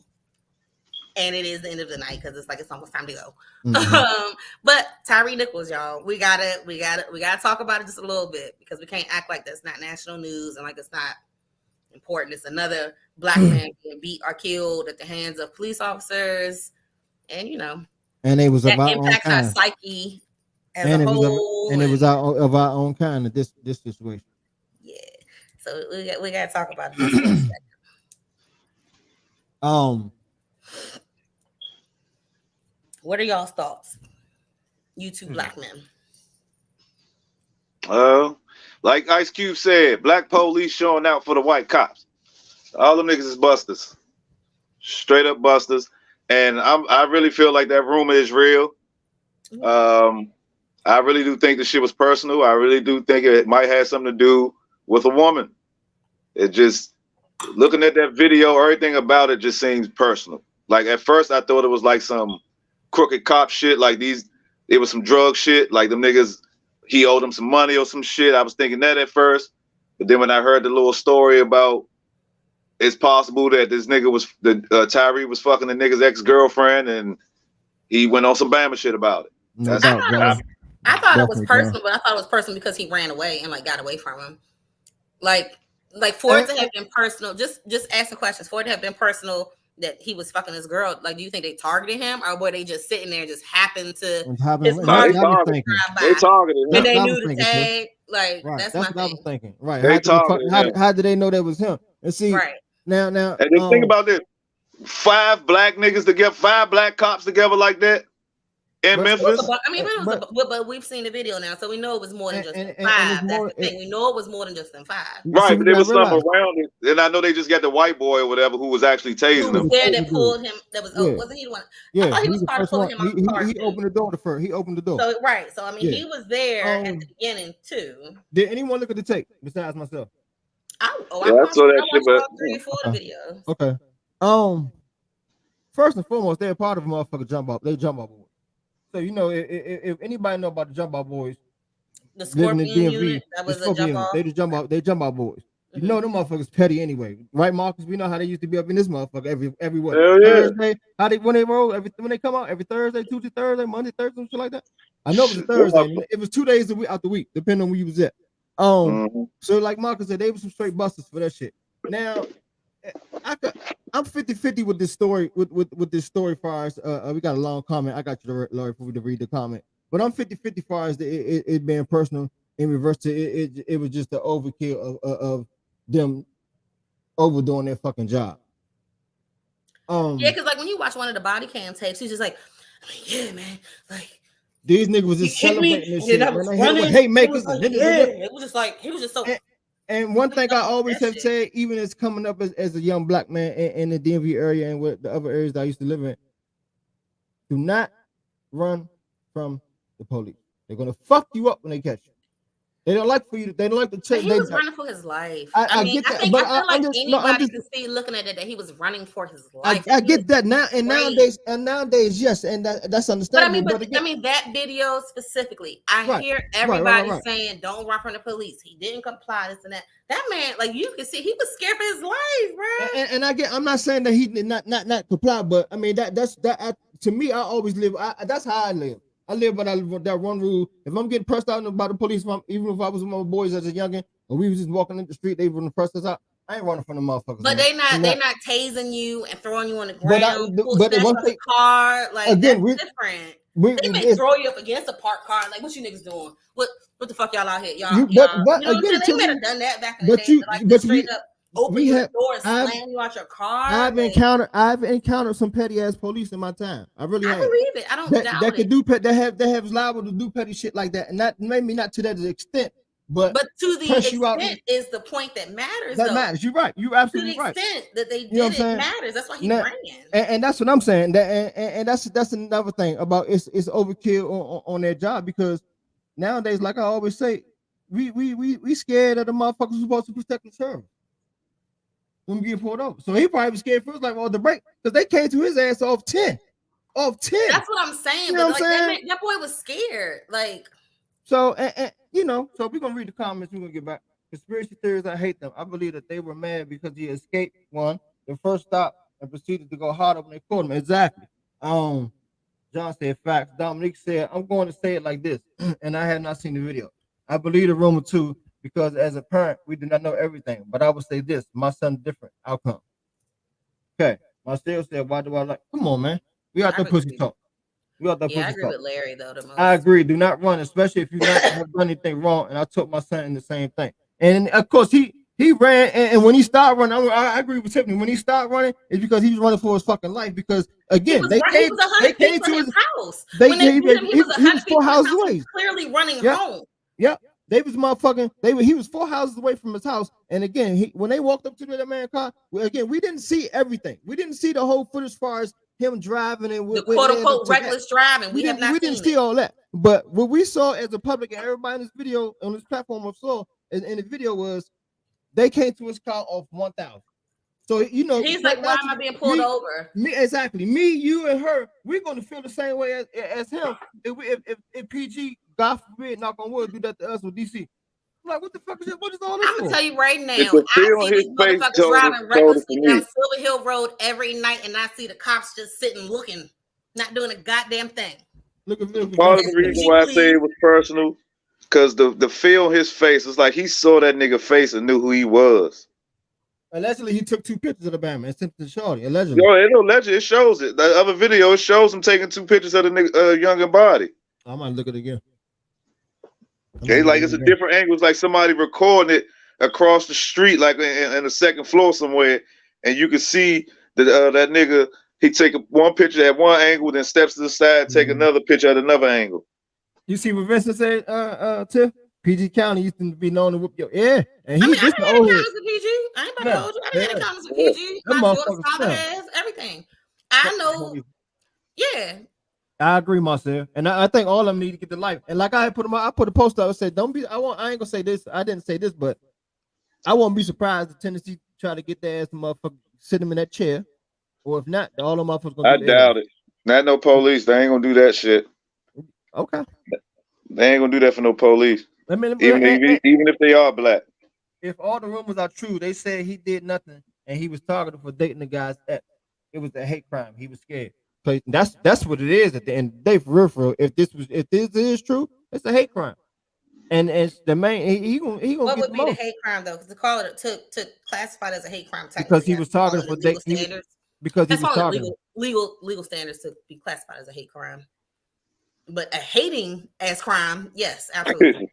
And it is the end of the night because it's almost time to go. Mm-hmm. But Tyre Nichols, y'all, we gotta talk about it just a little bit because we can't act like that's not national news and like it's not important. It's another black man being beat or killed at the hands of police officers, and and it was that about impacts our psyche as and a it whole. It was out of our own kind of this situation. Yeah, so we gotta talk about it. Just for a second. What are y'all's thoughts? You two black men. Like Ice Cube said, black police showing out for the white cops. All them niggas is busters. Straight up busters. And I really feel like that rumor is real. I really do think the shit was personal. I really do think it might have something to do with a woman. It just looking at that video, everything about it just seems personal. Like at first, I thought it was like some crooked cop shit. Like it was some drug shit. Like them niggas, he owed them some money or some shit. I was thinking that at first, but then when I heard the little story about it's possible that this nigga was Tyre was fucking the nigga's ex-girlfriend, and he went on some Bama shit about it. I thought it was personal, but I thought it was personal because he ran away and like got away from him. Like for it to have been personal, just ask the questions. For it to have been personal that he was fucking his girl, like, do you think they targeted him, or were they just sitting there and just happened to his car? They targeted him. And they knew the tag. Like, that's what I was thinking. Right. How did they know that was him? And see, right. Now, and then think about this: 5 black niggas together, 5 black cops together like that in Memphis. But we've seen the video now, so we know it was more than just 5. That's the thing. We know it was more than just them 5. Right, but there was something around it, and I know they just got the white boy or whatever who was actually tasing him. There that pulled him. That was wasn't he the one? Yeah, I thought he was part of pulling him out of the car. He opened the door first. He opened the door. So right. So I mean, he was there at the beginning too. Did anyone look at the tape besides myself? I watched all 3 or 4 of the videos. Okay. First and foremost, they're part of a motherfucking jump off. They jump off boys. So you know, if anybody know about the jump off boys, the Scorpion unit, that was a jump off. They just jump off. They jump off boys. You know them motherfuckers petty anyway, right, Marcus? We know how they used to be up in this motherfucker every what? Thursday. How they when they roll when they come out every Thursday, Tuesday, Thursday, Monday, Thursday, shit like that. I know it was a Thursday. It was 2 days out the week, depending on where you was at. So like Marcus said, they were some straight busters for that shit. Now, I'm 50-50 with this story. With this story, far as we got a long comment. I got you, Laurie, for me to read the comment. But I'm 50-50 far as it being personal. In reverse to it was just the overkill of them overdoing their fucking job. Yeah, because like when you watch one of the body cam tapes, he's just like, yeah, man, like. These niggas was just celebrating this shit. It was just like he was just so. And one thing I always have said, even as coming up as a young black man in the DMV area and with the other areas that I used to live in, do not run from the police. They're gonna fuck you up when they catch you. They don't like for you. They don't like to check. He was running for his life. I mean, I feel like anybody can see looking at it that he was running for his life. I get that now, and nowadays, yes, and that's understandable. But I mean, that video specifically, I hear everybody saying, "Don't run from the police." He didn't comply. This and that. That man, like you can see, he was scared for his life, bro. And I'm not saying that he did not comply, but I mean that's to me, I always live. That's how I live. I live by that one rule. If I'm getting pressed out by the police, even if I was with my boys as a youngin, or we was just walking in the street, they wouldn't press us out. I ain't running from the motherfuckers. But they not tasing you and throwing you on the ground. But the one thing, car, like again, that's different. They may throw you up against a parked car. Like, what you niggas doing? What the fuck y'all out here? Y'all, you know what I'm saying? They might have done that back in the day. Like straight up open your door and slam you out your car. I've encountered some petty ass police in my time. I really have. I believe it. I don't doubt that could do they have liable to do petty shit like that, and not maybe not to that extent. But to the extent is the point that matters. That matters. You're right. You're absolutely right. To the extent that they did it matters. That's why he ran. And that's what I'm saying. And that's another thing about it's overkill on their job, because nowadays, like I always say, we scared of the motherfuckers who's supposed to protect the service when we get pulled over. So he probably was scared first, like, the break, because they came to his ass off 10. That's what I'm saying. You know but like that boy was scared. Like. So so we're gonna read the comments. We're gonna get back. Conspiracy theories, I hate them. I believe that they were mad because he escaped the first stop, and proceeded to go harder when they caught him. Exactly. John said facts. Dominique said, I'm going to say it like this, and I have not seen the video. I believe the rumor too, because as a parent, we do not know everything. But I would say this: my son's different outcome. Okay. Marcel said, why do I like? Come on, man. We got the pussy talk. I agree with Larry though. The most. I agree. Do not run, especially if you not have done anything wrong. And I told my son the same thing. And of course, he ran. And when he started running, I agree with Tiffany. When he started running, it's because he was running for his fucking life. Because again, they came to his house. He was 4 houses away. Clearly running home. Yep. They was motherfucking. He was 4 houses away from his house. And again, when they walked up to that man's car, again, we didn't see everything. We didn't see the whole footage as far as him driving and the quote unquote reckless driving. We didn't see all that. But what we saw as a public and everybody in this video on this platform saw in the video was they came to his car off 1,000. So he's like, why am I being pulled over? Exactly. Me, you, and her, we're gonna feel the same way as him. If PG, God forbid, knock on wood, do that to us with DC. I'm like, what the fuck is that? What is all this? I'm gonna tell you right now. I see these motherfuckers driving recklessly down Silver Hill Road every night, and I see the cops just sitting looking, not doing a goddamn thing. Part of the reason why I say it was personal, because the feel on his face is like he saw that nigga face and knew who he was. Allegedly, he took 2 pictures of the Bama and sent it to Shorty. Allegedly. It shows it. The other video, it shows him taking 2 pictures of the nigga, younger body. I might look at it again. It's a different angle. It's like somebody recording it across the street, like in the second floor somewhere, and you can see that that nigga, he take one picture at one angle, then steps to the side, take another picture at another angle. You see what Vincent said, Tiff? PG County used to be known to whoop your and he just the old head. PG. I ain't about to hold you. I didn't have with PG. My daughter's father has everything. I know. Yeah. I agree, myself, and I think all of them need to get the life. And like I put a post up and said, "Don't be." I ain't gonna say this. I didn't say this, but I won't be surprised if Tennessee try to get their ass the motherfucker, sit them in that chair, or if not, all them motherfuckers gonna. I doubt it. Not no police. They ain't gonna do that shit. Okay. They ain't gonna do that for no police. Even if they are black. If all the rumors are true, they said he did nothing and he was targeted for dating the guy's ex. It was a hate crime. He was scared. So that's what it is at the end of the day, for real. If this is true, it's a hate crime. And it's the main he gonna what get would be the hate crime though? Because to call it to classify it as a hate crime because he was targeted for dating standards. Because he was targeted legal standards to be classified as a hate crime. But a hating as crime, yes, absolutely.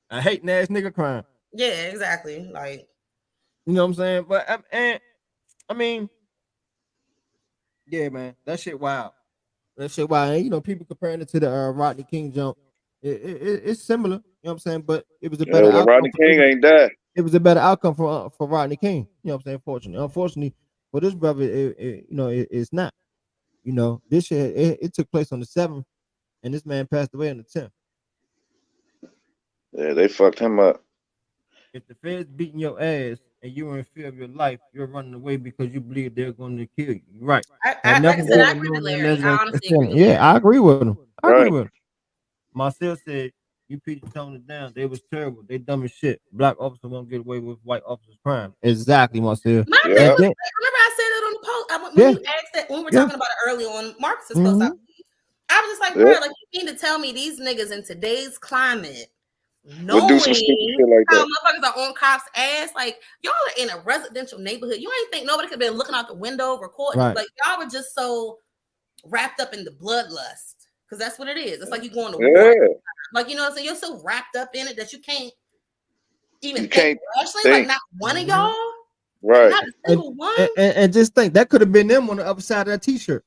A hating ass nigga crime. Yeah, exactly. Like, you know what I'm saying? But I mean, yeah, man, that shit wild. And, people comparing it to the Rodney King jump. It's similar. You know what I'm saying? But it was a better outcome. Rodney King ain't died. It was a better outcome for Rodney King. You know what I'm saying? Unfortunately, for this brother, it's not. This shit it took place on the 7th, and this man passed away on the 10th. Yeah, they fucked him up. If the feds beating your ass and you're in fear of your life, you're running away because you believe they're going to kill you. Right. I agree with Larry. I honestly agree with Larry. I agree with him. Agree with him. Marcel said, you people toned it down. They was terrible. They dumb as shit. Black officers won't get away with white officers' crime. Exactly, Marcel. My thing was, remember I said it on the post. When you asked that, when we were talking about it early on, Marcus's post, I was just like, bro, like you mean to tell me these niggas in today's climate, knowing we'll like how motherfuckers are on cops' ass, like y'all are in a residential neighborhood. You ain't think nobody could have been looking out the window recording. Right. Like y'all were just so wrapped up in the bloodlust. Because that's what it is. It's like you going to war. Like, you know what I'm saying? You're so wrapped up in it that you can't even think rationally. Like not one of y'all. Right. Not a single one. And just think that could have been them on the other side of that t-shirt.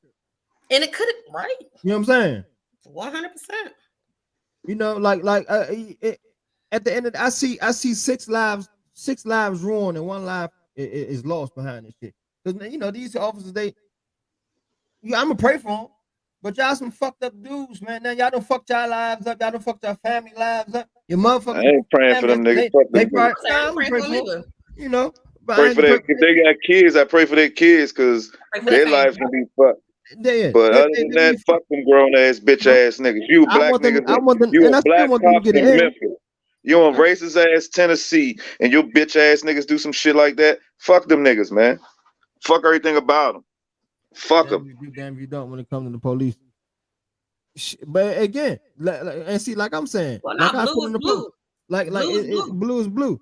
And it could have, right? You know what I'm saying? 100%. At the end of I see 6 lives ruined and 1 life is lost behind this shit. Because these officers, I'm gonna pray for them, but y'all some fucked up dudes, man. Now y'all done fucked y'all lives up, y'all done fucked y'all family lives up. Your motherfuckers. I ain't praying for them niggas. Pray for them. If they got kids, I pray for their kids because their lives can be fucked. But other than that, fuck them grown ass bitch ass niggas. You black niggas. You a black cop in Memphis. You in racist ass Tennessee, and your bitch ass niggas do some shit like that. Fuck them niggas, man. Fuck everything about them. Fuck them. Damn, you don't when it comes to the police. But again, like I'm saying, well, like blue is blue. Blue is blue.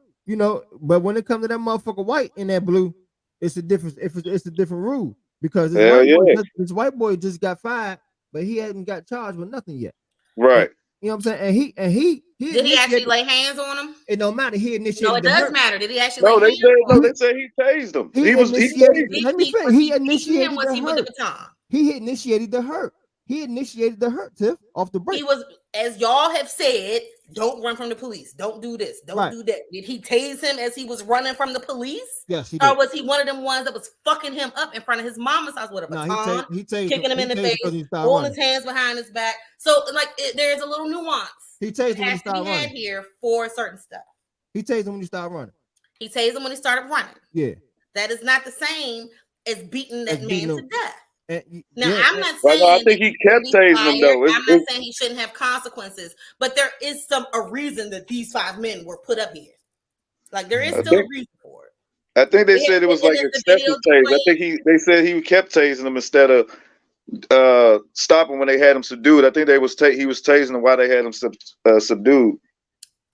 But when it comes to that motherfucker white in that blue, it's a different. It's a different rule. Because this white boy just got fired, but he hasn't got charged with nothing yet. Right. You know what I'm saying? And he did he actually lay hands on him? It don't matter. He initiated. No, it does matter. Did he actually lay hands on him? They said he tased him. He initiated. Let me finish. He initiated the hurt. He initiated the hurt. He initiated the hurt, Tiff, off the break. He was, as y'all have said, don't run from the police. Don't do this. Don't do that. Did he tase him as he was running from the police? Yes, he did. Or was he one of them ones that was fucking him up in front of his mama's house with a baton, he tased kicking him in the face, holding his hands behind his back? So, there's a little nuance. He tased him when he started running. Here for certain stuff. He tased him when he started running. He tased him when he started running. Yeah. That is not the same as beating that man to death. Now, yeah, I'm not saying I think he kept tasing him though. I'm not saying he shouldn't have consequences, but there is a reason that these 5 men were put up here. Like there is still a reason for it. I think they said it was like excessive tase. I think they said he kept tasing them instead of stopping when they had him subdued. I think he was tasing them while they had him subdued.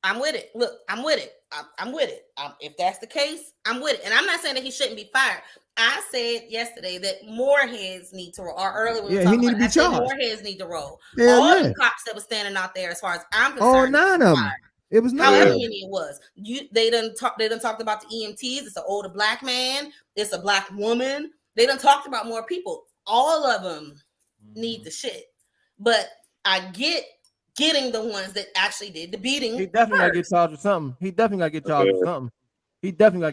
I'm with it. Look, I'm with it. I'm with it. If that's the case, I'm with it. And I'm not saying that he shouldn't be fired. I said yesterday that more heads need to roll. Or earlier when we he need to be charged. More heads need to roll. All the cops that were standing out there, as far as I'm concerned, all 9 of them. It was not however many it was. They done talked about the EMTs. It's an older black man. It's a black woman. They done talked about more people. All of them need the shit. But I getting the ones that actually did the beating. He definitely got to get charged with something. He definitely got to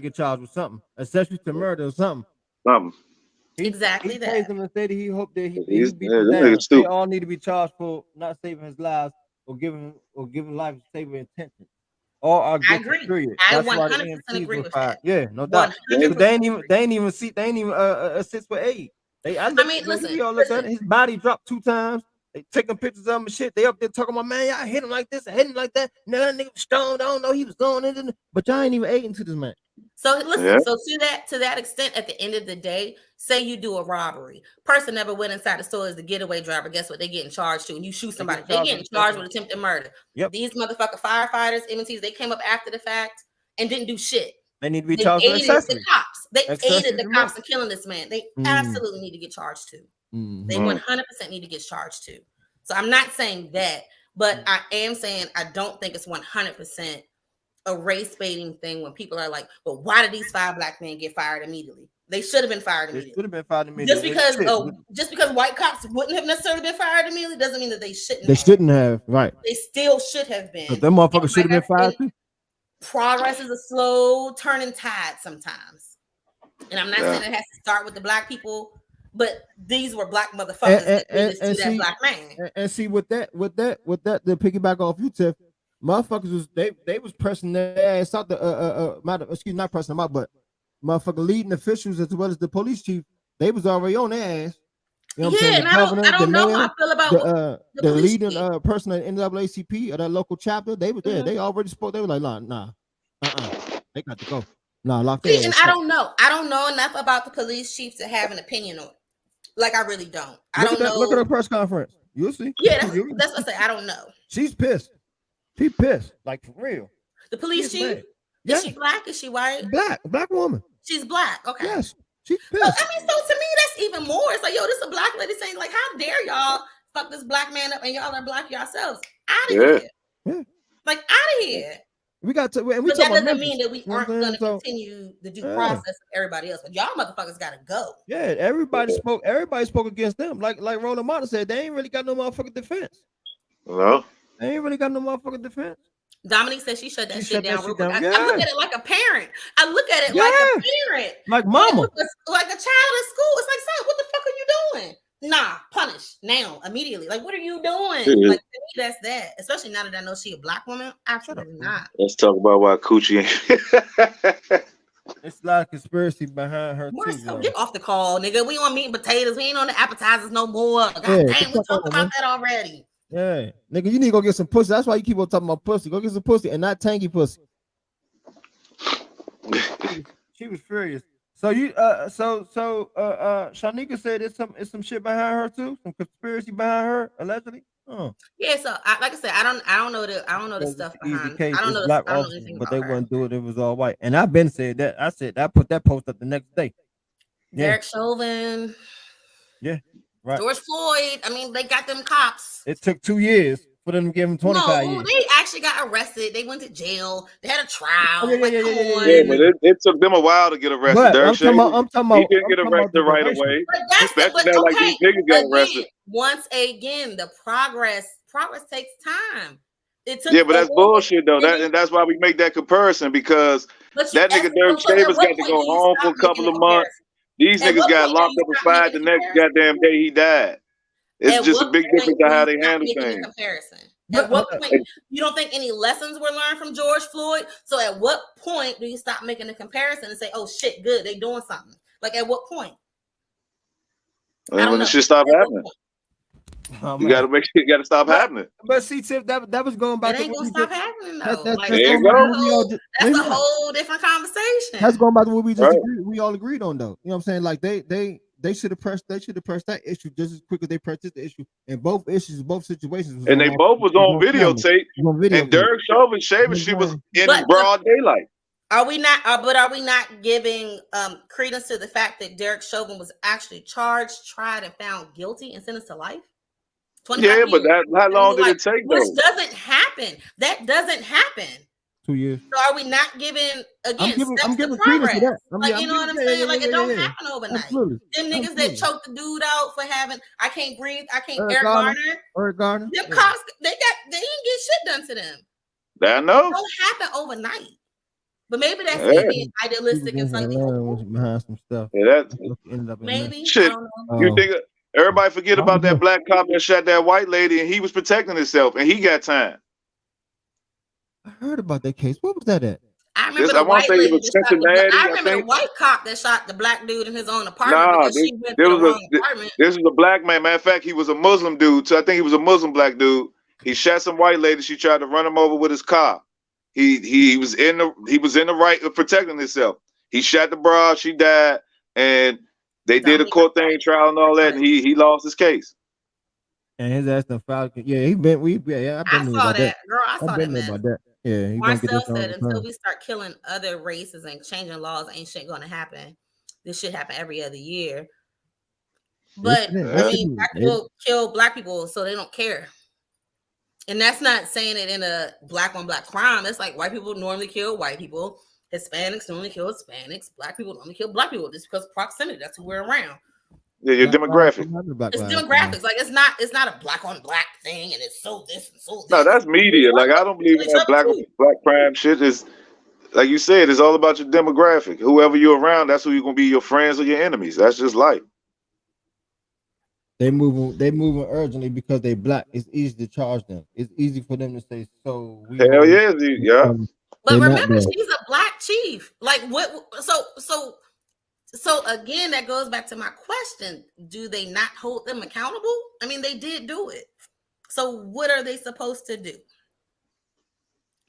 get charged with something. Especially to murder or something. Exactly he that. He him and said he hoped that he beat them down. They all need to be charged for not saving his lives or giving life to save intention. I agree. Period. I 100% agree with that. Yeah, no doubt. They ain't even assist with aid. Listen. We all looked at it. His body dropped 2 times. They taking pictures of him and shit. They up there talking about, man, y'all hit him like this, I hit him like that. No, that nigga was stoned. I don't know he was going in, but y'all ain't even aiding to this man. So listen, so to that extent, at the end of the day, say you do a robbery. Person never went inside the store as the getaway driver. Guess what? They getting charged to, and you shoot somebody. They getting charged with attempted murder. Yep. These motherfucking firefighters, MTs, they came up after the fact and didn't do shit. They need to be charged with accessory. The cops. They aided the cops in killing this man. They absolutely need to get charged too. They 100% need to get charged too. So I'm not saying that, but I am saying I don't think it's 100% a race baiting thing when people are like, "But why did these 5 black men get fired immediately? They should have been fired immediately." Just because white cops wouldn't have necessarily been fired immediately doesn't mean that they shouldn't. They shouldn't have, right? They still should have been. But them motherfuckers should have been fired too. Progress is a slow turning tide sometimes, and I'm not saying it has to start with the black people. But these were black motherfuckers and see, that black man. And see with that, to piggyback off you, Tiff, motherfuckers was they was pressing their ass out not pressing them out, but motherfucker leading officials as well as the police chief, they was already on their ass. You know what I'm saying? And I don't know how I feel about the leading person at NAACP or that local chapter. They were there. They already spoke. They were like, nah, they got to go. Nah, lock their ass. And I don't know enough about the police chief to have an opinion on it. Like I really don't. I don't know. Look at her press conference. You'll see. Yeah, that's what I say. I don't know. She's pissed. She pissed, like for real. The police chief? Is she black? Is she white? Black woman. She's black. Okay. Yes. She's pissed. So to me, that's even more. It's like, yo, this is a black lady saying, like, how dare y'all fuck this black man up and y'all are black yourselves? Out of here. Yeah. Like out of here. We got to, and but that doesn't mean that we aren't going to continue the due process of everybody else. But y'all motherfuckers got to go. Yeah, everybody spoke. Everybody spoke against them. Like Roland Martin said, they ain't really got no motherfucking defense. No, they ain't really got no motherfucking defense. Dominique said she shut that shit down. I look at it like a parent. I look at it like a parent, like mama, like a child in school. It's like, son, what the fuck are you doing? Nah, punish now, immediately. Like, what are you doing? Mm-hmm. Like, to me, that's that. Especially now that I know she a black woman. Absolutely not. Let's talk about why Coochie ain't. It's a lot of conspiracy behind her too. So get off the call, nigga. We on meat and potatoes. We ain't on the appetizers no more. God damn, we talked about that already. Yeah, nigga, you need to go get some pussy. That's why you keep on talking about pussy. Go get some pussy and not tangy pussy. She was furious. So you Shanika said it's some shit behind her too, some conspiracy behind her allegedly. Yeah, so like I said, I don't know the stuff behind. I don't know anything but they wouldn't do it. It was all white, and I've been said that. I said I put that post up the next day. Derek Chauvin. Yeah, right. George Floyd. I mean, they got them cops. It took 2 years for them to give him 25 years. They actually got arrested. They went to jail. They had a trial. Yeah, but it took them a while to get arrested. I'm talking about. He didn't get arrested right away. Especially now, like these niggas got arrested. Once again, the progress takes time. Yeah, but that's bullshit though. That's why we make that comparison, because that nigga Derek Chauvin got to go home for a couple of months. These niggas got locked up and fired the next goddamn day he died. It's just a big difference on how they handle things. At what point you don't think any lessons were learned from George Floyd? So at what point do you stop making a comparison and say, "Oh shit, good, they doing something"? Like at what point? When it should stop happening. You gotta stop happening. But see, Tiff, that was going back. It ain't gonna stop happening though. There you go. That's a whole different conversation. That's going back to what we just agreed. We all agreed on though. You know what I'm saying? Like they should have pressed that issue just as quick as they pressed this issue. And both situations. And they both was on videotape. And Derek Chauvin shaving shit was in broad daylight. Are we not? But are we not giving credence to the fact that Derek Chauvin was actually charged, tried, and found guilty and sentenced to life? Yeah, but how long did it take? Which doesn't happen. That doesn't happen. 2 years. So are we not giving again? I'm giving credence to that. You know what I'm saying? Like it don't happen overnight. Absolutely. Them niggas that choked the dude out for having I can't breathe. I can't. Eric Garner. Them cops. They didn't get shit done to them. I know. It don't happen overnight. But maybe that's maybe idealistic and something behind some stuff. Yeah, maybe. Shit. You think everybody forget about that black cop that shot that white lady and he was protecting himself and he got time. I heard about that case. What was that at? I remember the white lady. I remember the white cop that shot the black dude in his own apartment. This was a black man. Matter of fact, he was a Muslim dude. So I think he was a Muslim black dude. He shot some white lady. She tried to run him over with his car. He was in the right of protecting himself. He shot the broad. She died, and they did a court thing, trial, and all that. And he lost his case. And his ass done filed. Yeah, I've been saw that. Girl, I saw that, man. About that. Yeah, Marcel said until we start killing other races and changing laws, ain't shit gonna happen. This shit happen every other year. But I mean, black people kill black people, so they don't care. And that's not saying it in a black on black crime. It's like white people normally kill white people, Hispanics normally kill Hispanics, black people normally kill black people just because of proximity. That's who we're around. Yeah, your demographic. It's demographics. Like it's not a black on black thing, and it's so this and so this. No, that's media. Like I don't believe in that black crime shit. Is like you said, it's all about your demographic. Whoever you're around, that's who you're gonna be, your friends or your enemies. That's just life. They moving urgently because they black. It's easy to charge them. It's easy for them to say so. Hell yeah, yeah. But remember, she's a black chief. Like what? So again, that goes back to my question. Do they not hold them accountable? I mean, they did do it. So what are they supposed to do?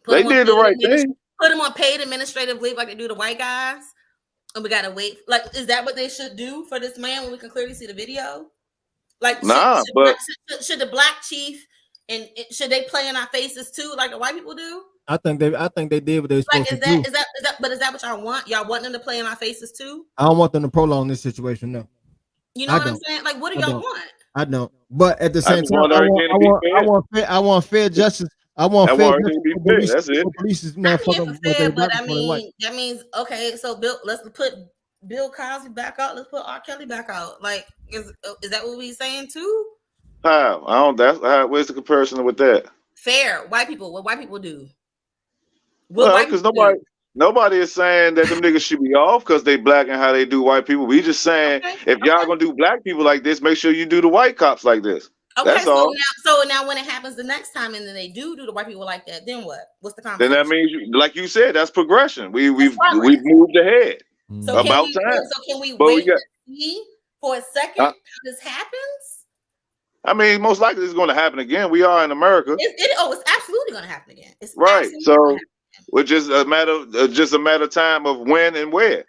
They did the right thing. Put them on paid administrative leave like they do the white guys? And we got to wait. Like, is that what they should do for this man when we can clearly see the video? Like, should the black chief and should they play in our faces too, like the white people do? I think they did what they were supposed to do. Is that what y'all want? Y'all want them to play in our faces too? I don't want them to prolong this situation. No. You know what I'm saying? Like, what do y'all want? I don't. But at the same time, I want fair justice. I want fair justice. That's it. But I mean, that means okay. So let's put Bill Cosby back out. Let's put R. Kelly back out. Like, is that what we saying too? How? I don't. Where's the comparison with that? Fair white people. What white people do? Because nobody is saying that them niggas should be off because they black and how they do white people. We just saying if y'all gonna do black people like this, make sure you do the white cops like this. Okay, that's all. Now when it happens the next time and then they do the white people like that, then what? What's the conversation? Then that means, like you said, that's progression. We've moved ahead. So about time. So can we wait to see for a second how this happens? I mean, most likely it's going to happen again. We are in America. It's absolutely going to happen again. It's right. So it's just a matter of time of when and where.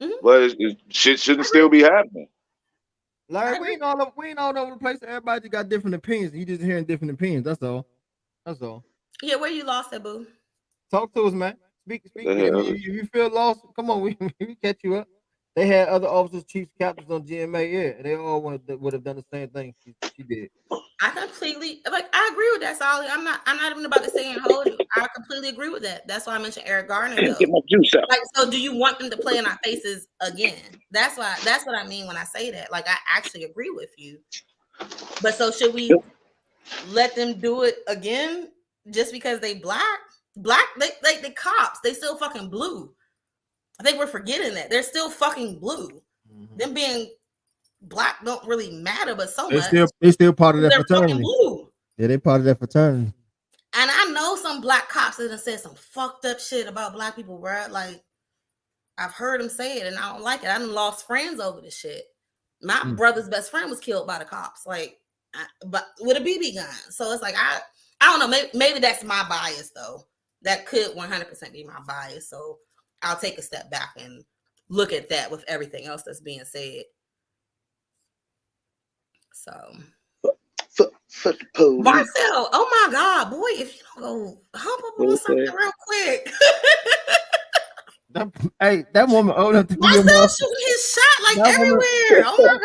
Mm-hmm. But shit shouldn't still be happening. Like we ain't all over the place. Everybody got different opinions. You just hearing different opinions. That's all. Yeah, where you lost that, boo? Talk to us, man. Speak. If you feel lost, come on. We catch you up. They had other officers, chiefs, captains on GMA. Yeah, they all would have done the same thing she did. I completely I agree with that, Solly. I'm not even about to say and hold you. I completely agree with that. That's why I mentioned Eric Garner. Get my juice out. Like, so do you want them to play in our faces again? That's what I mean when I say that. Like, I actually agree with you. But so should we let them do it again just because they black? The cops, they still fucking blue. I think we're forgetting that they're still fucking blue. Mm-hmm. Them being black don't really matter, but so much. They still part of that fraternity. Blue. Yeah, they part of that fraternity. And I know some black cops that have said some fucked up shit about black people, bro. Like, I've heard them say it, and I don't like it. I done lost friends over this shit. My brother's best friend was killed by the cops, like, but with a BB gun. So it's like I don't know. Maybe that's my bias, though. That could 100% be my bias. So I'll take a step back and look at that with everything else that's being said. So, Marcel, oh my God, boy, if you don't go hump up on something real quick. That woman old enough to be Marcel shooting his shot like everywhere. Oh my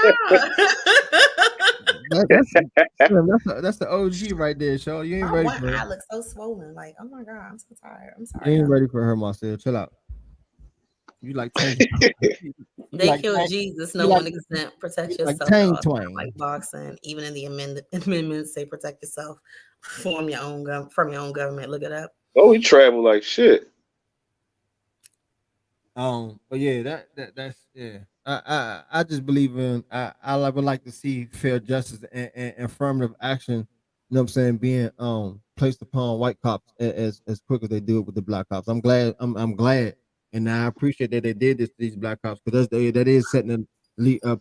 God. That's the OG right there, Shaw. You ain't ready for her. I look so swollen. Like, oh my God, I'm so tired. I'm sorry. You ain't ready for her, Marcel. Chill out. You like Tank. They killed Jesus. No one exempt. Protect yourself. Like Tang Twang. Like boxing. Even in the amendments say protect yourself. From your own government. Look it up. Oh, we travel like shit. But yeah, that's yeah. I just believe in I would like to see fair justice and affirmative action. You know what I'm saying? Being placed upon white cops as quick as they do it with the black cops. I'm glad. I'm glad. And I appreciate that they did this to these black cops, because that is setting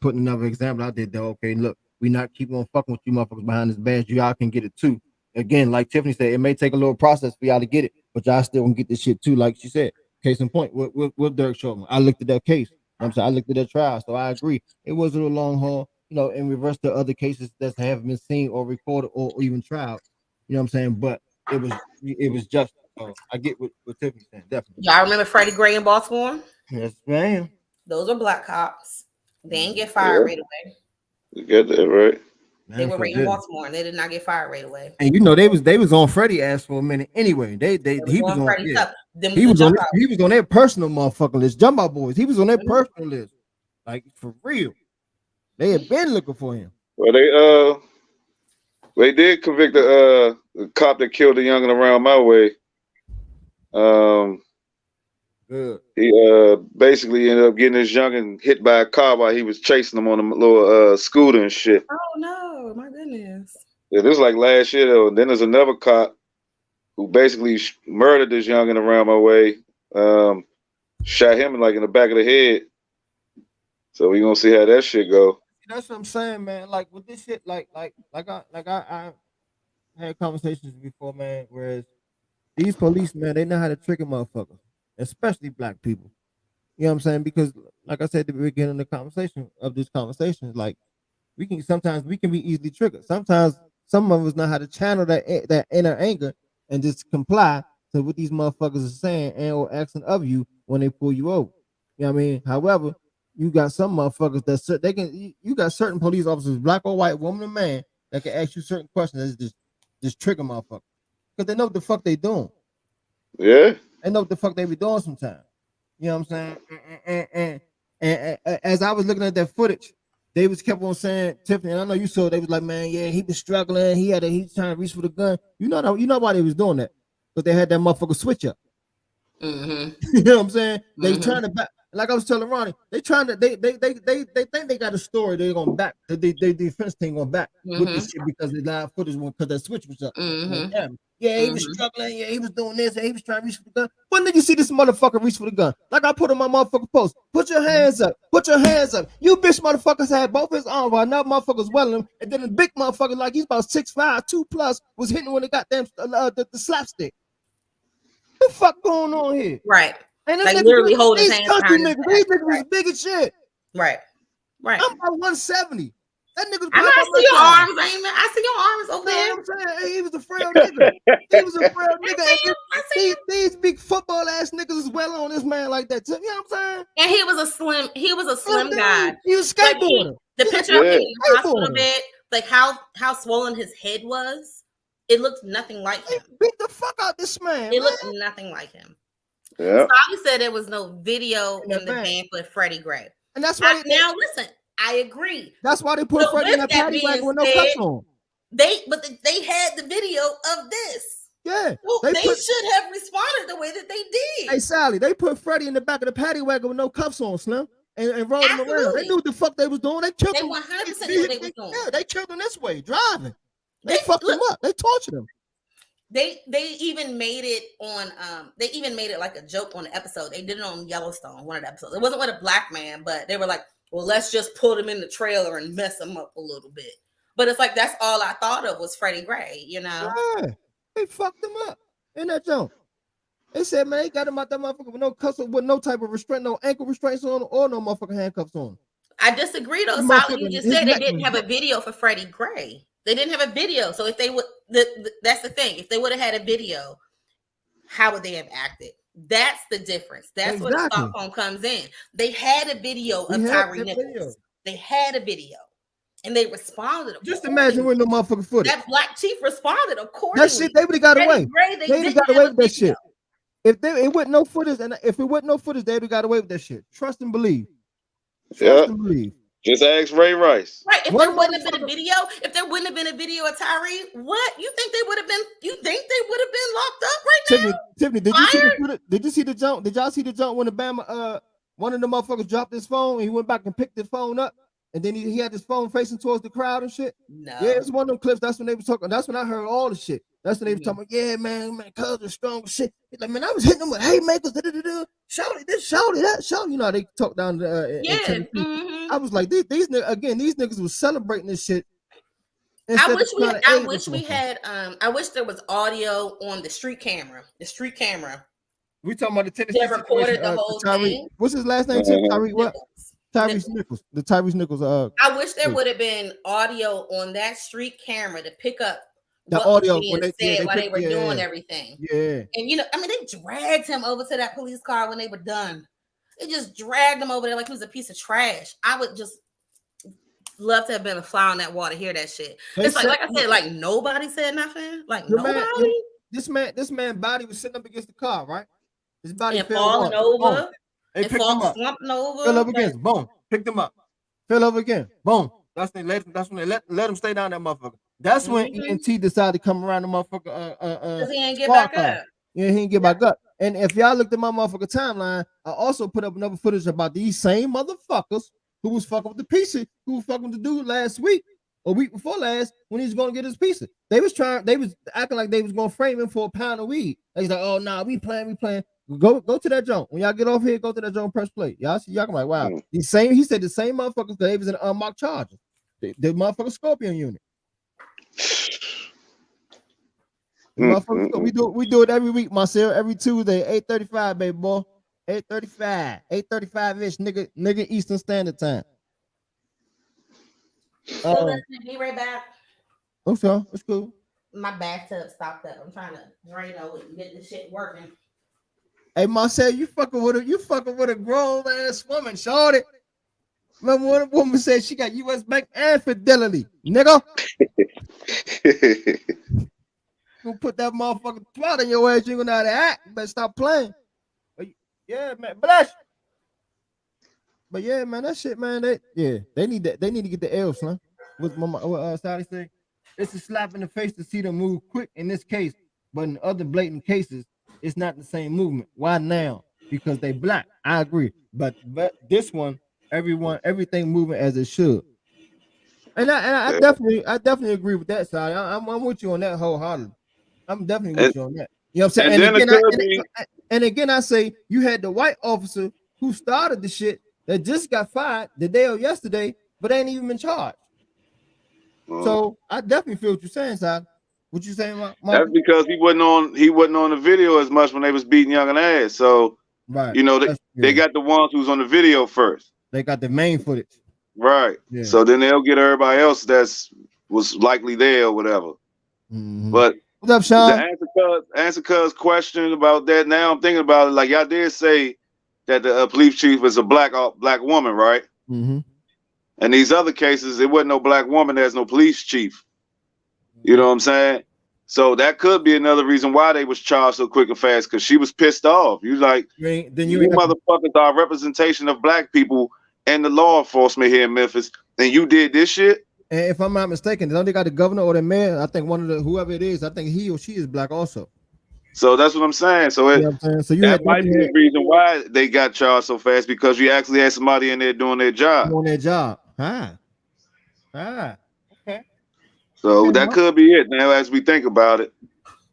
putting another example out there. Though, okay, look, we not keep on fucking with you motherfuckers behind this badge. Y'all can get it too. Again, like Tiffany said, it may take a little process for y'all to get it, but y'all still gonna get this shit too. Like she said, case in point, with Derek Chauvin, I looked at that case. I'm saying I looked at that trial, so I agree. It wasn't a long haul, in reverse to other cases that haven't been seen or recorded or even tried. You know what I'm saying? But it was just. I get what Tiffany's saying, definitely. Y'all remember Freddie Gray in Baltimore? Yes, ma'am. Those were black cops. They didn't get fired right away. You get that right. They were right in Baltimore, and they did not get fired right away. And they was on Freddie ass for a minute anyway. He was on Freddie. Yeah. He was on their personal motherfucking list. Jump Out Boys. He was on their personal list. Like, for real. They had been looking for him. Well, they did convict the cop that killed the youngin' around my way. He basically ended up getting this youngin' hit by a car while he was chasing him on a little scooter and shit. Oh no, my goodness. Yeah, this was like last year though. And then there's another cop who basically murdered this youngin' around my way. Shot him in the back of the head. So we gonna see how that shit go. That's what I'm saying, man. Like with this shit, like I had conversations before, man. Whereas these police, man, they know how to trick a motherfucker, especially black people. You know what I'm saying? Because, like I said at the beginning of this conversation, like we can be easily triggered. Sometimes some of us know how to channel that inner anger and just comply to what these motherfuckers are saying and or asking of you when they pull you over. You know what I mean? However, you got some motherfuckers you got certain police officers, black or white, woman or man, that can ask you certain questions that just trigger motherfuckers. Because they know what the fuck they doing. Yeah. They know what the fuck they be doing sometimes. You know what I'm saying? And as I was looking at that footage, they was kept on saying, Tiffany, and I know you saw, they was like, man, yeah, he was struggling. He was trying to reach for the gun. You know why they was doing that? Because they had that motherfucker switch up. Mm-hmm. You know what I'm saying? They trying to back. Like I was telling Ronnie, they trying to they think they got a story. They're going back. They defense team going back with this shit because the live footage because that switch was up. Yeah, he was struggling. Yeah, he was doing this. And he was trying to reach for the gun. When did you see this motherfucker reach for the gun? Like I put on my motherfucking post. Put your hands up. Put your hands up. You bitch motherfuckers had both his arms while another motherfucker's welling him, and then the big motherfucker like he's about 6'5", 2+ was hitting when they got them the slapstick. What the fuck going on here? Right. And like literally holding his hands behind his back. These niggas was big as shit. Right. I'm about 170. That nigga's I see your arms, Amen. I see your arms over there. You know what I'm saying? He was a frail nigga. He was a frail nigga. These big football ass niggas is well on this man like that. You know what I'm saying? And he was a slim guy. He was skateboarding. The picture of him in the hospital bed, like how swollen his head was, it looked nothing like him. Beat the fuck out this man. It looked nothing like him. Yeah. Bobby said there was no video in the van for Freddie Gray. And that's why now listen, I agree. That's why they put Freddie in that paddy wagon with no cuffs on. They had the video of this. Yeah. So they should have responded the way that they did. Hey Sally, they put Freddie in the back of the paddy wagon with no cuffs on, Slim. and rode them around. They knew what the fuck they was doing. They killed them. 100% knew what they was doing. Yeah, they killed them this way, driving. They fucked them up. They tortured them. They even made it on they even made it like a joke on the episode. They did it on Yellowstone, one of the episodes. It wasn't with a black man, but they were like, well, let's just put him in the trailer and mess him up a little bit. But it's like that's all I thought of was Freddie Gray, you know. Yeah, they fucked him up in that joint. They said, man, they got him out that motherfucker with no customer, with no type of restraint, no ankle restraints on, or no motherfucking handcuffs on. I disagree though. Sally, you just said they didn't have a video for Freddie Gray. They didn't have a video. So if they would, that's the thing. If they would have had a video, how would they have acted? That's the difference. That's where the Stockholm comes in. They had a video of Tyre Nichols. They had a video. And they responded. Just imagine when the motherfucking footage. That black chief responded accordingly. That shit, they would have got away. They would have got away with that shit. If it wasn't no footage, and if it wasn't no footage, they would have got away with that shit. Trust and believe. Trust and believe. Just ask Ray Rice. Right. If there wouldn't have been a video, of Tyree, what you think they would have been? You think they would have been locked up right now? Tiffany, did you see the footage? Did you see the jump? Did y'all see the jump when the Bama one of the motherfuckers dropped his phone and he went back and picked his phone up? And then he had his phone facing towards the crowd and shit. No. Yeah, it's one of them clips. That's when they was talking. That's when I heard all the shit. That's when they was talking about, yeah, man, cuz are strong shit. He's like, man, I was hitting them with haymakers. Shout it, this, shout it, that, shout. You know how they talk down the I was like, these niggas was celebrating this shit. I wish we had I wish there was audio on the street camera. The street camera. We talking about the Tennessee that recorded the whole thing. What's his last name? Tyre what? Tyre Nichols. The Tyre Nichols. I wish there would have been audio on that street camera to pick up the what audio was being said while they were doing everything. Yeah. And you know, I mean, they dragged him over to that police car when they were done. They just dragged him over there like he was a piece of trash. I would just love to have been a fly on that wall to hear that shit. It's like I said, like nobody said nothing. Like nobody. This man body was sitting up against the car, right? His body and falling over. They picked him up. Slumping over. Fell over again. Boom. Picked him up. Fell over again. Boom. That's when they let him stay down that motherfucker. That's when ENT decided to come around the motherfucker. Because he ain't get back up. Yeah, he ain't get back up. And if y'all looked at my motherfucker timeline, I also put up another footage about these same motherfuckers who was fucking with the pizza, who was fucking with the dude last week or week before last when he was going to get his pizza. They was acting like they was going to frame him for a pound of weed. They was like, oh, nah, we playing. Go to that joint. When y'all get off here, go to that joint, press play. Y'all see, y'all can like, wow. He said the same motherfuckers that they was in unmarked charges. The motherfucking Scorpion unit. We do it every week, Marcel. Every Tuesday, 8:35, baby boy. 8:35-ish, nigga Eastern Standard Time. So be right back. Okay, it's cool. My bathtub stopped up. I'm trying to drain out and get this shit working. Hey Marcel, you fucking with a grown ass woman, shorty. Remember one woman said she got U.S. Bank and Fidelity, nigga. Gonna put that motherfucking twat in your ass. You gonna know how to act. You better stop playing. Yeah, man. Bless. But yeah, man, that shit, man. They need that. They need to get the L, son. What Sally say? It's a slap in the face to see them move quick in this case, but in other blatant cases, it's not the same movement. Why now? Because they black. I agree. But this one, everything moving as it should. And I definitely agree with that side. I'm with you on that wholeheartedly. I'm definitely with you on that. You know what I'm saying? And again, I say you had the white officer who started the shit that just got fired the day of yesterday, but ain't even been charged. So I definitely feel what you're saying, Si. What you saying, Mark? That's because he wasn't on the video as much when they was beating Young and ass. So you know they got the ones who's on the video first. They got the main footage. Right. Yeah. So then they'll get everybody else was likely there or whatever. But what's up, Sean? The answer cuz question about that. Now I'm thinking about it. Like y'all did say that the police chief is a black woman, right? And these other cases, it wasn't no black woman. There's no police chief. You know what I'm saying? So that could be another reason why they was charged so quick and fast, because she was pissed off. You like, you motherfuckers are a representation of black people and the law enforcement here in Memphis, and you did this shit. And if I'm not mistaken, don't they got the governor or the mayor? I think one of the whoever it is, I think he or she is black also. So that's what I'm saying. So You know what I'm saying? So you that had might be the reason why they got charged so fast, because you actually had somebody in there doing their job. Okay. So that could be it. Now, as we think about it,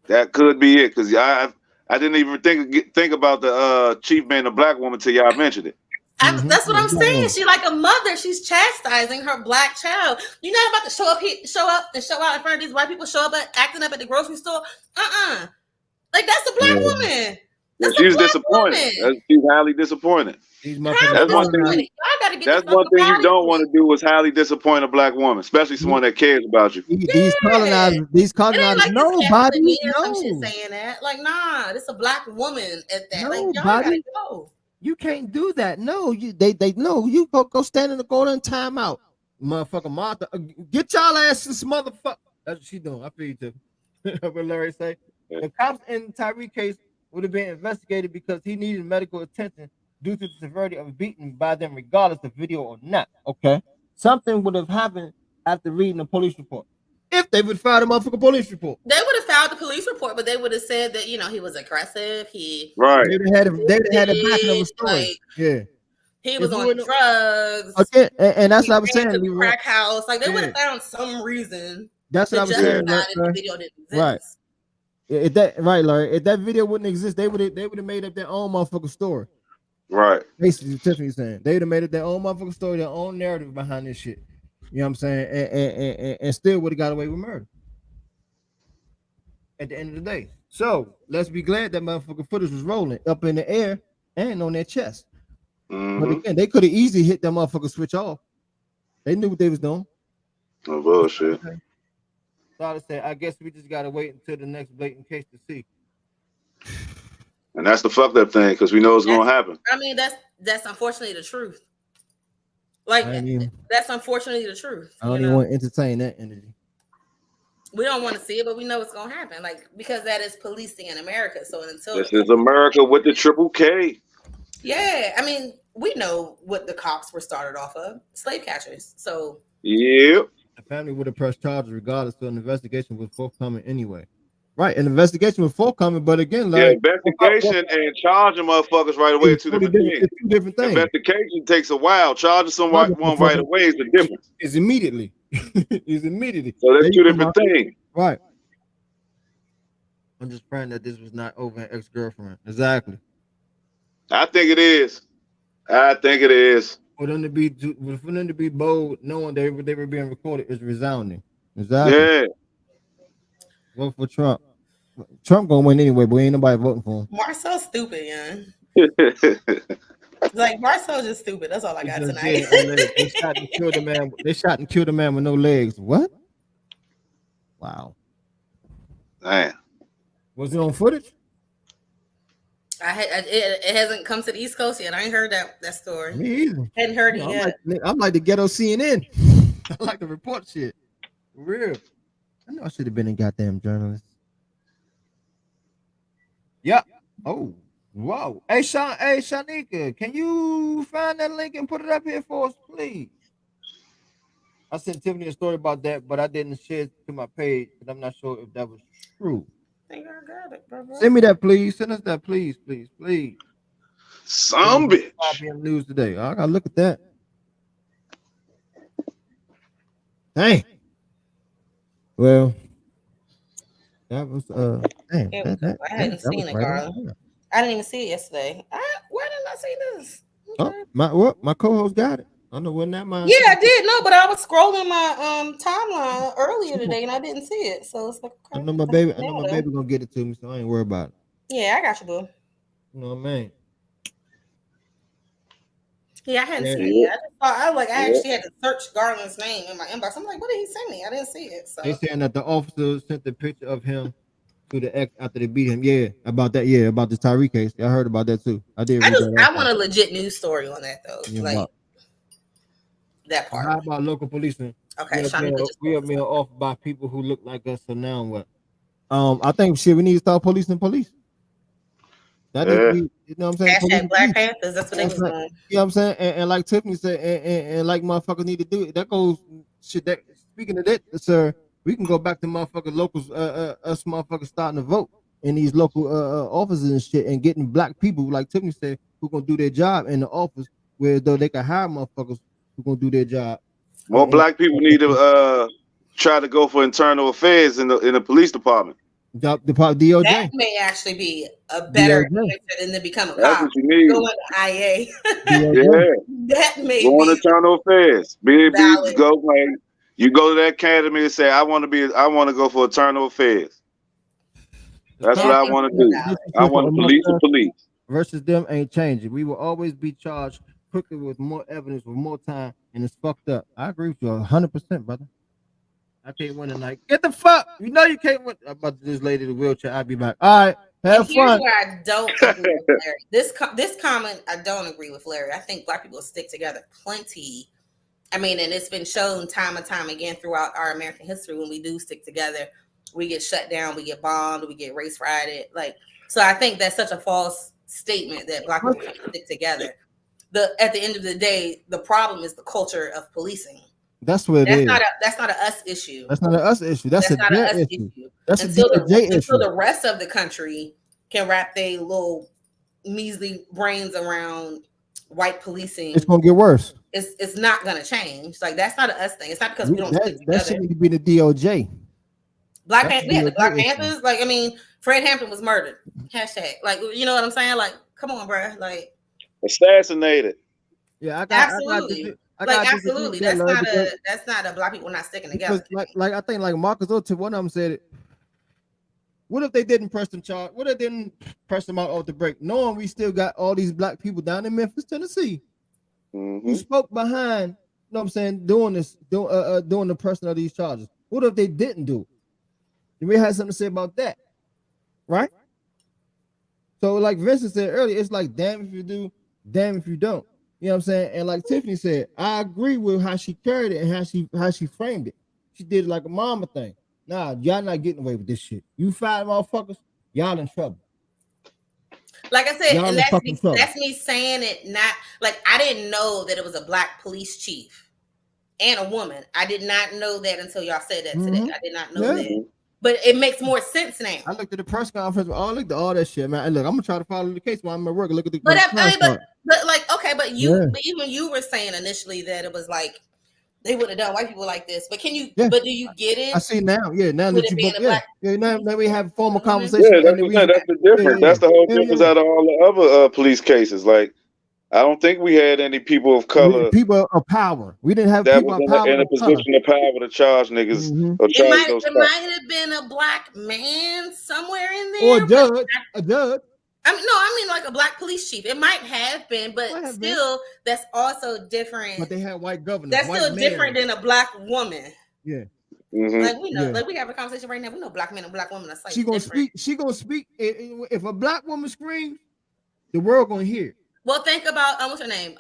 that could be it. Because I didn't even think about the chief being a black woman till y'all mentioned it. That's what I'm saying. She like a mother. She's chastising her black child. You're not about to show up and show out in front of these white people. Show up acting up at the grocery store. Like that's a black woman. She's disappointed. She's highly disappointed. That's one thing. That's one thing you don't want to do is highly disappoint a black woman, especially someone that cares about you. These colonizers, like nobody saying that. Like, nah, this a black woman at that. Like, y'all gotta go. You can't do that. No, they know you go stand in the golden timeout, motherfucker. Martha, get y'all asses, motherfucker. That's what she doing. I feel you too. What Larry say? The cops in the Tyre case would have been investigated because he needed medical attention due to the severity of beating by them, regardless of video or not. Okay, something would have happened after reading the police report. If they would file a motherfucking police report, they would have filed the police report, but they would have said that he was aggressive. They had a backing of a story. He was on drugs. Okay, and that's what I was saying. The crack house, like they would have found some reason. That's what I was saying. The video didn't exist. Right. If that Larry, if that video wouldn't exist, they would have made up their own motherfucking story. Right. Basically, Tiffany's saying they would have made up their own motherfucking story, their own narrative behind this shit. You know what I'm saying? And still would have got away with murder at the end of the day. So let's be glad that motherfucking footage was rolling up in the air and on their chest. But again, they could have easily hit that motherfucker switch off. They knew what they was doing. Oh bullshit. Okay. So I say, I guess we just gotta wait until the next blatant case to see. And that's the fucked up thing, because we know it's gonna happen. I mean, that's unfortunately the truth. Like that's unfortunately the truth. I don't even want to entertain that energy. We don't want to see it, but we know it's gonna happen. Like, because that is policing in America. So until this is America with the triple K. Yeah, I mean, we know what the cops were started off of, slave catchers. So yep. The family would have pressed charges regardless, so an investigation was forthcoming anyway. Right, an investigation was forthcoming, but again, like investigation and charging motherfuckers right away, two different things. Two different things. Investigation takes a while. Charging someone right away is the difference. It's immediately. It's immediately. So that's two different things. Right. I'm just praying that this was not over an ex-girlfriend. Exactly. I think it is. For them to be bold, knowing they were being recorded is resounding. Exactly. Yeah. Vote for Trump. Trump gonna win anyway, but ain't nobody voting for him. Marcel's stupid, yeah. Like Marcel's just stupid. That's all I got tonight. They shot and killed a man with no legs. What? Wow. Man. Was it on footage? It hasn't come to the East Coast yet. I ain't heard that story. Me either. Hadn't heard it yet. I'm like the ghetto CNN. I like to report shit. For real. I know I should have been a goddamn journalist. Yep. Oh, whoa. Hey, Shanika, can you find that link and put it up here for us, please? I sent Tiffany a story about that, but I didn't share it to my page, but I'm not sure if that was true. I think I got it, bro. Send me that, please. Send us that, please. Some bitch. 5 p.m. news today. I gotta look at that. Dang. Well, that was dang. I hadn't seen it, Carl. I didn't even see it yesterday. Why didn't I see this? Okay. My co-host got it. I know wasn't that mine. Yeah, I did know, but I was scrolling my timeline earlier today and I didn't see it. So it's like, okay, I know my baby gonna get it to me, so I ain't worried about it. Yeah, I got you, boo. You know what I mean? Yeah, I hadn't seen it. I actually had to search Garland's name in my inbox. I'm like, what did he send me? I didn't see it. So they saying that the officer sent the picture of him to the ex after they beat him. Yeah, about that. Yeah, about the Tyre case. I heard about that too. I want a legit news story on that though. Yeah, like that part. How about local policing? Okay, we are being off by people who look like us. So now what? I think we need to start policing police. That is, you know what I'm saying? Hashtag Black Panthers. That's what they was doing. You know what I'm saying? And like Tiffany said, and like motherfuckers need to do it. That goes shit. That speaking of that, sir, we can go back to motherfucking locals. Us motherfuckers starting to vote. in these local offices and shit, and getting black people, like Tiffany said, who gonna do their job in the office, where though they can hire motherfuckers who gonna do their job. More black people need to try to go for internal affairs in the police department. DOJ. That may actually be a better answer than to become a cop. What you need. Go into IA. That may go on internal affairs. You go to that academy and say, I want to go for internal affairs. That's what I want to do. I want to police the police. Versus them ain't changing. We will always be charged quicker with more evidence, with more time, and it's fucked up. I agree with you 100%, brother. I can't win tonight. Get the fuck. You know you can't win. I'm about to this lady in the wheelchair. I'll be back. All right. Have fun. Where I don't agree with Larry. This comment, I don't agree with Larry. I think black people stick together plenty. I mean, and it's been shown time and time again throughout our American history. When we do stick together, we get shut down, we get bombed, we get race rioted. Like, so I think that's such a false statement that black people can't stick together. At the end of the day, the problem is the culture of policing. That's what it is. That's not a us issue. That's not an us issue. That's not an us issue. That's until the rest of the country can wrap their little measly brains around white policing. It's gonna get worse. It's not gonna change. Like, that's not an us thing. It's not because we don't stick together. That should need to be the DOJ. Black Panthers. Like, I mean, Fred Hampton was murdered. Hashtag. Like, you know what I'm saying? Like, come on, bro. Like, assassinated. Yeah, absolutely. Absolutely. That's not a black people not sticking together. Like I think like Marcus O'Tee, one of them said it. What if they didn't press them charge? What if they didn't press them out off the break, knowing we still got all these black people down in Memphis, Tennessee, who spoke behind, you know what I'm saying, doing the pressing of these charges? What if they didn't do it? And we had something to say about that, right? So like Vincent said earlier, it's like damn if you do, damn if you don't. You know what I'm saying? And like Tiffany said, I agree with how she carried it and how she framed it. She did it like a mama thing. Nah, y'all not getting away with this shit. You five motherfuckers, y'all in trouble. Like I said, and that's me saying it, not like I didn't know that it was a black police chief and a woman. I did not know that until y'all said that today. I did not know that. But it makes more sense now. I looked at the press conference. I looked at all that shit, man. And look, I'm gonna try to follow the case while I'm at work. Look at the. But like, okay, but even you were saying initially that it was like they would have done white people like this. But can you? Yeah. But do you get it? I see now. Yeah, now that you now we have formal conversation. Yeah, that's the difference. That's the whole difference out of all the other police cases. Like, I don't think we had any people of color, people of power. We didn't have that people of power in a position of power to charge niggas. Or charge it might have been a black man somewhere in there, or a judge. I mean like a black police chief. It might have been, but still, that's also different. But they had white governors. That's still different than a black woman. Yeah. Like we know, like we have a conversation right now. We know black men and black women are slightly different. She gonna speak. If a black woman screams, the world gonna hear. Well, think about what's her name?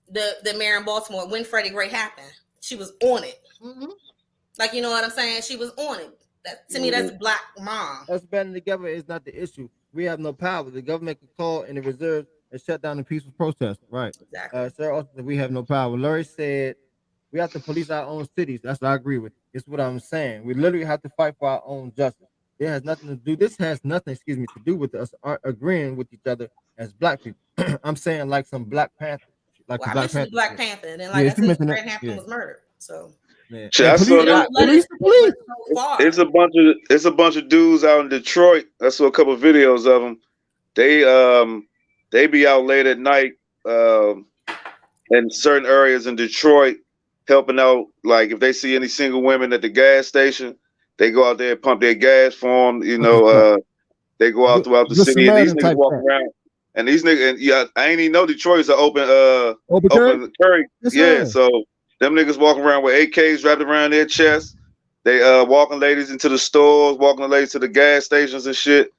The mayor in Baltimore when Freddie Gray happened. She was on it. Like, you know what I'm saying? She was on it. To me, that's black mom. Us banding together is not the issue. We have no power. The government can call in the reserve and shut down the peaceful protest. Right. Exactly. Sir, also, we have no power. Larry said we have to police our own cities. That's what I agree with. It's what I'm saying. We literally have to fight for our own justice. It has nothing to do. This has nothing, to do with us agreeing with each other as black people. I'm saying like some Black Panther. Like Black Panther. And then like I said, Fred Hampton was murdered. So it's a bunch of dudes out in Detroit. I saw a couple of videos of them. They be out late at night in certain areas in Detroit helping out. Like if they see any single women at the gas station, they go out there and pump their gas for them. You know, they go out throughout the city and these niggas walk around. And these niggas, I ain't even know Detroit's an open carry. Yeah, so them niggas walking around with AKs wrapped around their chest. They walking ladies into the stores, walking the ladies to the gas stations and shit.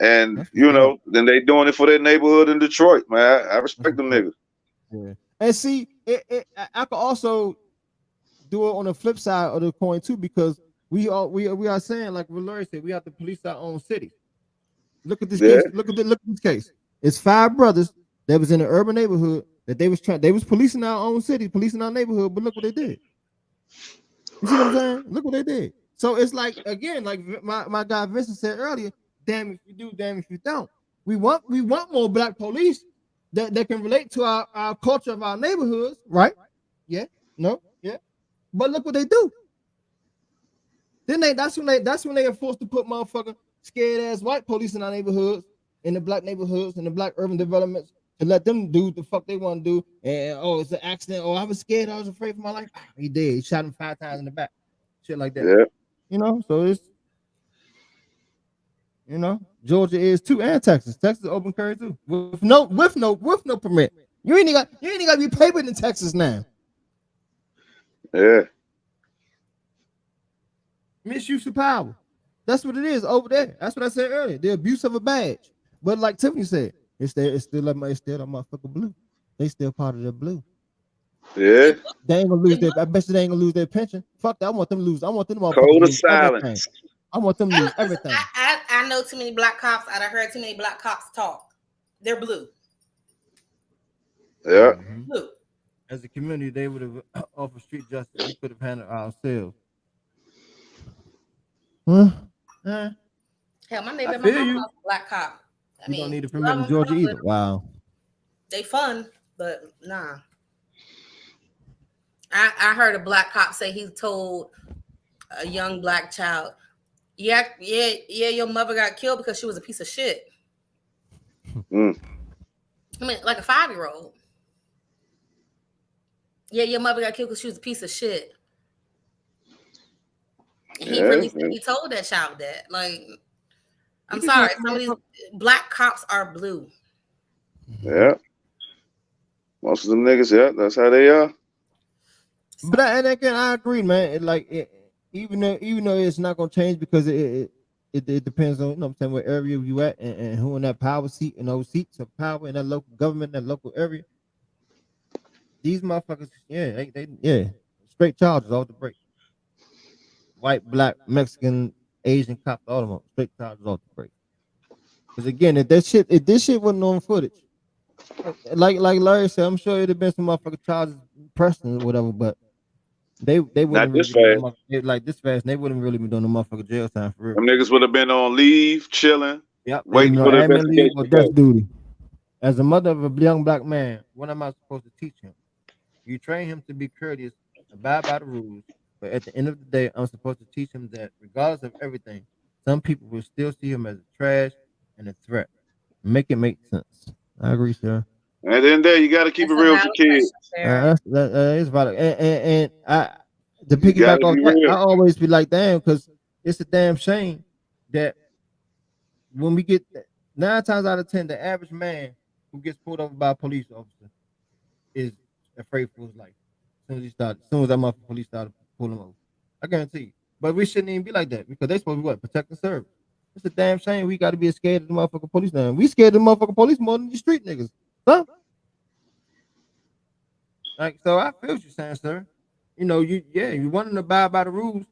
And then they doing it for their neighborhood in Detroit, man. I respect them niggas. Yeah. And see, I could also do it on the flip side of the coin too, because we are saying, like Larry said, we have to police our own cities. Look at this case. Look at this case. It's 5 brothers that was in an urban neighborhood that they was policing our own city, policing our neighborhood, but look what they did. You see what I'm saying? Look what they did. So it's like, again, like my guy Vincent said earlier, damn if you do, damn if you don't. We want more black police that can relate to our culture of our neighborhoods, right? Yeah, no, yeah. But look what they do. Then that's when they are forced to put motherfucking scared ass white police in our neighborhoods, in the black neighborhoods, in the black urban developments, to let them do the fuck they want to do. And it's an accident. I was scared. I was afraid for my life. He did. He shot him 5 times in the back. Shit like that. Yeah. So it's Georgia is too, and Texas. Texas is open carry too. With no permit. You ain't got to be papered in Texas now. Yeah. Misuse of power. That's what it is over there. That's what I said earlier. The abuse of a badge. But like Tiffany said, it's still that motherfucker blue. They still part of the blue. Yeah. They ain't gonna lose their. I bet you they ain't gonna lose their pension. Fuck that. I want them to lose. I want them to Code of lose silence. everything. I want them to lose everything. I know too many black cops. I done heard too many black cops talk. They're blue. Yeah. Blue. As a community, they would have offered street justice. We could have handled ourselves. Hell, my neighbor, my mom was a black cop. You don't need a permit in Georgia either. Wow. They fun, but nah. I heard a black cop say he told a young black child, yeah, your mother got killed because she was a piece of shit. I mean, like a 5-year-old. Yeah, your mother got killed because she was a piece of shit. And he really said he told that child that. Like, I'm sorry, some of these black cops are blue. Yeah. Most of them niggas, yeah, that's how they are. But I agree, man. Even though it's not gonna change because it depends on, what I'm saying, what area you at and who in that power seat and those seats of power in that local government, that local area. These motherfuckers, they straight charges off the break. White, black, Mexican, Asian cops, all of them straight charges off the break. Because again, if this shit wasn't on footage, like Larry said, I'm sure it'd have been some motherfucking charges pressed or whatever, but they wouldn't not this really like this fast, and they wouldn't really be doing the motherfucking jail time for real. Them niggas would have been on leave, chilling, waiting for the investigation. Or death duty. As a mother of a young black man, what am I supposed to teach him? You train him to be courteous, abide by the rules, but at the end of the day, I'm supposed to teach him that regardless of everything, some people will still see him as a trash and a threat. Make it make sense. I agree, sir. And then you got to keep it real with your kids. That is valid. And to piggyback off that, I always be like, damn, because it's a damn shame that when we get 9 times out of 10, the average man who gets pulled over by a police officer is afraid for his life. As soon as that motherfucking police started pulling him over, I guarantee you. But we shouldn't even be like that because they supposed to be protect and serve. It's a damn shame we got to be scared of the motherfucking police now. We scared of the motherfucking police more than the street niggas, huh? Like, so I feel what you're saying, sir. You want them to abide by the rules,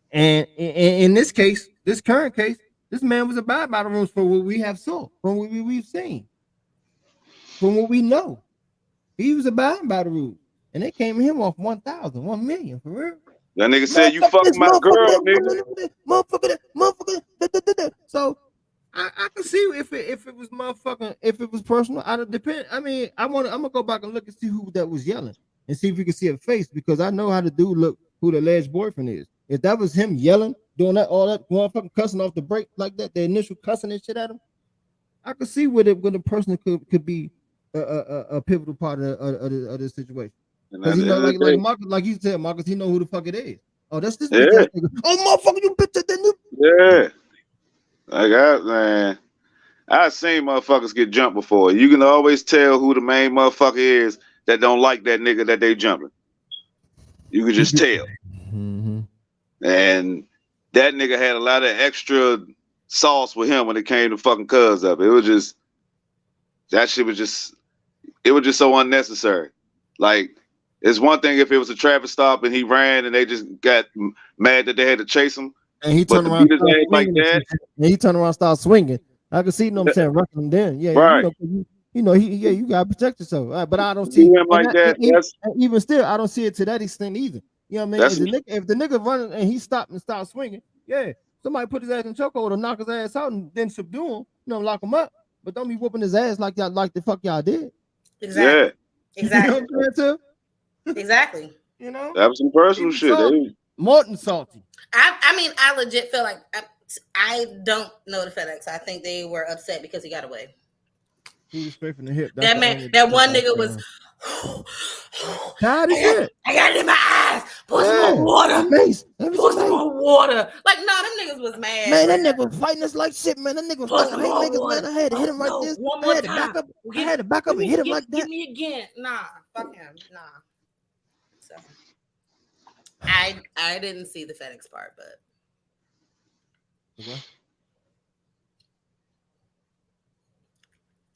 and in this case, this current case, this man was abide by the rules for what we have saw, from what we've seen, from what we know. He was abiding by the rules, and they came him off 1,000, 1 million for real. That nigga said you fucked my girl, nigga. Motherfucker. So I can see if it was motherfucking, if it was personal. I don't depend. I mean, I'm gonna go back and look and see who that was yelling and see if we can see a face, because I know how to look who the alleged boyfriend is. If that was him yelling, doing that, all that motherfucking cussing off the break like that, the initial cussing and shit at him, I could see where the person could be a pivotal part of this situation. Because like Marcus, like you said, Marcus, he know who the fuck it is. Oh, that's this nigga. Oh, motherfucker, you bitch! Yeah. Like I've seen motherfuckers get jumped before. You can always tell who the main motherfucker is that don't like that nigga that they jumping. You can just tell. Mm-hmm. And that nigga had a lot of extra sauce with him when it came to fucking cuz up. It was just, that shit was just, it was just so unnecessary. Like, it's one thing if it was a traffic stop and he ran and they just got mad that they had to chase him. And he turned around like that. And he turned around and started swinging. I can see, you know what I'm saying, rushing him down. Yeah, right. You gotta protect yourself. Right? But I don't see him like that. Even still, I don't see it to that extent either. You know what I mean? If the nigga running and he stopped and started swinging, yeah, Somebody put his ass in chokehold or knock his ass out and then subdue him, lock him up. But don't be whooping his ass like the fuck y'all did. Exactly. Yeah. Exactly. You know what I'm saying, exactly. That was some personal shit. More than salty. I mean, I legit feel like I don't know the FedEx. I think they were upset because he got away. He was straight from the hip. That man, that one nigga was. Tired of shit. I got it in my eyes. Pour some more water. Pour some more water. Like, no, them niggas was mad. Man, that nigga was fighting us like shit, man. That nigga was fucking niggas, man. I had to hit him like this. One more time. I had to back up and hit him like that. Give me again. Nah, fuck him. Nah. So, I didn't see the FedEx part, but. Okay.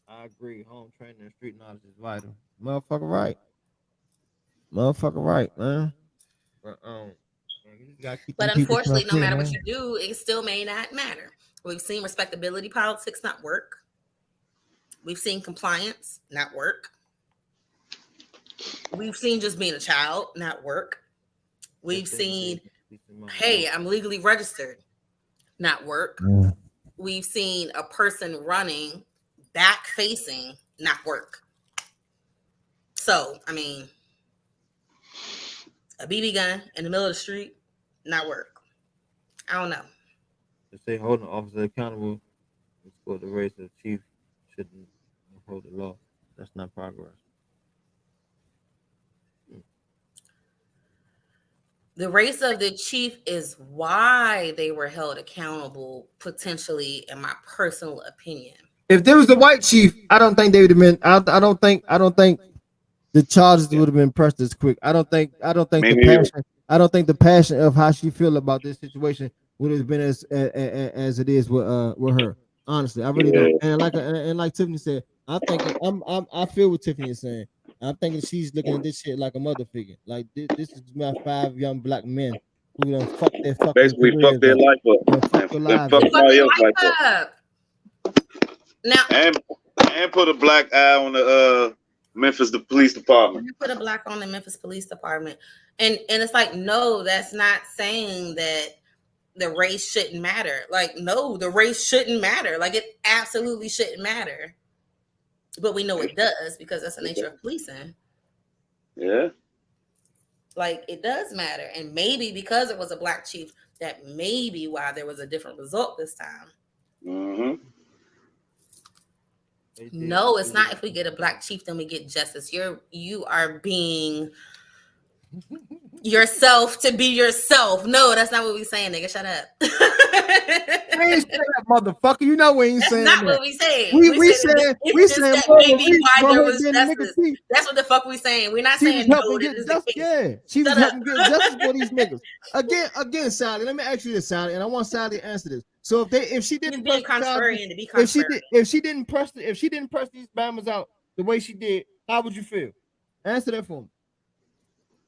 I agree. Home training and street knowledge is vital. Motherfucker right, man. But unfortunately, no matter what you do, it still may not matter. We've seen respectability politics not work. We've seen compliance not work. We've seen just being a child not work. We've seen, hey, I'm legally registered not work. Yeah. We've seen a person running back facing not work. So, I mean, a BB gun in the middle of the street, not work. I don't know. To say holding the officer accountable for the race of chief shouldn't hold the law. That's not progress. The race of the chief is why they were held accountable, potentially, in my personal opinion. If there was a white chief, I don't think they would have been. I don't think the charges would have been pressed as quick. I don't think the passion of how she feel about this situation would have been as it is with her. Honestly, I really don't. And like Tiffany said, I feel what Tiffany is saying. I'm thinking she's looking at this shit like a mother figure. Like this is my 5 young black men who done fuck their fucking basically fuck their life up and fuck somebody else like that. Now and put a black eye on the Memphis police department. You put a black on the Memphis police department, and it's like, no, that's not saying that the race shouldn't matter. Like, no, the race shouldn't matter. Like, it absolutely shouldn't matter. But we know it does because that's the nature of policing. Yeah. Like, it does matter. And maybe because it was a black chief, that may be why there was a different result this time. Mm-hmm. No, it's not. If we get a black chief, then we get justice. You are being yourself to be yourself. No, that's not what we saying, nigga. Shut up. We ain't saying that, motherfucker. You know we ain't saying that. That's not what we saying. We saying maybe why there was justice. That's what the fuck we saying. We're not saying no. Yeah, she was helping get justice for these niggas. Again, Sally. Let me ask you this, Sally, and I want Sally to answer this. So if she didn't press if she didn't press these bammers out the way she did, how would you feel? Answer that for me.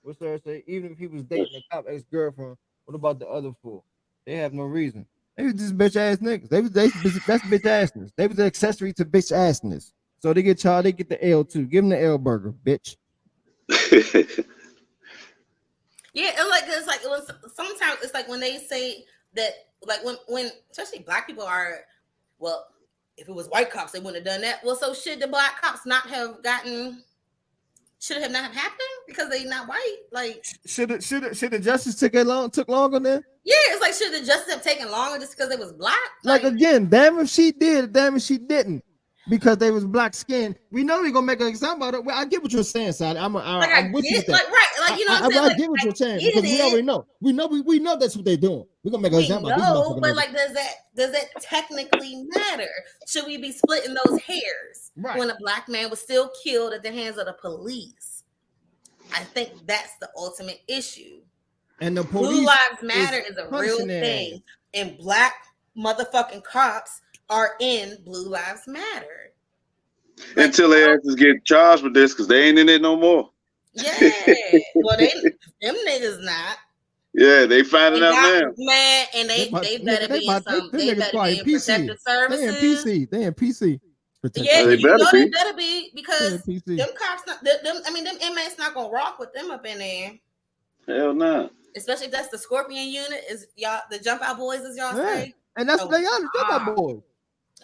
What's Sarah say? Even if he was dating a cop ex-girlfriend, what about the other four? They have no reason. They was just bitch ass niggas. That's bitch assness. They was the accessory to bitch assness. So they get charged. They get the L too. Give them the L burger, bitch. Yeah, it's like sometimes it's like when they say that, like when especially black people are, well, if it was white cops, they wouldn't have done that. Well, so should the black cops not have gotten? Should it have not have happened because they not white? Like should the justice took longer then? Yeah, it's like should the justice have taken longer just because they was black? Like again, damn if she did, damn if she didn't, because they was black skinned. We know they're gonna make an example out of it. Well, I get what you're saying, Sally. I'm with you. Like right, like you know, I get what you're saying because we already know. We know that's what they're doing. We're gonna make an example. No, but like, does that technically matter? Should we be splitting those hairs when a black man was still killed at the hands of the police? I think that's the ultimate issue. And the police Blue Lives Matter is a real thing, and black motherfucking cops are in Blue Lives Matter. Like, until they have to get charged with this because they ain't in it no more. Yeah, well, them niggas not. Yeah, they finding out now. Man, and they better be in some. They better be in protective services. They in PC. Yeah, they better be because them cops not. Them inmates not gonna rock with them up in there. Hell no. Especially if that's the Scorpion unit, is y'all the Jump Out Boys, as y'all say. And that's what they are, the Jump Out Boys.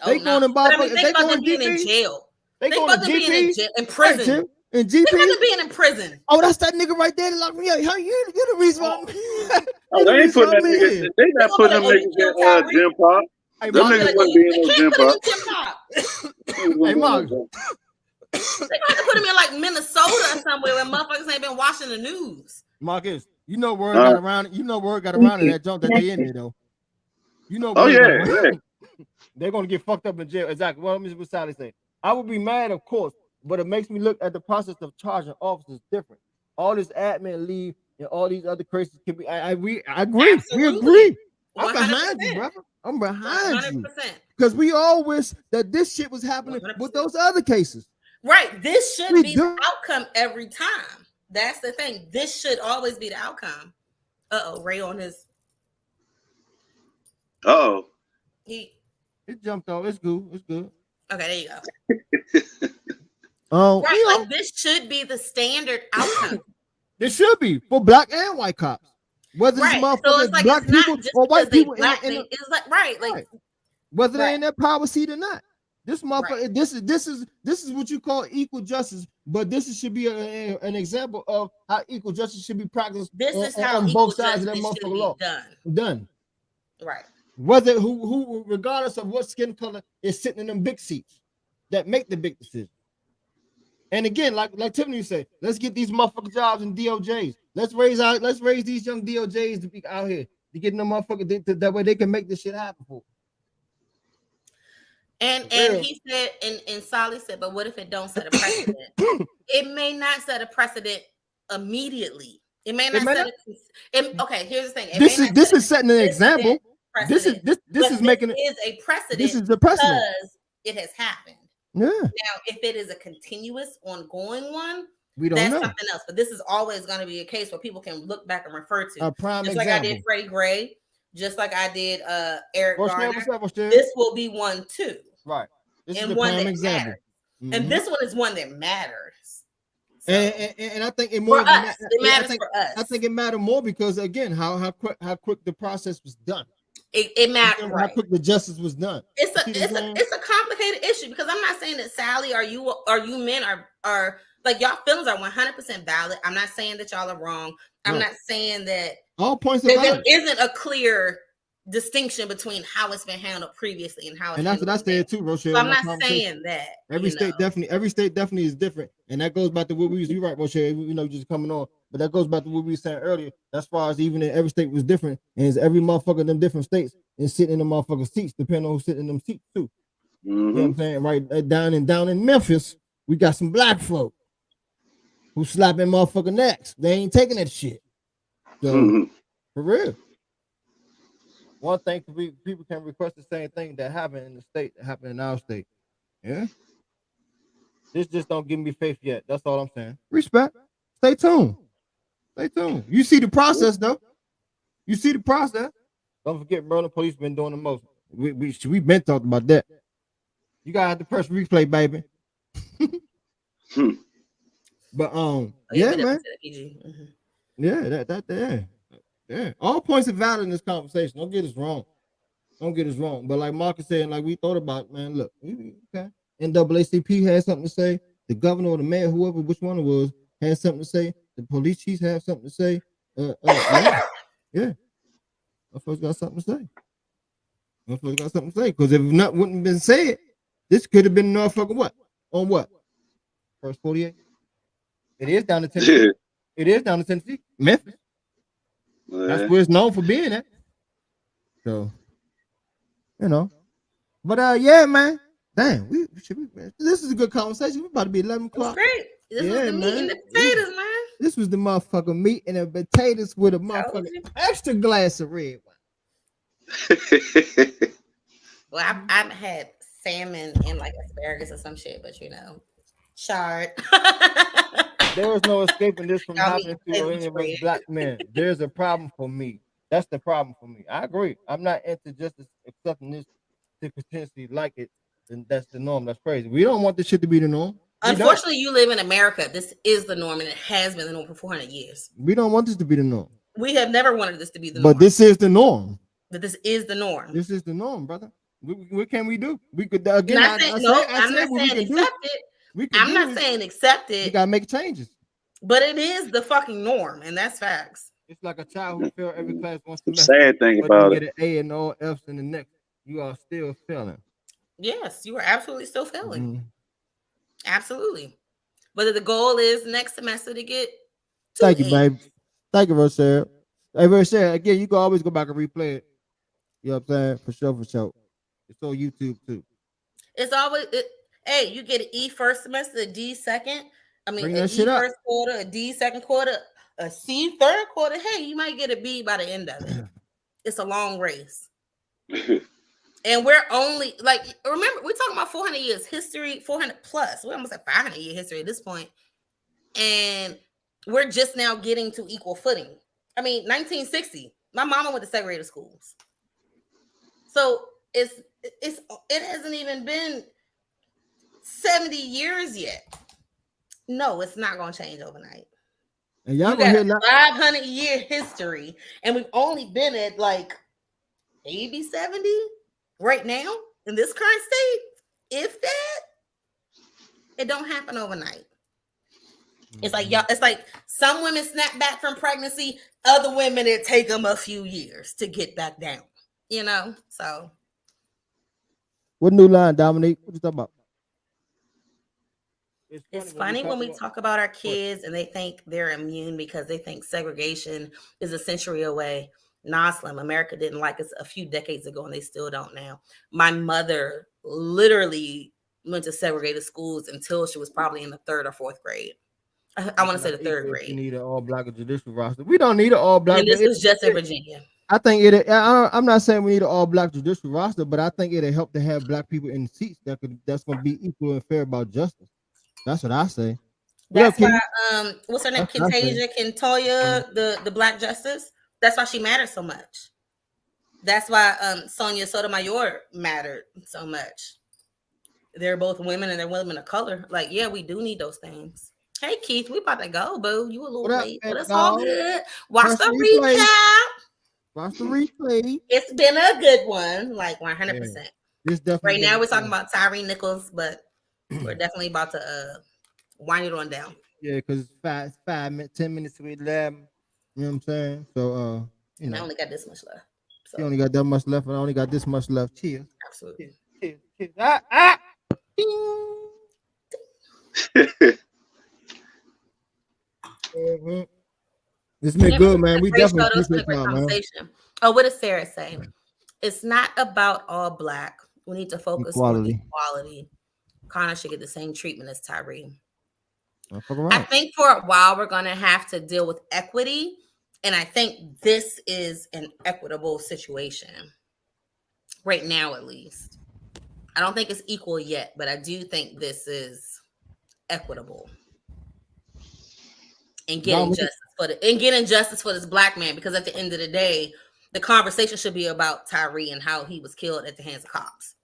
They going and but I mean, they going being in jail. They going to being in jail, in prison. Right, in GP. They being in prison. Oh, that's that nigga right there that locked me up. You're the reason why they ain't putting that nigga. They not putting them niggas in gym pop. Them niggas wouldn't be in no gym pop. Hey, Mark. They got to put him in like Minnesota or somewhere where motherfuckers ain't been watching the news. Marcus, you know word got around. You know word got around in that junk that they in there though. You know. They're gonna get fucked up in jail. Exactly. Well, Mr. Sally say, I would be mad, of course, but it makes me look at the process of charging officers different. All this admin leave and all these other crazies can be. I agree. Absolutely. We agree. I'm 100%. behind you, brother. I'm behind 100%. you. Because we all wish that this shit was happening 100%. With those other cases. Right. This should be the outcome every time. That's the thing. This should always be the outcome. Ray on his. He jumped off. It's good. It's good. Okay, there you go. Right, like this should be the standard outcome. It should be for black and white cops. Whether it's motherfuckers, like black people or white people. It's like right. Whether they're in their power seat or not. This motherfucker, this is what you call equal justice, but this should be an example of how equal justice should be practiced. This is how on both sides of that motherfucker law. Done. Right. Whether who, regardless of what skin color is sitting in them big seats that make the big decision. And again, like Tiffany said, let's get these motherfucking jobs in DOJs. Let's raise these young DOJs to be out here to get them motherfuckers that way they can make this shit happen for. And he said, and Solly said, but what if it don't set a precedent? It may not set a precedent immediately. It may not set a. Okay, here's the thing. This is setting an example. This is making it is a precedent. This is the precedent because it has happened. Yeah. Now, if it is a continuous, ongoing one, we don't know. That's something else. But this is always going to be a case where people can look back and refer to. A prime just example. Like I did Freddie Gray, just like I did Eric Garner. What's this will be one too. Right. This and is one that example. matters. Mm-hmm. And this one is one that matters. So, and I think it more for us. It matters for us. I think it mattered more because again, how quick the process was done. It matters. How quick the justice was done. It's a complicated issue because I'm not saying that Sally or you men are like y'all feelings are 100% valid. I'm not saying that y'all are wrong. I'm not saying that all points that there isn't a clear distinction between how it's been handled previously and how it's. And that's what I said too, Rochelle. So I'm not saying that every state definitely is different, and that goes back to what we used. You're right, Rochelle. Just coming on, but that goes back to what we were saying earlier. As far as even in every state was different, and every motherfucker in them different states is sitting in the motherfucking seats, depending on who's sitting in them seats too. Mm-hmm. You know what I'm saying? Right down in Memphis, we got some black folk who slapping motherfucking necks. They ain't taking that shit. So for real. One thing people can request the same thing that happened in the state that happened in our state. Yeah. This just don't give me faith yet. That's all I'm saying. Respect. Stay tuned. You see the process though. You see the process. Don't forget, Maryland police been doing the most. We been talking about that. You gotta have to press replay, baby. But yeah, man. Yeah, yeah. All points are valid in this conversation. Don't get us wrong. But like Marcus said, like we thought about, man. Look, okay. NAACP had something to say. The governor or the mayor, whoever, which one it was, had something to say. The police chiefs have something to say. Yeah. My folks got something to say. Because if not wouldn't have been said, this could have been motherfucking what? On what? First 48. It is down to Tennessee. Memphis. That's where it's known for being at. So, But yeah, man. Damn, this is a good conversation. We're about to be 11 o'clock. That's great. This was the meat and the potatoes, man. This was the motherfucking meat and the potatoes with a motherfucking extra glass of red wine. Well, I've had salmon and like asparagus or some shit, but chard. There is no escaping this from happening to any of us black men. There's a problem for me. That's the problem for me. I agree. I'm not into just accepting this to potentially like it. And that's the norm. That's crazy. We don't want this shit to be the norm. Unfortunately, you live in America. This is the norm, and it has been the norm for 400 years. We don't want this to be the norm. We have never wanted this to be the norm. But this is the norm. But this is the norm. This is the norm, brother. What can we do? We could again. I'm not saying accept it. I'm not saying accept it. You gotta make changes. But it is the fucking norm, and that's facts. It's like a child who failed every class once semester. Sad thing about it. You get an A and all F's in the next. You are still failing. Yes, you are absolutely still failing. Mm-hmm. Absolutely. But the goal is next semester to get. Thank you, babe. Thank you, Rochelle. Hey, Rochelle, again, you can always go back and replay it. You know what I'm saying? For sure. It's on YouTube too. It's always hey, you get an E first semester, a D second. I mean, an E first quarter, a D second quarter, a C third quarter. Hey, you might get a B by the end of it. It's a long race. And we're only like, remember, we're talking about 400 years history, 400 plus. We're almost at 500 year history at this point. And we're just now getting to equal footing. I mean, 1960, my mama went to segregated schools. So it hasn't even been 70 years yet. No, it's not going to change overnight. And y'all got a 500 year history, and we've only been at like 80, 70 right now in this current state. If that, it don't happen overnight. It's like y'all. It's like some women snap back from pregnancy. Other women, it take them a few years to get back down. You know. So, what new line, Dominique? What you talking about? It's funny when we talk about our kids and they think they're immune because they think segregation is a century away. Nah, Slim. America didn't like us a few decades ago, and they still don't now. My mother literally went to segregated schools until she was probably in the 3rd or 4th grade. I want to say the 3rd grade. You need an all-black judicial roster. We don't need an all-black. And this was just in Virginia. I think I'm not saying we need an all-black judicial roster, but I think it'll help to have black people in seats that's going to be equal and fair about justice. That's what I say. That's why what's her name? Kintoya, the black justice. That's why she mattered so much. That's why Sonia Sotomayor mattered so much. They're both women and they're women of color. Like, yeah, we do need those things. Hey, Keith, we about to go, boo. You a little late, but it's all good. Watch the recap. Watch the replay. It's been a good one, like 100%. Yeah, right now, we're talking about Tyre Nichols, but we're definitely about to wind it on down. Yeah, because 5 minutes, 10 minutes to 11. You know what I'm saying? So, I only got this much left. So. You only got that much left, and I only got this much left. Cheers. Absolutely. Cheers. This been good, man. We definitely appreciate time, man. Oh, what does Sarah say? It's not about all black. We need to focus on equality. Connor should get the same treatment as Tyre. I think for a while we're going to have to deal with equity, and I think this is an equitable situation right now, at least. I don't think it's equal yet, but I do think this is equitable and getting justice for this black man, because at the end of the day, the conversation should be about Tyre and how he was killed at the hands of cops.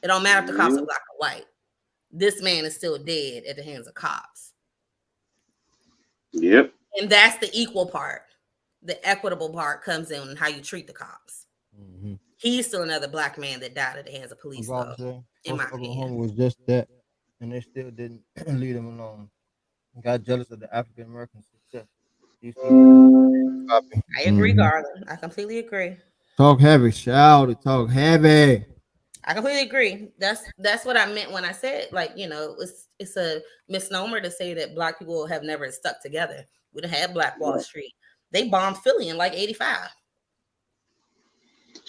It don't matter if the cops are black or white. This man is still dead at the hands of cops. Yep. And that's the equal part. The equitable part comes in how you treat the cops. Mm-hmm. He's still another black man that died at the hands of police. In my opinion, was just that, and they still didn't leave him alone. Got jealous of the African American success. I agree, Garland. I completely agree. Talk heavy, shout it. Talk heavy. I completely agree. That's what I meant when I said, like, you know, it's a misnomer to say that black people have never stuck together. We done had Black Wall Street. They bombed Philly in like 85.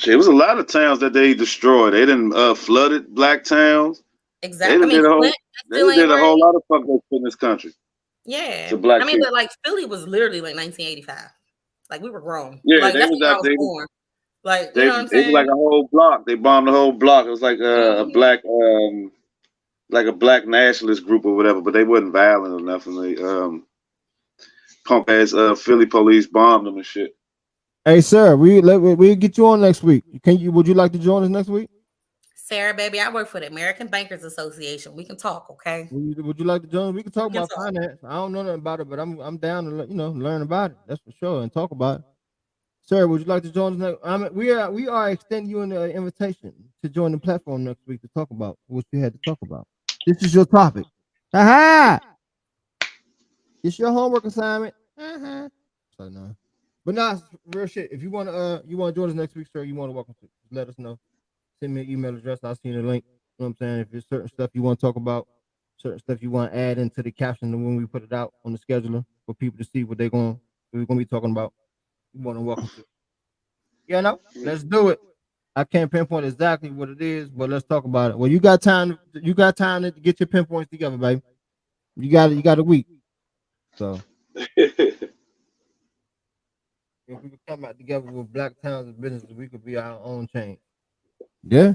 It was a lot of towns that they destroyed. They didn't flooded black towns. Exactly. They did a whole lot of fuck up in this country. Yeah. But like Philly was literally like 1985. Like we were grown. Yeah, like, that's when I was born. Like, you know what I'm saying? It was like a whole block. They bombed the whole block. It was like a black, like a black nationalist group or whatever, but they wasn't violent enough. And they punk ass Philly police bombed them and shit. Hey, sir, we'll get you on next week. Would you like to join us next week? Sarah, baby, I work for the American Bankers Association. We can talk, okay? Would you like to join? We can talk about finance. I don't know nothing about it, but I'm down to learn about it. That's for sure, and talk about it. Sir, would you like to join us? We are extending you an invitation to join the platform next week to talk about what you had to talk about. This is your topic. Aha! It's your homework assignment. So no, but nah, real shit. If you want to join us next week, sir, you want to welcome to. Just let us know. Send me an email address. I'll send you the link. You know what I'm saying? If there's certain stuff you want to talk about, certain stuff you want to add into the caption when we put it out on the scheduler for people to see what we're going to be talking about, you want to welcome to. Yeah, no, let's do it. I can't pinpoint exactly what it is, but let's talk about it. Well, you got time. You got time to get your pinpoints together, baby. You got a week. So if we could come out together with Black Towns and businesses, we could be our own change. Yeah,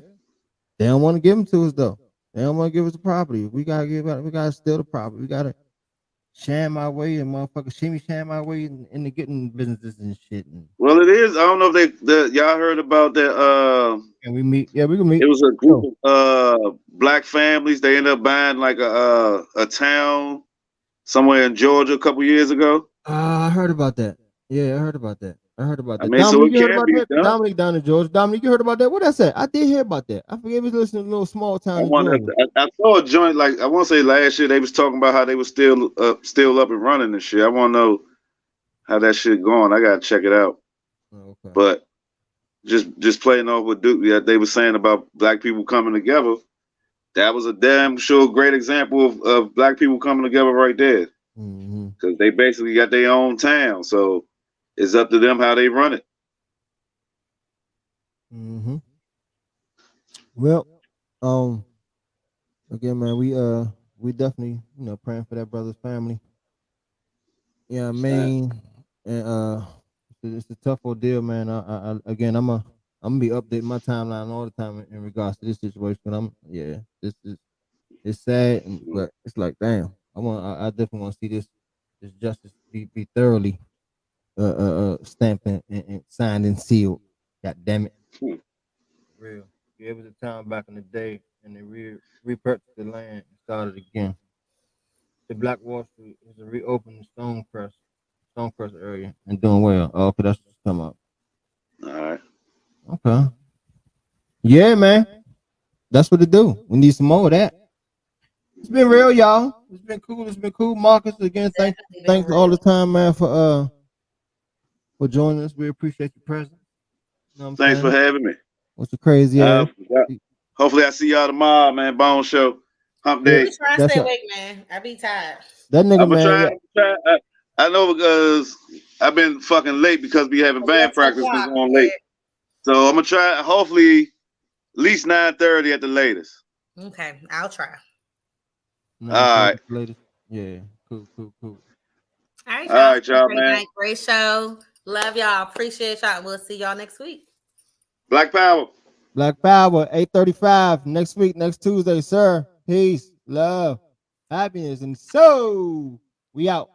they don't want to give them to us though. They don't want to give us the property. We gotta steal the property. We gotta sham our way and motherfucker sham our way into getting businesses and shit. Well, it is. I don't know if y'all heard about that. Can we meet? Yeah, we can meet. It was a group of black families. They ended up buying like a town somewhere in Georgia a couple years ago. I heard about that. Yeah, I heard about that. I mean, Dominique, so you heard about that? Dominique down in Georgia. Dominique, you heard about that? What I said? I did hear about that. I forget. We listening to a little small town. I saw a joint like I want to say last year. They was talking about how they was still up and running and shit. I want to know how that shit going. I gotta check it out. Oh, okay. But just playing off what Duke, they were saying about black people coming together. That was a damn sure great example of black people coming together right there. Because they basically got their own town, so it's up to them how they run it. Well, again, man, we definitely praying for that brother's family. Yeah, I mean, and it's a tough ordeal, man. I'm gonna be updating my timeline all the time in regards to this situation. It's sad, but it's like, damn, I definitely want to see this justice be thoroughly stamped and signed and sealed. God damn it. Real. It was a time back in the day, and they repurchased the land and started again. The Black Wall Street is a reopened Stonecrest area and doing well. Oh, okay, that's what's come up. All right. Okay. Yeah, man. That's what it do. We need some more of that. It's been real, y'all. It's been cool. Marcus, again, thanks all the time, man, for joining us. We appreciate your presence. You know thanks for having me. What's the crazy ass? Hopefully I see y'all tomorrow, man. Bone show. Hump day. I'm trying to stay awake, man. I be tired. That nigga, man. I know because I've been fucking late because we having band practice. We're going late. So I'm gonna try hopefully at least 9:30 at the latest. Okay, I'll try. All right. Yeah, cool. All right, y'all, man. Night. Great show. Love y'all. Appreciate y'all. We'll see y'all next week. Black Power. 8:35 next week, next Tuesday, sir. Peace, love, happiness, and so we out.